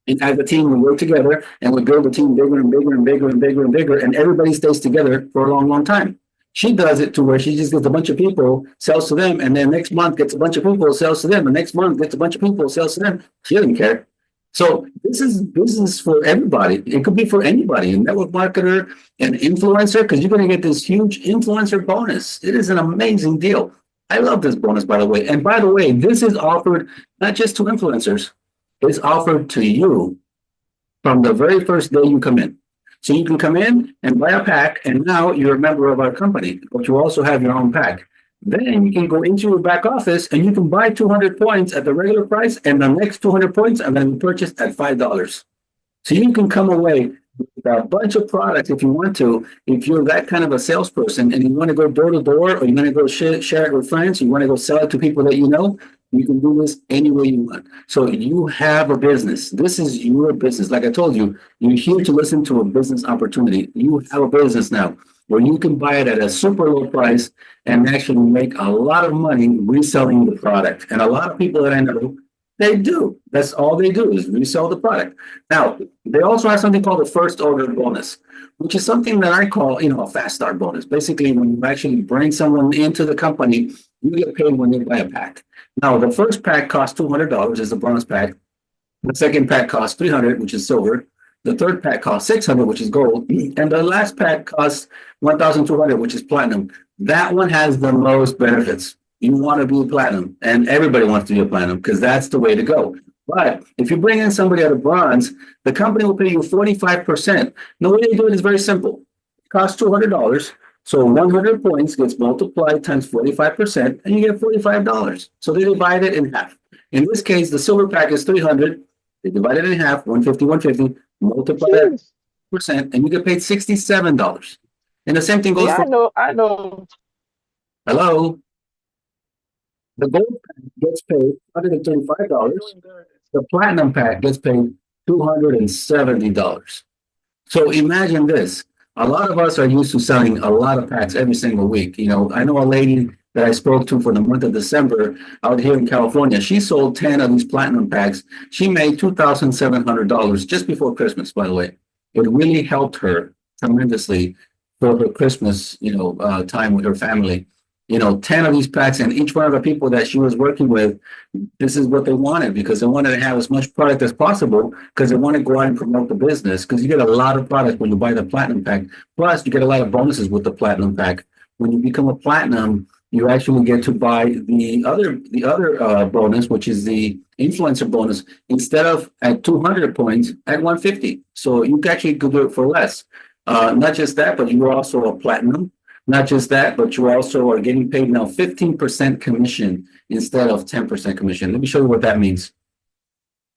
And as a team, we work together and we build a team bigger and bigger and bigger and bigger and bigger. And everybody stays together for a long, long time. She does it to where she just gets a bunch of people, sells to them, and then next month gets a bunch of people, sells to them, and next month gets a bunch of people, sells to them. She doesn't care. So this is business for everybody. It could be for anybody, a network marketer, an influencer, because you're going to get this huge influencer bonus. It is an amazing deal. I love this bonus, by the way. And by the way, this is offered not just to influencers, it's offered to you from the very first day you come in. So you can come in and buy a pack, and now you're a member of our company, but you also have your own pack. Then you can go into your back office and you can buy 200 points at the regular price, and the next 200 points are going to be purchased at $5. So you can come away with a bunch of products if you want to. If you're that kind of a salesperson and you want to go door to door, or you want to go share it with friends, you want to go sell it to people that you know, you can do this any way you want. So you have a business. This is your business. Like I told you, you're here to listen to a business opportunity. You have a business now where you can buy it at a super low price and actually make a lot of money reselling the product. And a lot of people that I know, they do. That's all they do is resell the product. Now, they also have something called a first order bonus, which is something that I call, a fast start bonus. Basically, when you actually bring someone into the company, you get paid when they buy a pack. Now, the first pack costs $200 is the bronze pack. The second pack costs $300, which is silver. The third pack costs $600, which is gold. And the last pack costs $1,200, which is platinum. That one has the most benefits. You want to be a platinum, and everybody wants to be a platinum because that's the way to go. But if you bring in somebody at a bronze, the company will pay you 45%. The way they do it is very simple. It costs $200. So 100 points gets multiplied times 45%, and you get $45. So they divide it in half. In this case, the silver pack is 300. They divide it in half, 150, 150, multiply that percent, and you get paid $67. And the same thing goes Yeah, for, I know. hello, the gold pack gets paid You're $135. doing good. The platinum pack gets paid $270. So imagine this. A lot of us are used to selling a lot of packs every single week. I know a lady that I spoke to for the month of December out here in California. She sold 10 of these platinum packs. She made $2,700 just before Christmas, by the way. It really helped her tremendously for her Christmas, time with her family. 10 of these packs, and each one of the people that she was working with, this is what they wanted because they wanted to have as much product as possible because they want to go out and promote the business because you get a lot of product when you buy the platinum pack. Plus, you get a lot of bonuses with the platinum pack. When you become a platinum, you actually get to buy the other bonus, which is the influencer bonus, instead of at 200 points at 150. So you actually could do it for less. Not just that, but you're also a platinum. Not just that, but you also are getting paid now 15% commission instead of 10% commission. Let me show you what that means.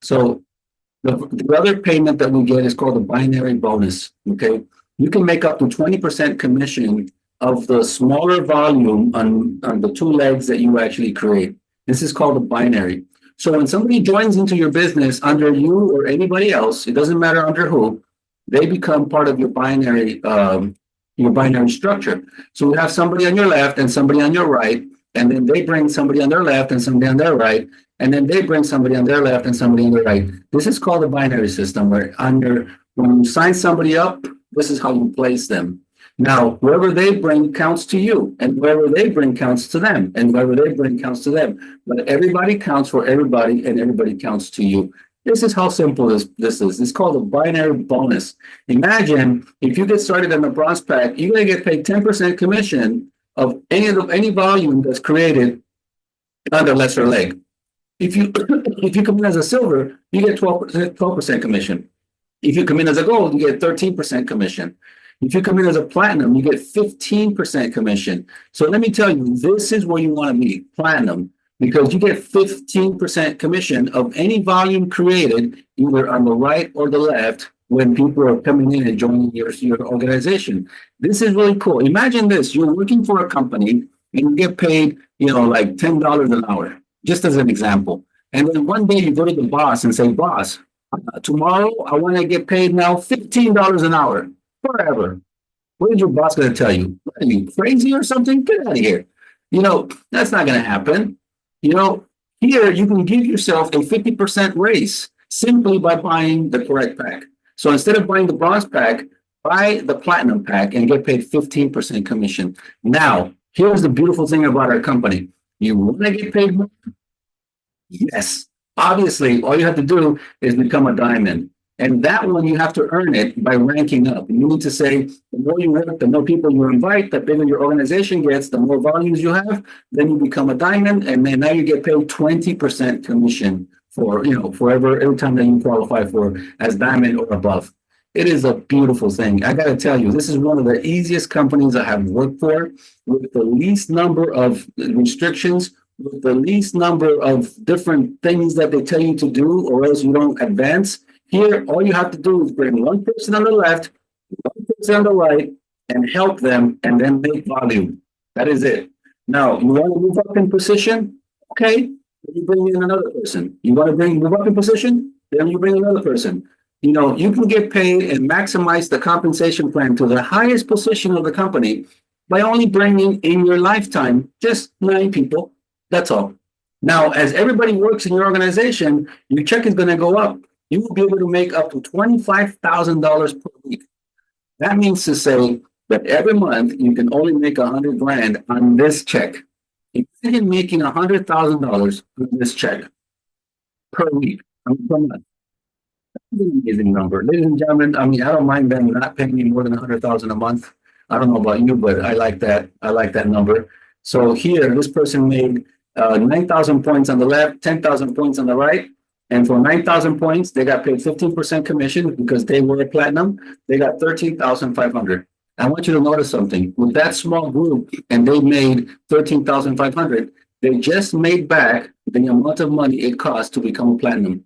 So the other payment that we get is called a binary bonus. Okay. You can make up to 20% commission of the smaller volume on the two legs that you actually create. This is called a binary. So when somebody joins into your business under you or anybody else, it doesn't matter under who, they become part of your binary structure. So we have somebody on your left and somebody on your right, and then they bring somebody on their left and somebody on their right, and then they bring somebody on their left and somebody on their right. This is called a binary system where when you sign somebody up, this is how you place them. Now, whoever they bring counts to you, and whoever they bring counts to them, and whoever they bring counts to them. But everybody counts for everybody, and everybody counts to you. This is how simple this is. It's called a binary bonus. Imagine if you get started on the bronze pack, you're going to get paid 10% commission of any volume that's created on the lesser leg. If you come in as a silver, you get 12% commission. If you come in as a gold, you get 13% commission. If you come in as a platinum, you get 15% commission. So let me tell you, this is where you want to be, platinum. Because you get 15% commission of any volume created, either on the right or the left, when people are coming in and joining your organization. This is really cool. Imagine this, you're working for a company and you get paid, like $10 an hour, just as an example. And then one day you go to the boss and say, boss, tomorrow I want to get paid now $15 an hour forever. What is your boss going to tell you? What are you crazy or something? Get out of here. That's not going to happen. You know, Here you can give yourself a 50% raise simply by buying the correct pack. So instead of buying the bronze pack, buy the platinum pack and get paid 15% commission. Now, here's the beautiful thing about our company. You want to get paid more? Yes. Obviously, all you have to do is become a diamond. And that one, you have to earn it by ranking up. You need to say, the more you work, the more people you invite, the bigger your organization gets, the more volumes you have, then you become a diamond, and then now you get paid 20% commission for, every time that you qualify for as diamond or above. It is a beautiful thing. I got to tell you, this is one of the easiest companies I have worked for, with the least number of restrictions, with the least number of different things that they tell you to do, or else you don't advance. Here, all you have to do is bring one person on the left, one person on the right, and help them, and then make volume. That is it. Now, you want to move up in position? Okay, then you bring in another person. You want to move up in position? Then you bring another person. You can get paid and maximize the compensation plan to the highest position of the company by only bringing in your lifetime just 9 people. That's all. Now, as everybody works in your organization, your check is going to go up. You will be able to make up to $25,000 per week. That means to say that every month you can only make $100,000 on this check. Imagine making $100,000 on this check per week, per month. That's an amazing number, ladies and gentlemen. I don't mind them not paying me more than $100,000 a month. I don't know about you, but I like that. I like that number. So here, this person made 9,000 points on the left, 10,000 points on the right. And for 9,000 points, they got paid 15% commission because they were a platinum. They got 13,500. I want you to notice something. With that small group, and they made 13,500, they just made back the amount of money it cost to become a platinum.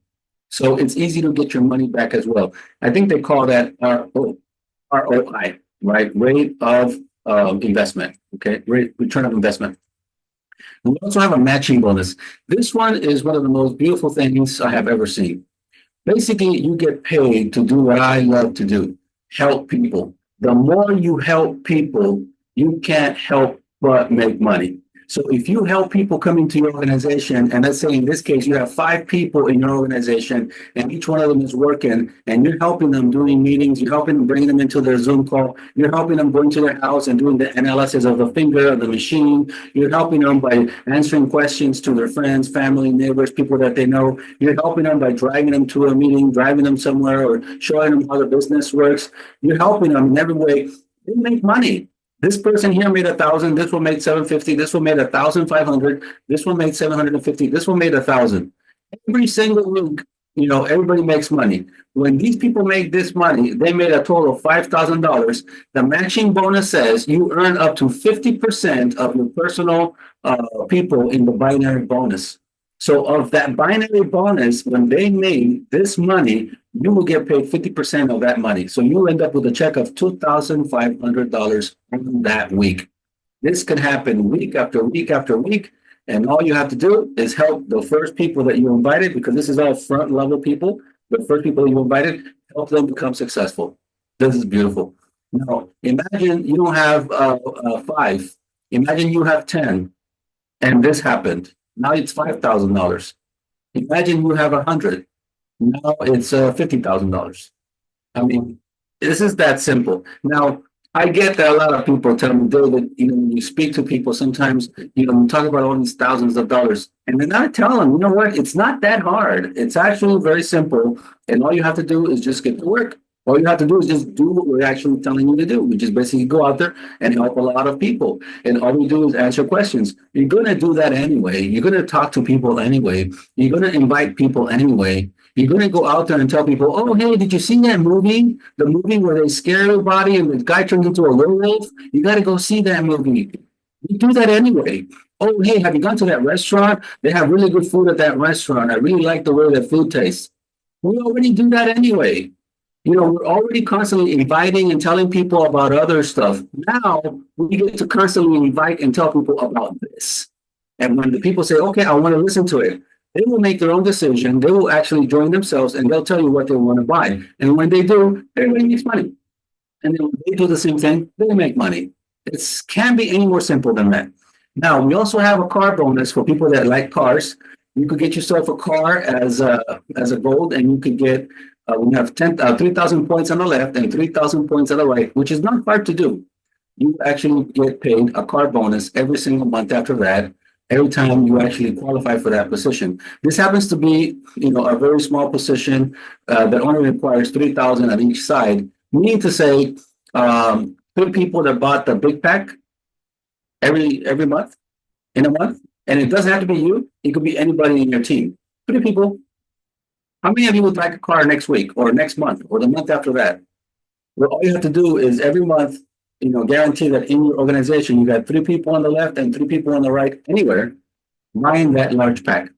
So it's easy to get your money back as well. I think they call that ROI, right? Rate of investment, okay? Return of investment. We also have a matching bonus. This one is one of the most beautiful things I have ever seen. Basically, you get paid to do what I love to do, help people. The more you help people, you can't help but make money. So if you help people come into your organization, and let's say in this case, you have 5 people in your organization, and each one of them is working, and you're helping them doing meetings, you're helping them bring them into their Zoom call, you're helping them going to their house and doing the analysis of the finger of the machine, you're helping them by answering questions to their friends, family, neighbors, people that they know, you're helping them by driving them to a meeting, driving them somewhere, or showing them how the business works. You're helping them in every way. They make money. This person here made 1,000. This one made 750. This one made 1,500. This one made 750. This one made 1,000. Every single week, everybody makes money. When these people make this money, they made a total of $5,000. The matching bonus says you earn up to 50% of your personal people in the binary bonus. So of that binary bonus, when they made this money, you will get paid 50% of that money. So you end up with a check of $2,500 on that week. This can happen week after week after week. And all you have to do is help the first people that you invited, because this is all front level people. The first people you invited, help them become successful. This is beautiful. Now, imagine you don't have 5. Imagine you have 10, and this happened. Now it's $5,000. Imagine you have 100. Now it's $50,000. This is that simple. Now, I get that a lot of people tell me, David, when you speak to people, sometimes, you talk about all these thousands of dollars. And then I tell them, you know what? It's not that hard. It's actually very simple. And all you have to do is just get to work. All you have to do is just do what we're actually telling you to do, which is basically go out there and help a lot of people. And all we do is answer questions. You're going to do that anyway. You're going to talk to people anyway. You're going to invite people anyway. You're going to go out there and tell people, oh, hey, did you see that movie? The movie where they scare everybody and the guy turns into a werewolf? You got to go see that movie. You do that anyway. Oh, hey, have you gone to that restaurant? They have really good food at that restaurant. I really like the way that food tastes. We already do that anyway. We're already constantly inviting and telling people about other stuff. Now we get to constantly invite and tell people about this. And when the people say, okay, I want to listen to it, they will make their own decision. They will actually join themselves and they'll tell you what they want to buy. And when they do, everybody makes money. And then when they do the same thing, they make money. It can't be any more simple than that. Now, we also have a car bonus for people that like cars. You could get yourself a car as a gold, and you could get we have 3,000 points on the left and 3,000 points on the right, which is not hard to do. You actually get paid a car bonus every single month after that, every time you actually qualify for that position. This happens to be, a very small position that only requires 3,000 on each side. Meaning to say, 3 people that bought the big pack every month in a month, and it doesn't have to be you. It could be anybody in your team. 3 people. How many of you would like a car next week or next month or the month after that? Well, all you have to do is every month, guarantee that in your organization you got 3 people on the left and 3 people on the right, anywhere, buying that large pack.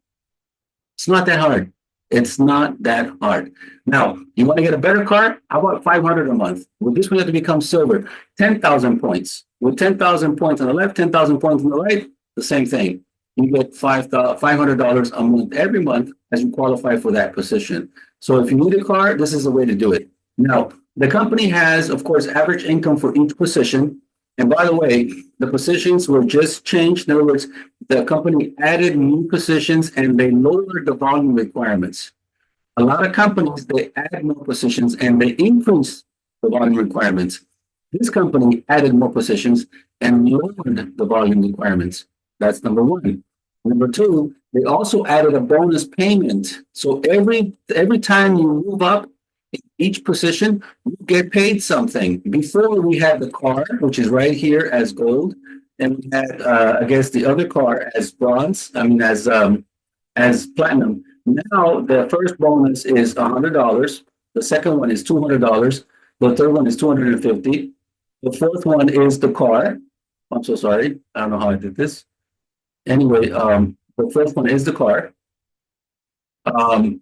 It's not that hard. It's not that hard. Now, you want to get a better car? How about 500 a month? Well, this one have to become silver. 10,000 points. With 10,000 points on the left, 10,000 points on the right, the same thing. You get $500 a month every month as you qualify for that position. So if you need a car, this is the way to do it. Now, the company has, of course, average income for each position. And by the way, the positions were just changed. In other words, the company added new positions and they lowered the volume requirements. A lot of companies, they add more positions and they increase the volume requirements. This company added more positions and lowered the volume requirements. That's number one. Number two, they also added a bonus payment. So every time you move up in each position, you get paid something. Before we had the car, which is right here as gold, and we had I guess the other car as bronze. I mean as platinum. Now the first bonus is $100. The second one is $200. The third one is 250. The fourth one is the car. I'm so sorry. I don't know how I did this. Anyway, the first one is the car. The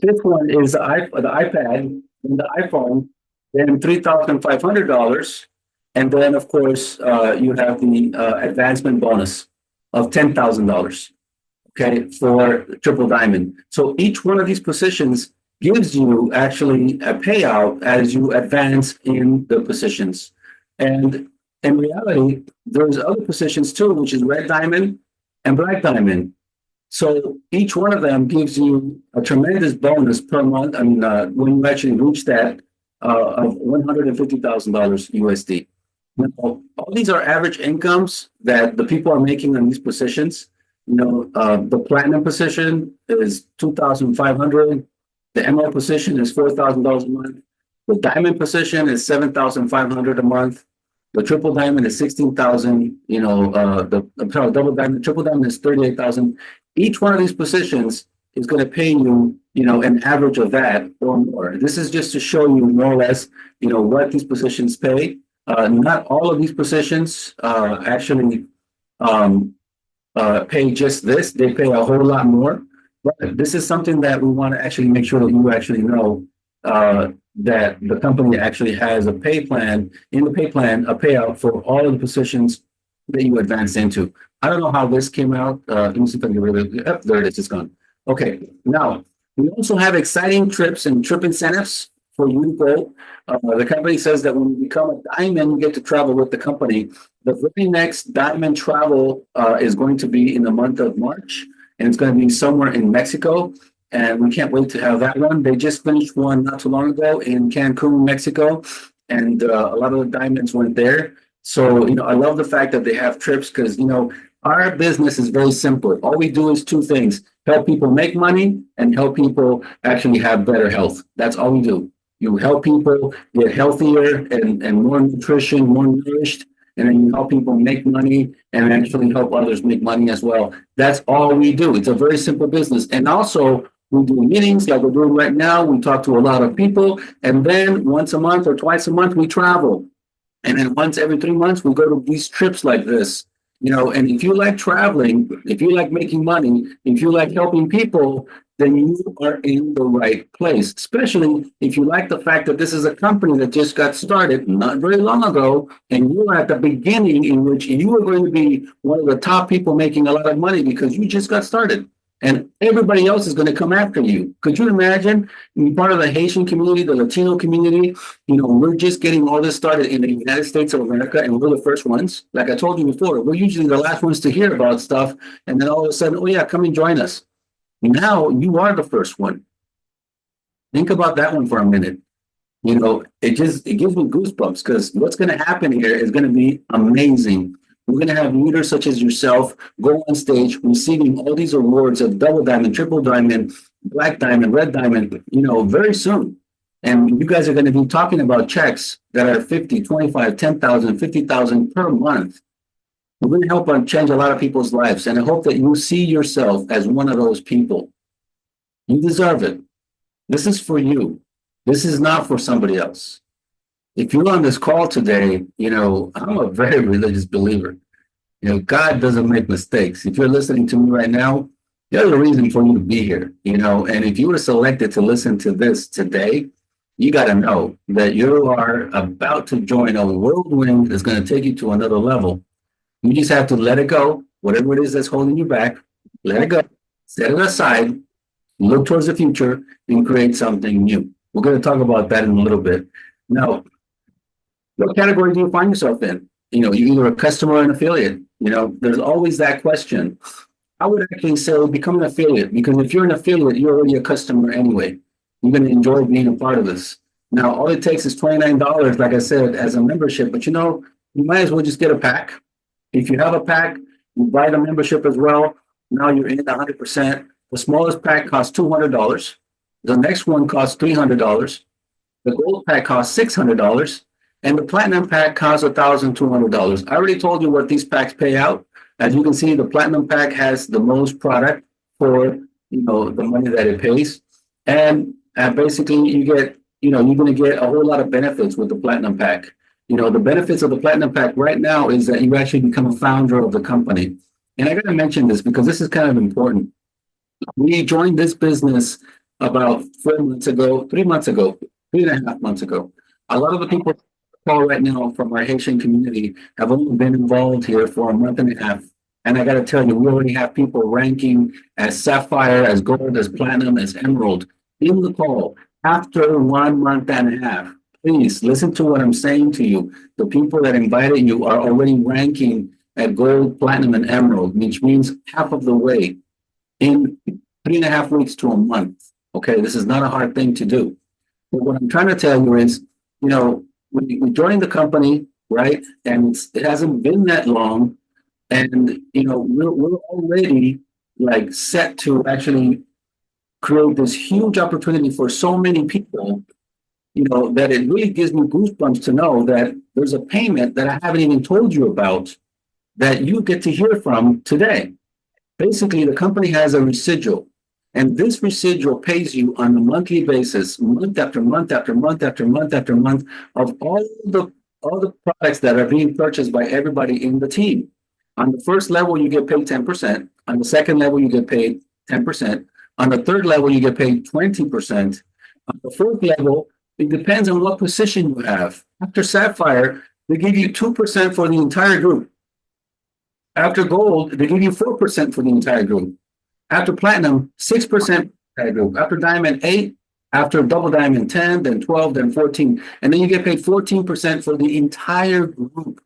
fifth one is the iPad and the iPhone, then $3,500. And then, of course, you have the advancement bonus of $10,000, okay, for triple diamond. So each one of these positions gives you actually a payout as you advance in the positions. And in reality, there's other positions too, which is red diamond and black diamond. So each one of them gives you a tremendous bonus per month. I mean, when you actually reach that of $150,000 USD. Now, all these are average incomes that the people are making on these positions. The platinum position is $2,500. The emerald position is $4,000 a month. The diamond position is $7,500 a month. The triple diamond is 16,000. Double diamond, triple diamond is 38,000. Each one of these positions is going to pay you, an average of that or more. This is just to show you more or less, what these positions pay. Not all of these positions actually pay just this. They pay a whole lot more. But this is something that we want to actually make sure that you actually know that the company actually has a pay plan, in the pay plan, a payout for all of the positions that you advance into. I don't know how this came out. Let me see if I can get rid of it. Oh, there it is. It's gone. Okay. Now, we also have exciting trips and trip incentives for you to go. The company says that when you become a diamond, you get to travel with the company. The very next diamond travel is going to be in the month of March, and it's going to be somewhere in Mexico. And we can't wait to have that one. They just finished one not too long ago in Cancun, Mexico, and a lot of the diamonds went there. So, I love the fact that they have trips because, our business is very simple. All we do is 2 things: help people make money and help people actually have better health. That's all we do. You help people get healthier and more nutrition, more nourished, and then you help people make money and actually help others make money as well. That's all we do. It's a very simple business. And also, we do meetings like we're doing right now. We talk to a lot of people. And then once a month or twice a month, we travel. And then once every 3 months, we go to these trips like this. And if you like traveling, if you like making money, if you like helping people, then you are in the right place, especially if you like the fact that this is a company that just got started not very long ago, and you're at the beginning in which you are going to be one of the top people making a lot of money because you just got started. And everybody else is going to come after you. Could you imagine being part of the Haitian community, the Latino community? We're just getting all this started in the United States of America, and we're the first ones. Like I told you before, we're usually the last ones to hear about stuff. And then all of a sudden, oh yeah, come and join us. Now you are the first one. Think about that one for a minute. It gives me goosebumps because what's going to happen here is going to be amazing. We're going to have leaders such as yourself go on stage receiving all these awards of double diamond, triple diamond, black diamond, red diamond, very soon. And you guys are going to be talking about checks that are 50, 25, 10,000, 50,000 per month. We're going to help change a lot of people's lives. And I hope that you see yourself as one of those people. You deserve it. This is for you. This is not for somebody else. If you're on this call today, I'm a very religious believer. God doesn't make mistakes. If you're listening to me right now, there's a reason for you to be here, and if you were selected to listen to this today, you got to know that you are about to join a whirlwind that's going to take you to another level. You just have to let it go, whatever it is that's holding you back, let it go, set it aside, look towards the future, and create something new. We're going to talk about that in a little bit. Now, what category do you find yourself in? You're either a customer or an affiliate. There's always that question. I would actually say become an affiliate, because if you're an affiliate, you're already a customer anyway. You're going to enjoy being a part of this. Now, all it takes is $29, like I said, as a membership. But you might as well just get a pack. If you have a pack, you buy the membership as well. Now you're in 100%. The smallest pack costs $200. The next one costs $300. The gold pack costs $600. And the platinum pack costs $1,200. I already told you what these packs pay out. As you can see, the platinum pack has the most product for the money that it pays. And basically you get, you're going to get a whole lot of benefits with the platinum pack. The benefits of the platinum pack right now is that you actually become a founder of the company. And I got to mention this because this is kind of important. We joined this business about 3 months ago, 3.5 months ago. A lot of the people call right now from our Haitian community have only been involved here for a month and a half. And I got to tell you, we already have people ranking as sapphire, as gold, as platinum, as emerald in the call after 1 month and a half. Please listen to what I'm saying to you. The people that invited you are already ranking at gold, platinum, and emerald, which means half of the way in 3.5 weeks to a month. Okay, this is not a hard thing to do. But what I'm trying to tell you is, we joined the company, right? And it hasn't been that long. And, we're already like set to actually create this huge opportunity for so many people, that it really gives me goosebumps to know that there's a payment that I haven't even told you about that you get to hear from today. Basically, the company has a residual, and this residual pays you on a monthly basis, month after month after month after month after month, of all the products that are being purchased by everybody in the team. On the first level, you get paid 10%. On the second level, you get paid 10%. On the third level, you get paid 20%. On the fourth level, it depends on what position you have. After Sapphire, they give you 2% for the entire group. After Gold, they give you 4% for the entire group. After Platinum, 6% for the entire group. After Diamond, 8%. After Double Diamond, 10%, then 12%, then 14%. And then you get paid 14% for the entire group.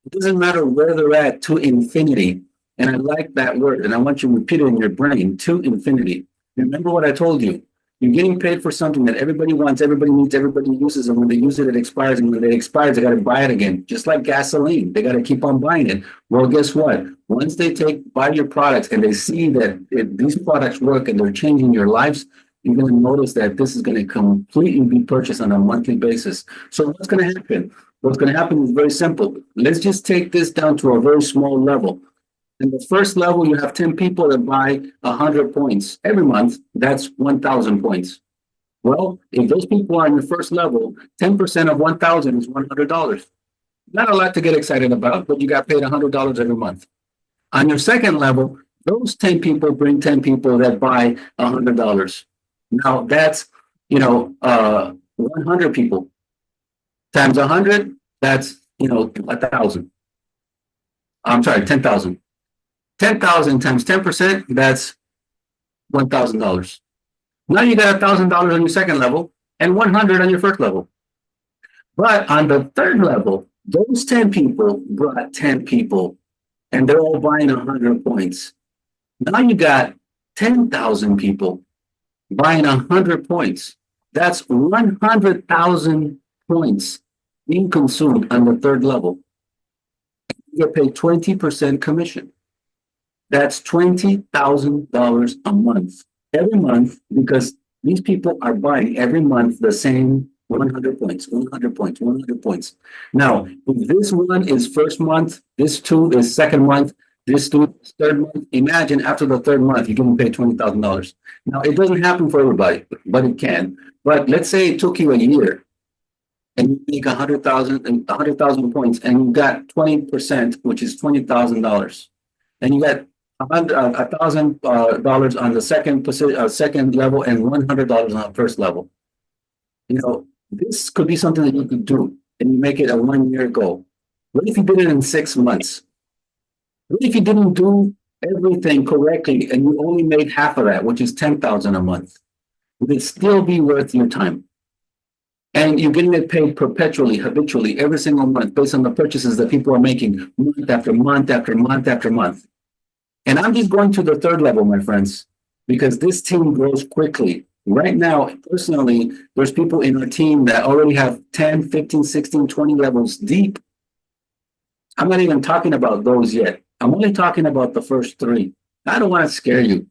It doesn't matter where they're at, to infinity. And I like that word, and I want you to repeat it in your brain, to infinity. Remember what I told you. You're getting paid for something that everybody wants, everybody needs, everybody uses, and when they use it, it expires, and when it expires, they got to buy it again. Just like gasoline, they got to keep on buying it. Well, guess what? Once they buy your products and they see that these products work and they're changing your lives, you're going to notice that this is going to completely be purchased on a monthly basis. So what's going to happen? What's going to happen is very simple. Let's just take this down to a very small level. In the first level, you have 10 people that buy 100 points every month. That's 1,000 points. Well, if those people are in the first level, 10% of 1,000 is $100. Not a lot to get excited about, but you got paid $100 every month. On your second level, Those 10 people bring 10 people that buy $100. Now that's, 100 people times 100, that's, 1,000. I'm sorry, 10,000. 10,000 times 10%, that's $1,000. Now you got $1,000 on your second level and 100 on your first level. But on the third level, those 10 people brought 10 people and they're all buying 100 points. Now you got 10,000 people buying 100 points. That's 100,000 points being consumed on the third level. You get paid 20% commission. That's $20,000 a month, every month, because these people are buying every month the same 100 points, 100 points, 100 points. Now, if this one is first month, this two is second month, this two is third month, imagine after the third month, you're getting paid $20,000. Now, it doesn't happen for everybody, but it can. But let's say it took you a year and you make 100,000 points and you got 20%, which is $20,000. And you got $1,000 on the second level and $100 on the first level. This could be something that you could do and you make it a 1 year goal. What if you did it in 6 months? What if you didn't do everything correctly and you only made half of that, which is 10,000 a month? Would it still be worth your time? And you're getting it paid perpetually, habitually, every single month based on the purchases that people are making month after month after month after month. And I'm just going to the third level, my friends, because this team grows quickly. Right now, personally, there's people in our team that already have 10, 15, 16, 20 levels deep. I'm not even talking about those yet. I'm only talking about the first 3. I don't want to scare you.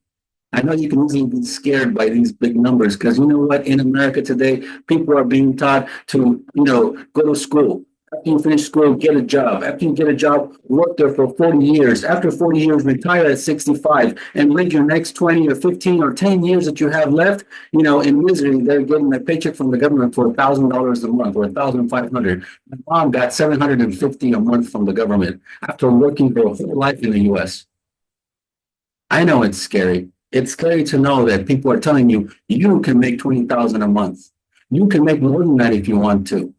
I know you can easily be scared by these big numbers because you know what? In America today, people are being taught to, go to school. After you finish school, get a job. After you get a job, work there for 40 years. After 40 years, retire at 65 and live your next 20 or 15 or 10 years that you have left, in misery. They're getting a paycheck from the government for $1,000 a month or $1,500. My mom got $750 a month from the government after working her whole life in the U.S. I know it's scary. It's scary to know that people are telling you, you can make $20,000 a month. You can make more than that if you want to.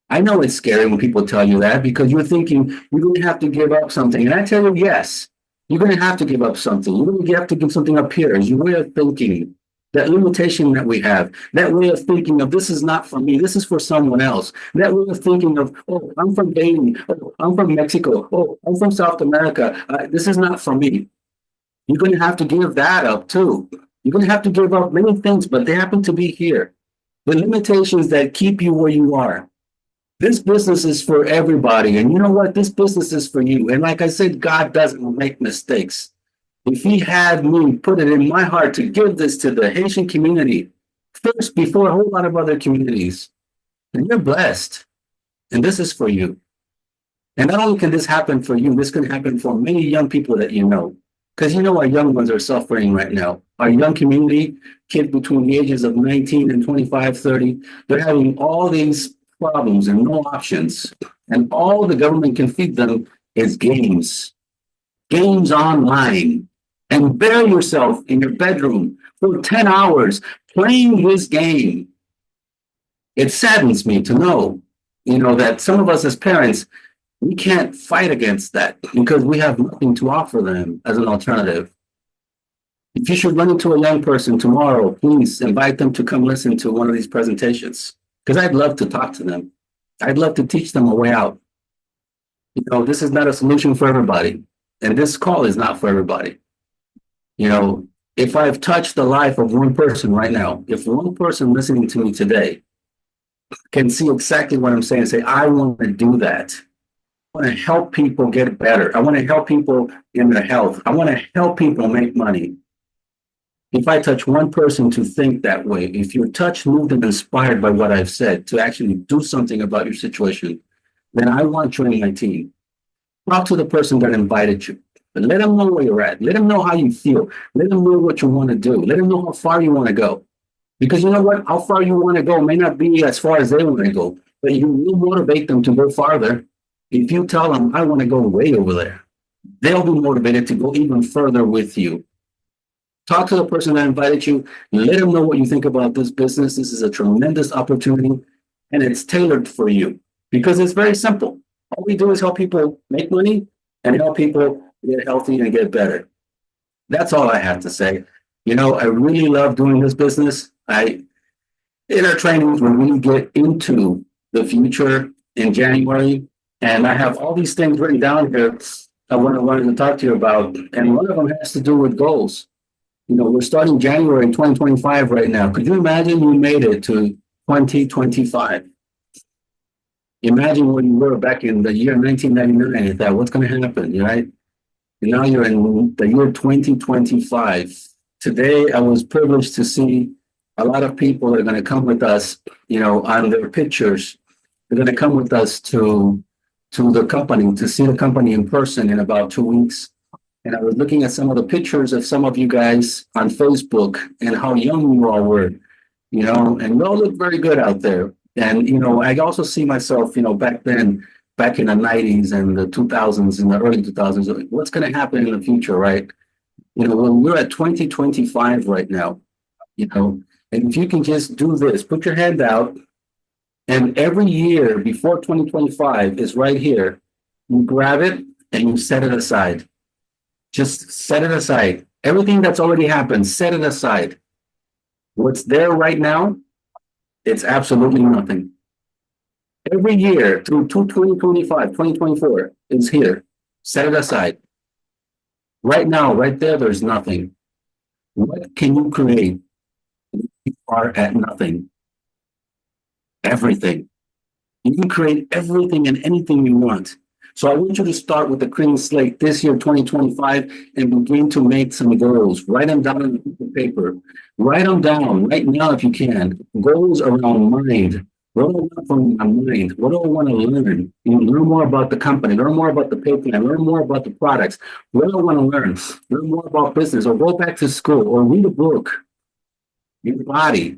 I know it's scary when people tell you that because you're thinking you're going to have to give up something. And I tell you, yes, you're going to have to give up something. You're going to have to give something up here. It's your way of thinking, that limitation that we have, that way of thinking of this is not for me, this is for someone else. That way of thinking of, oh, I'm from Haiti, oh, I'm from Mexico, oh, I'm from South America. This is not for me. You're going to have to give that up too. You're going to have to give up many things, but they happen to be here. The limitations that keep you where you are. This business is for everybody. And you know what? This business is for you. And like I said, God doesn't make mistakes. If he had me put it in my heart to give this to the Haitian community first before a whole lot of other communities, and you're blessed. And this is for you. And not only can this happen for you, this can happen for many young people that you know. Because our young ones are suffering right now. Our young community, kids between the ages of 19 and 25, 30, they're having all these problems and no options. And all the government can feed them is games online. And bury yourself in your bedroom for 10 hours playing this game. It saddens me to know, that some of us as parents, we can't fight against that because we have nothing to offer them as an alternative. If you should run into a young person tomorrow, please invite them to come listen to one of these presentations because I'd love to talk to them. I'd love to teach them a way out. This is not a solution for everybody. And this call is not for everybody. If I've touched the life of one person right now, if one person listening to me today can see exactly what I'm saying and say, I want to do that. I want to help people get better. I want to help people in their health. I want to help people make money. If I touch one person to think that way, if you're touched, moved, and inspired by what I've said to actually do something about your situation, then I want you in my team. Talk to the person that invited you. But let them know where you're at. Let them know how you feel. Let them know what you want to do. Let them know how far you want to go. Because you know what? How far you want to go may not be as far as they want to go, but you will motivate them to go farther. If you tell them, I want to go way over there, they'll be motivated to go even further with you. Talk to the person that invited you. Let them know what you think about this business. This is a tremendous opportunity, and it's tailored for you because it's very simple. All we do is help people make money and help people get healthy and get better. That's all I have to say. I really love doing this business. In our trainings, when we get into the future in January, and I have all these things written down here I wanted to talk to you about, and one of them has to do with goals. We're starting January 2025 right now. Could you imagine you made it to 2025? Imagine where you were back in the year 1999 and thought, what's going to happen, right? And now you're in the year 2025. Today, I was privileged to see a lot of people that are going to come with us, on their pictures. They're going to come with us to the company, to see the company in person in about 2 weeks. And I was looking at some of the pictures of some of you guys on Facebook and how young you all were, and you all look very good out there. And, I also see myself, back then, back in the 90s and the 2000s and the early 2000s, what's going to happen in the future, right? When we're at 2025 right now, and if you can just do this, put your hand out, and every year before 2025 is right here, you grab it and you set it aside. Just set it aside. Everything that's already happened, set it aside. What's there right now, it's absolutely nothing. Every year through 2025, 2024 is here. Set it aside. Right now, right there, there's nothing. What can you create? You are at nothing. Everything. You can create everything and anything you want. So I want you to start with a clean slate this year, 2025, and begin to make some goals. Write them down on a piece of paper. Write them down right now if you can. Goals around mind. What do I want from my mind? What do I want to learn? Learn more about the company. Learn more about the pay plan. Learn more about the products. What do I want to learn? Learn more about business, or go back to school, or read a book. Your body.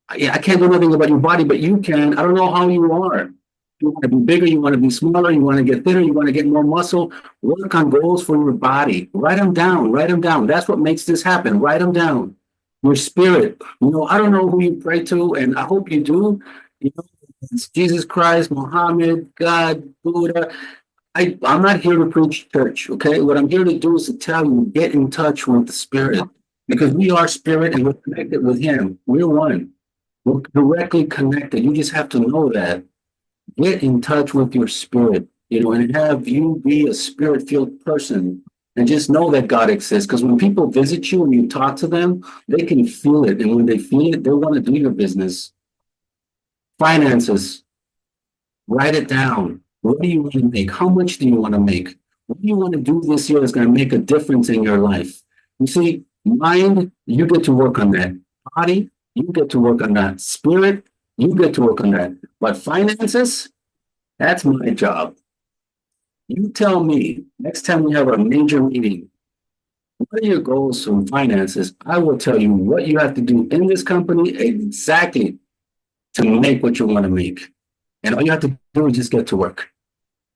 I can't do nothing about your body, but you can. I don't know how you are. You want to be bigger, you want to be smaller, you want to get thinner, you want to get more muscle. Work on goals for your body. Write them down. Write them down. That's what makes this happen. Write them down. Your spirit. I don't know who you pray to, and I hope you do. It's Jesus Christ, Muhammad, God, Buddha. I'm not here to preach church, okay? What I'm here to do is to tell you, get in touch with the spirit, because we are spirit and we're connected with him. We're one. We're directly connected. You just have to know that. Get in touch with your spirit, and have you be a spirit-filled person, and just know that God exists. Because when people visit you and you talk to them, they can feel it. And when they feel it, they want to do your business. Finances, write it down. What do you want to make? How much do you want to make? What do you want to do this year that's going to make a difference in your life? You see, mind, you get to work on that. Body, you get to work on that. Spirit, you get to work on that. But finances, that's my job. You tell me next time we have a major meeting, what are your goals from finances? I will tell you what you have to do in this company exactly to make what you want to make. And all you have to do is just get to work.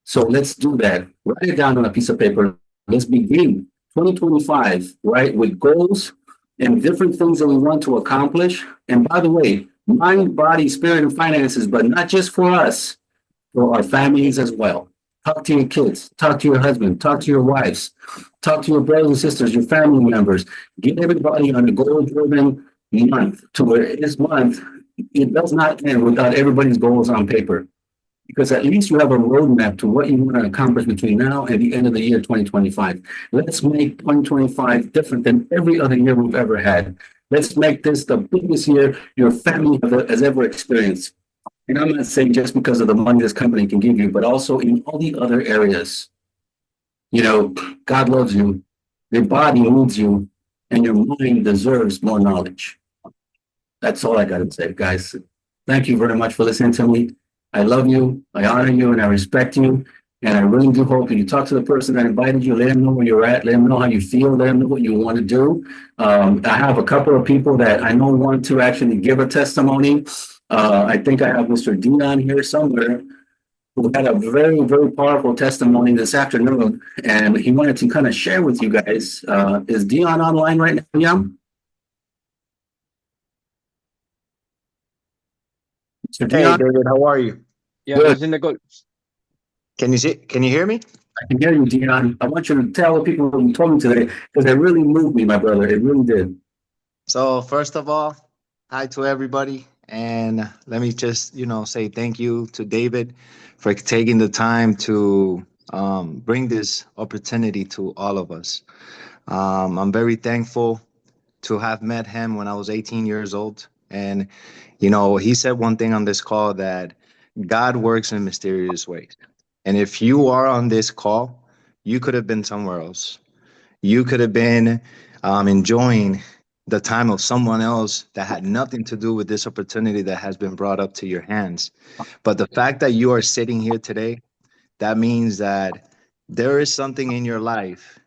So let's do that. Write it down on a piece of paper. Let's begin 2025, right, with goals and different things that we want to accomplish. And by the way, mind, body, spirit, and finances, but not just for us, for our families as well. Talk to your kids, talk to your husband, talk to your wives, talk to your brothers and sisters, your family members. Get everybody on a goal-driven month to where this month, it does not end without everybody's goals on paper. Because at least you have a roadmap to what you want to accomplish between now and the end of the year 2025. Let's make 2025 different than every other year we've ever had. Let's make this the biggest year your family has ever experienced. And I'm not saying just because of the money this company can give you, but also in all the other areas. God loves you, your body needs you, and your mind deserves more knowledge. That's all I got to say, guys. Thank you very much for listening to me. I love you, I honor you, and I respect you. And I really do hope that you talk to the person that invited you, let them know where you're at, let them know how you feel, let them know what you want to do. I have a couple of people that I know want to actually give a testimony. I think I have Mr. Dean on here somewhere who had a very, very powerful testimony this afternoon, and he wanted to kind of share with you guys. Is Dion online right now, Yum? So Hey, Dion, David, how are you? Yeah, good. he's in the goal. Can you see? Can you hear me? I can hear you, Dion. I want you to tell the people what you told me today because it really moved me, my brother. It really did. So, first of all, hi to everybody, and let me just say thank you to David for taking the time to bring this opportunity to all of us. I'm very thankful to have met him when I was 18 years old, and he said one thing on this call that God works in mysterious ways, and if you are on this call, you could have been somewhere else. You could have been enjoying the time of someone else that had nothing to do with this opportunity that has been brought up to your hands. But the fact that you are sitting here today, that means that there is something in your life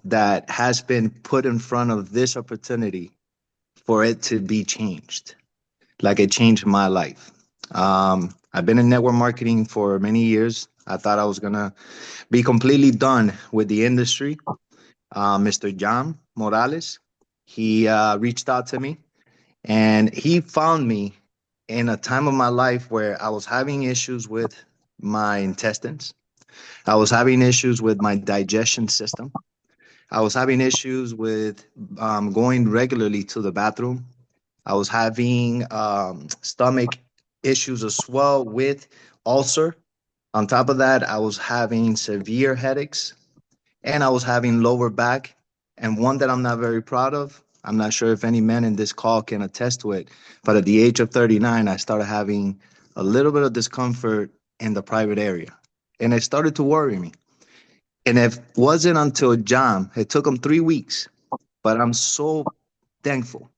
that has been put in front of this opportunity for it to be changed, like it changed my life. I've been in network marketing for many years. I thought I was going to be completely done with the industry. Mr. John Morales. He reached out to me and he found me in a time of my life where I was having issues with my intestines. I was having issues with my digestion system. I was having issues with going regularly to the bathroom. I was having stomach issues as well with ulcer. On top of that, I was having severe headaches and I was having lower back. And one that I'm not very proud of, I'm not sure if any men in this call can attest to it, but at the age of 39, I started having a little bit of discomfort in the private area. And it started to worry me. And it wasn't until John, it took him 3 weeks, but I'm so thankful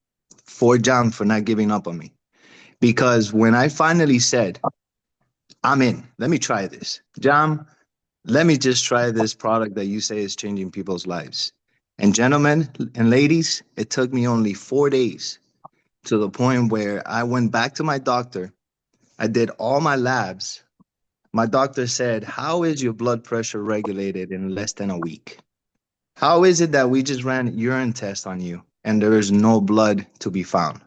for John for not giving up on me. Because when I finally said, I'm in, let me try this, John, let me just try this product that you say is changing people's lives. And gentlemen and ladies, it took me only 4 days to the point where I went back to my doctor. I did all my labs. My doctor said, how is your blood pressure regulated in less than a week? How is it that we just ran urine tests on you and there is no blood to be found?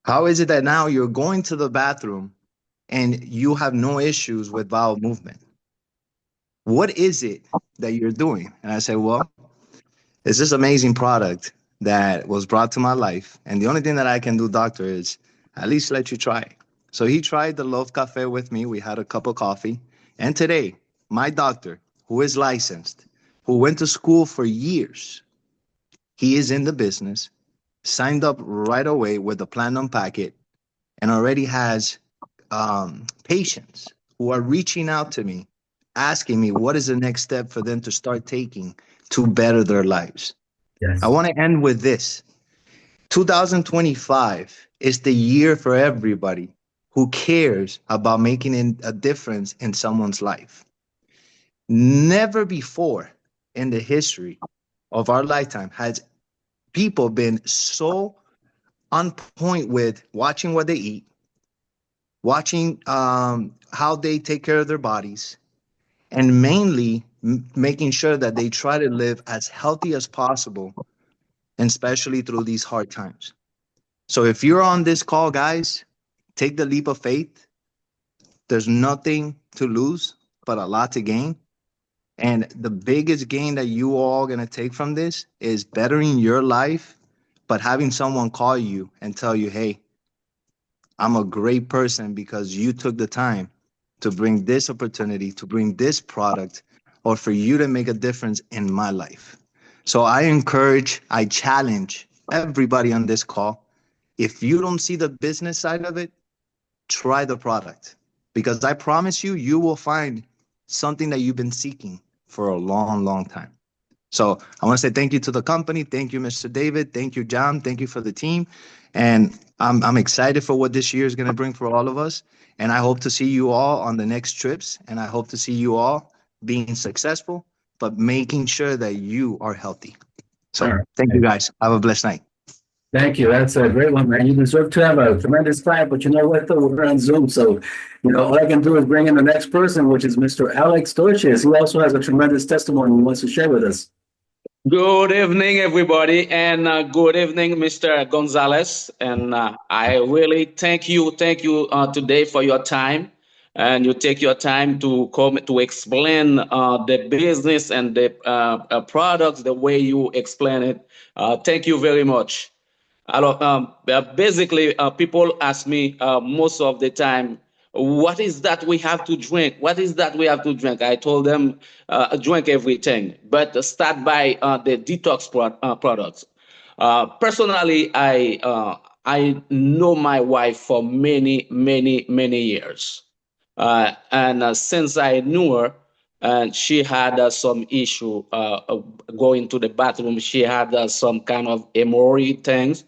How is it that now you're going to the bathroom and you have no issues with bowel movement? What is it that you're doing? And I said, well, it's this amazing product that was brought to my life. And the only thing that I can do, doctor, is at least let you try it. So he tried the Love Cafe with me. We had a cup of coffee. And today, my doctor, who is licensed, who went to school for years, he is in the business, signed up right away with the platinum packet, and already has patients who are reaching out to me, asking me what is the next step for them to start taking to better their lives. I Yes. want to end with this. 2025 is the year for everybody who cares about making a difference in someone's life. Never before in the history of our lifetime has people been so on point with watching what they eat, watching how they take care of their bodies, and mainly making sure that they try to live as healthy as possible, and especially through these hard times. So if you're on this call, guys, take the leap of faith. There's nothing to lose, but a lot to gain. And the biggest gain that you all gonna take from this is bettering your life, but having someone call you and tell you, hey, I'm a great person because you took the time to bring this opportunity, to bring this product, or for you to make a difference in my life. So I encourage, I challenge everybody on this call. If you don't see the business side of it, try the product because I promise you, you will find something that you've been seeking for a long, long time. So I want to say thank you to the company. Thank you, Mr. David. Thank you, John. Thank you for the team. And I'm excited for what this year is going to bring for all of us. And I hope to see you all on the next trips. And I hope to see you all being successful, but making sure that you are healthy. All So right. thank you guys. Have a blessed night. Thank you. That's a great one, man. You deserve to have a tremendous clap, but you know what, though? We're on Zoom, so, all I can do is bring in the next person, which is Mr. Alex Torches. He also has a tremendous testimony he wants to share with us. Good evening, everybody, and good evening, Mr. Gonzalez. And I really thank you today for your time, and you take your time to come to explain the business and the products the way you explain it. Thank you very much. Basically, people ask me most of the time, what is that we have to drink? What is that we have to drink? I told them, drink everything, but start by the detox products. Personally, I know my wife for many years, and since I knew her, and she had some issue going to the bathroom. She had some kind of hemorrhoid things,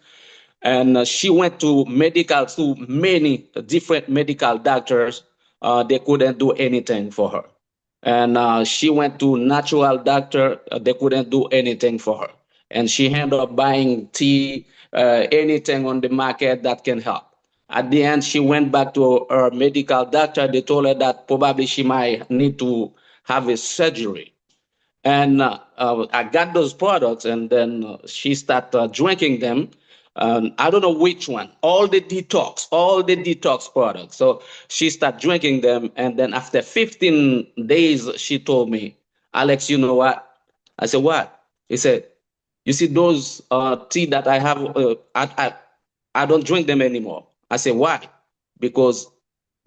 and she went to many different medical doctors. They couldn't do anything for her, and she went to natural doctor. They couldn't do anything for her, and she ended up buying tea, anything on the market that can help. At the end, she went back to her medical doctor. They told her that probably she might need to have a surgery, and I got those products, and then she started drinking them. I don't know which one. All the detox products. So she started drinking them, and then after 15 days, she told me, "Alex, you know what?" I said, "What?" He said, "You see those tea that I have? I don't drink them anymore." I said, "Why?" Because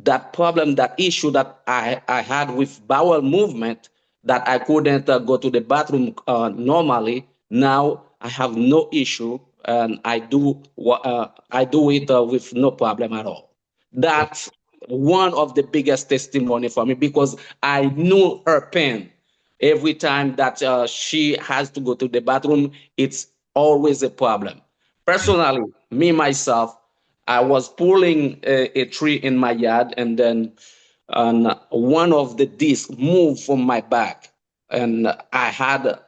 that problem, that issue that I had with bowel movement, that I couldn't go to the bathroom normally. Now I have no issue, and I do it with no problem at all. That's one of the biggest testimony for me because I knew her pain. Every time that she has to go to the bathroom, it's always a problem. Personally, me myself, I was pulling a tree in my yard, and then one of the discs moved from my back, and I had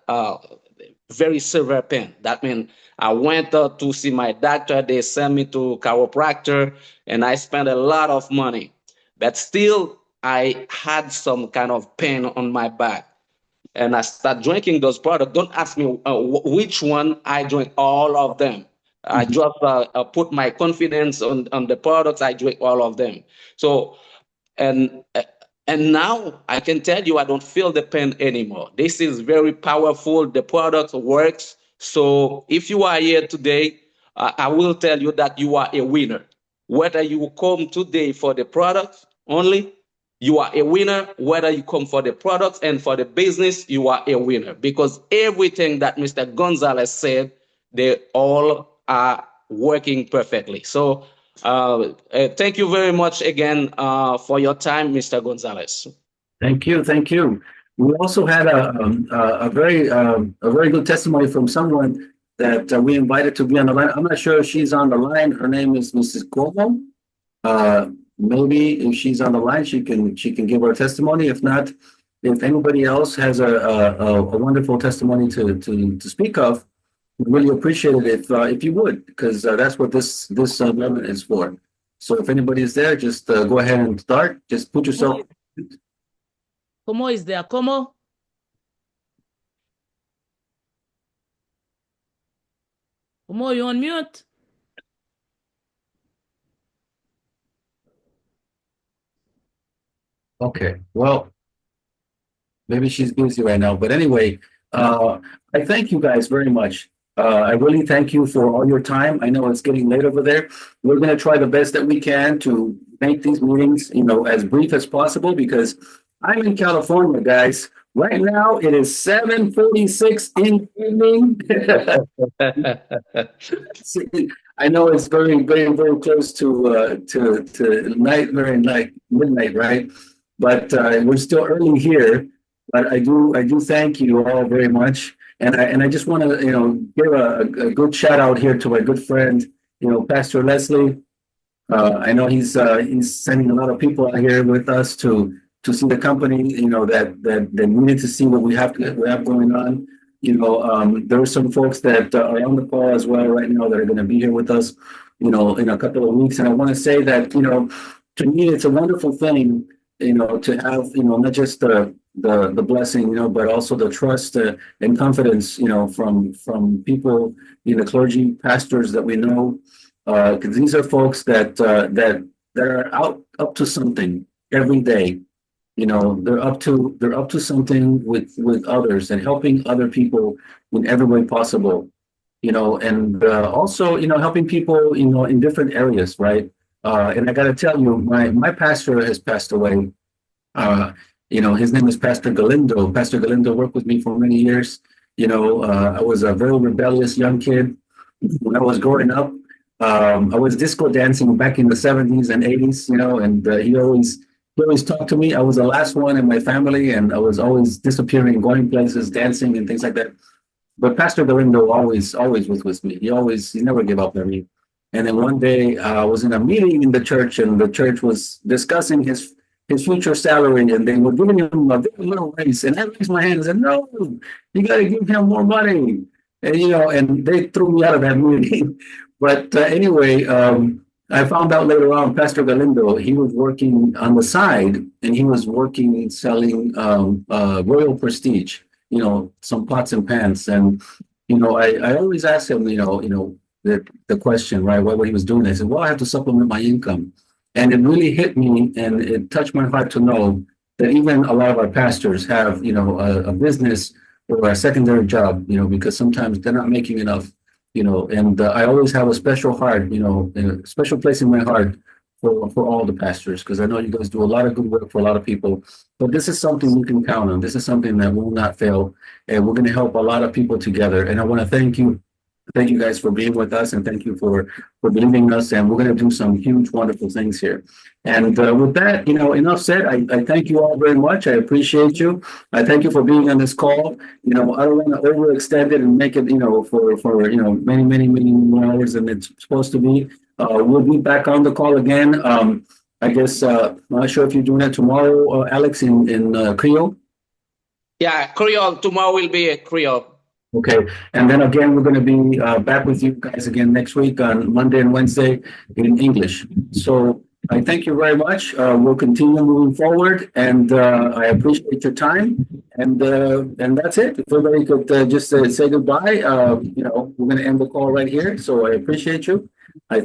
very severe pain. That means I went to see my doctor. They sent me to chiropractor, and I spent a lot of money. But still, I had some kind of pain on my back, and I start drinking those products. Don't ask me which one. I drink all of them. I just put my confidence on the products. I drink all of them. So and and now I can tell you I don't feel the pain anymore. This is very powerful. The product works. So if you are here today, I will tell you that you are a winner. Whether you come today for the product only, you are a winner. Whether you come for the products and for the business, you are a winner because everything that Mr. Gonzalez said, they all are working perfectly. So thank you very much again for your time, Mr. Gonzalez. Thank you. Thank you. We also had a very good testimony from someone that we invited to be on the line. I'm not sure if she's on the line. Her name is Mrs. Cuomo. Maybe if she's on the line, she can give her testimony. If not, if anybody else has a wonderful testimony to speak of, we'd really appreciate it if you would, because that's what this moment is for. So if anybody is there, just go ahead and start. Just put yourself. Como is there? Como? Como, you on mute? Okay. Well, maybe she's busy right now. But anyway, I thank you guys very much. I really thank you for all your time. I know it's getting late over there. We're going to try the best that we can to make these meetings, as brief as possible because I'm in California, guys. Right now, it is 7:46 in the evening. I know it's very close to night, very night, midnight, right? But we're still early here. But I do thank you all very much, and I just want to give a good shout out here to my good friend, Pastor Leslie. I know he's sending a lot of people out here with us to see the company, that needed to see what we have going on. There are some folks that are on the call as well right now that are going to be here with us, in a couple of weeks. And I want to say that, to me, it's a wonderful thing, to have, not just the blessing, but also the trust and confidence, from people, clergy, pastors that we know, because these are folks that are out up to something every day. They're up to something with others and helping other people in every way possible. And also, helping people, in different areas, right? And I got to tell you, my pastor has passed away. His name is Pastor Galindo. Pastor Galindo worked with me for many years. I was a very rebellious young kid when I was growing up. I was disco dancing back in the 70s and 80s, and he always talked to me. I was the last one in my family, and I was always disappearing, going places, dancing, and things like that. But Pastor Galindo always was with me. He never gave up on me. And then one day I was in a meeting in the church, and the church was discussing his future salary, and they were giving him a very little raise. And I raised my hand and said, "No, you got to give him more money." And they threw me out of that meeting. But anyway, I found out later on, Pastor Galindo, he was working on the side, and he was working selling Royal Prestige, some pots and pans. And I always asked him, the question, right, what he was doing. I said, well, I have to supplement my income. And it really hit me, and it touched my heart to know that even a lot of our pastors have, a business or a secondary job, because sometimes they're not making enough, and I always have a special heart, a special place in my heart for all the pastors, because I know you guys do a lot of good work for a lot of people. But this is something we can count on. This is something that will not fail, and we're going to help a lot of people together. And I want to thank you. Thank you guys for being with us, and thank you for believing in us. And we're going to do some huge, wonderful things here. And with that, enough said. I thank you all very much. I appreciate you. I thank you for being on this call. I don't want to overextend it and make it, for many, many, many more hours than it's supposed to be. We'll be back on the call again. I guess I'm not sure if you're doing it tomorrow, Alex, in Creole. Yeah, Creole. Tomorrow will be a Creole. Okay, and then again, we're going to be back with you guys again next week on Monday and Wednesday in English. So I thank you very much. We'll continue moving forward, and I appreciate your time. And that's it. If everybody could just say goodbye, we're going to end the call right here. So I appreciate you. I